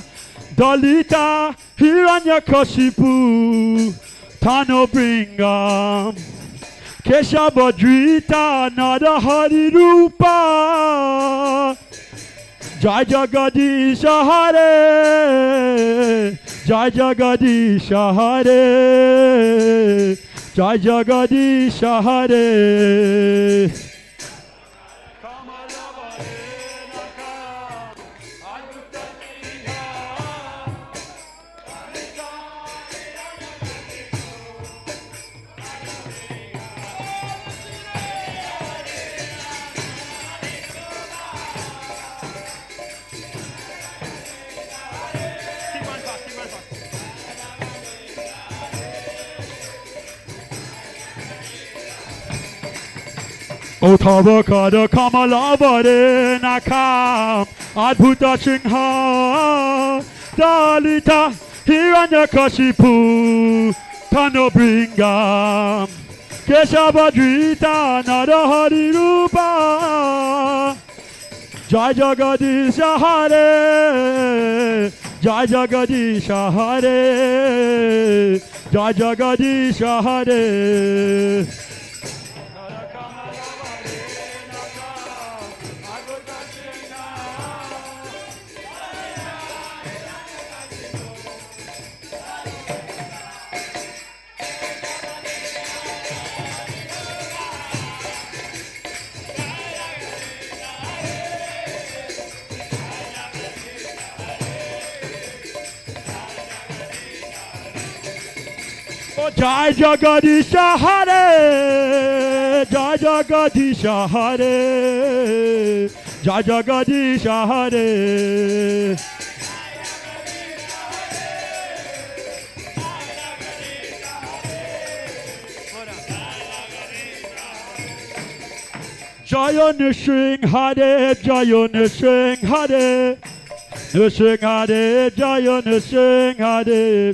Speaker 1: Dalita Hiranyakashipu Tano Bringam Keshavadrita Nada Harirupa Jai Jagadisha Hare Jai Jagadisha Hare Jai Jagadisha Hare. O Tavakada Kamalavade Nakam Adbhuta Shingha Dalita Hiranyakashipu Tano Bringam Keshavadrita Nada Harirupa Jai Jagadisha Hare Jai Jagadisha Hare Jai Jagadisha Hare. Jai Jagadisha Hare, Jai Jagadisha Hare, Jai Jagadisha Hare. Jaya Nishing Hare, Jaya Nishing Hare, Nishing Hare, Jaya Nishing Hare.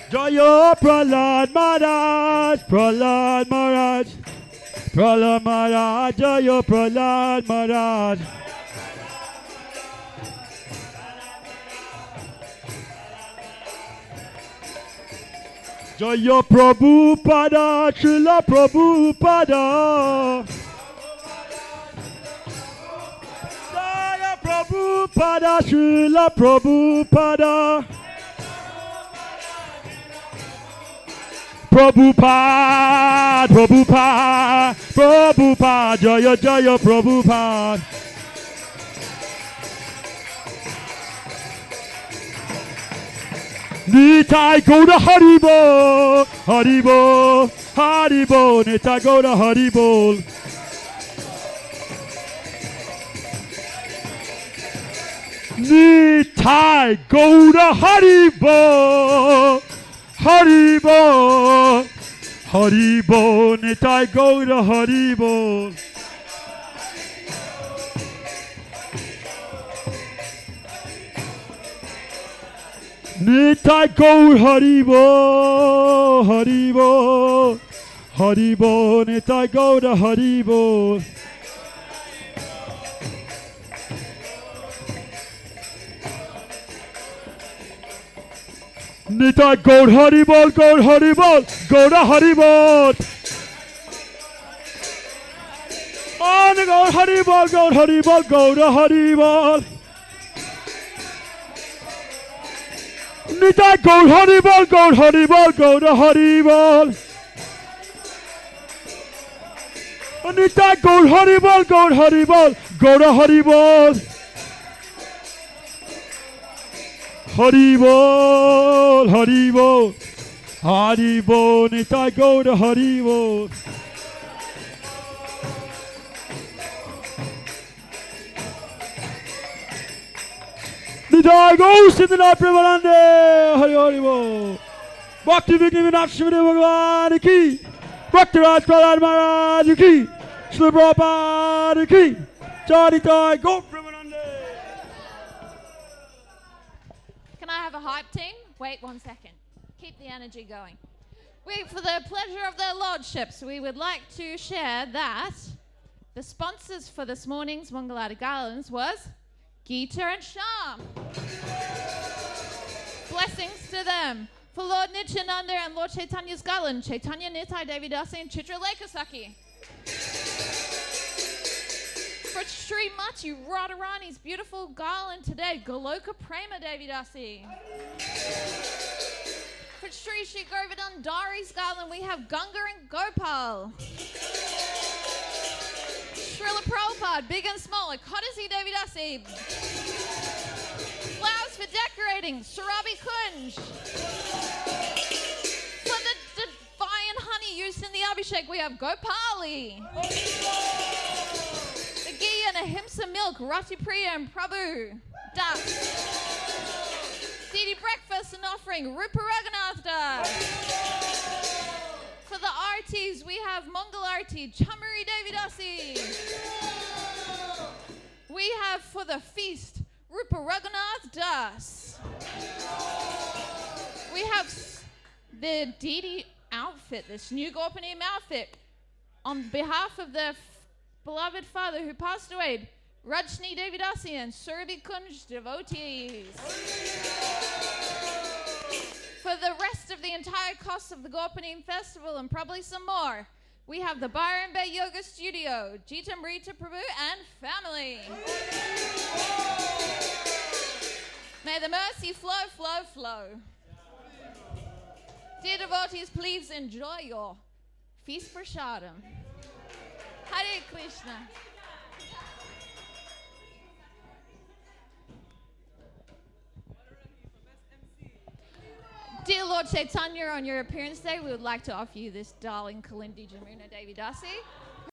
Speaker 1: Jaya Prahlad Maharaj, Prahlad Maharaj, Prahlad Maharaj, Jaya Prahlad Maharaj. Jaya Prabhupada, Srila Prabhupada. Jaya Prabhupada, Srila Prabhupada. Prabhupada, Prabhupada, Prabhupada, Jaya Jaya Prabhupada. Nitai Gaura Haribo, Haribo, Haribo, Nitai Gaura Haribo. Nitai Gaura Haribo, Haribo, Haribo, Nitai Gaura Haribo. Nitai Gaur Haribo, Haribo, Haribo, Nitai Gaur Haribo. Nitai Gaur Haribol, Gaur Haribol, Gaura Haribol. Oh, Gaur Haribol, Gaur Haribol, Gaura Haribol. Nitai Gaur Haribol, Gaur Haribol, Gaura Haribol. Nitai Gaur Haribol, Gaur Haribol, Gaura Haribol. Haribol, Haribol, Haribol, Nitai Gaura Haribol. Nitai Gaur Siddhanath Premanande, Hari Haribol. Bhakti Vigni Vinath Shivade Bhagwan ki, Bhakti Raj Prahlad Maharaj ki, Srila Prabhupada ki, Jai Nitai Gaur Premanande.
Speaker 2: Can I have a hype team? Wait 1 second. Keep the energy going. For the pleasure of their lordships, we would like to share that the sponsors for this morning's Mangalati Gardens was Geeta and Sham. Blessings to them. For Lord Nityananda and Lord Chaitanya's garland, Chaitanya Nitai Devidasi and Chitra Lekasaki. For Sri Mati Radharani's beautiful garland today, Goloka Prema Devidasi. For Sri Sri Govardhan Dari's garland, we have Ganga and Gopal. Srila Prabhupada, big and small, like Kodasi Devidasi. Flowers for decorating, Sarabi Kunj. For the divine honey used in the Abhishek, we have Gopali. The ghee and ahimsa milk, Rati Priya and Prabhu Das. Didi breakfast and offering, Rupa Raghunath Das. For the artis, we have Mangal Arti, Chamari Devidasi. We have for the feast, Rupa Raghunath Das. We have the Didi outfit, this new Gorpanim outfit, on behalf of the beloved father who passed away, Rajni Devidasi and Surabhi Kunj devotees. For the rest of the entire cost of the Gorpanim festival and probably some more, we have the Byron Bay Yoga Studio, Jitam Rita Prabhu and family. May the mercy flow, flow, flow. Dear devotees, please enjoy your feast prasadam. Hare Krishna. Dear Lord Chaitanya, on your appearance day, we would like to offer you this darling Kalindi Jamuna Devidasi.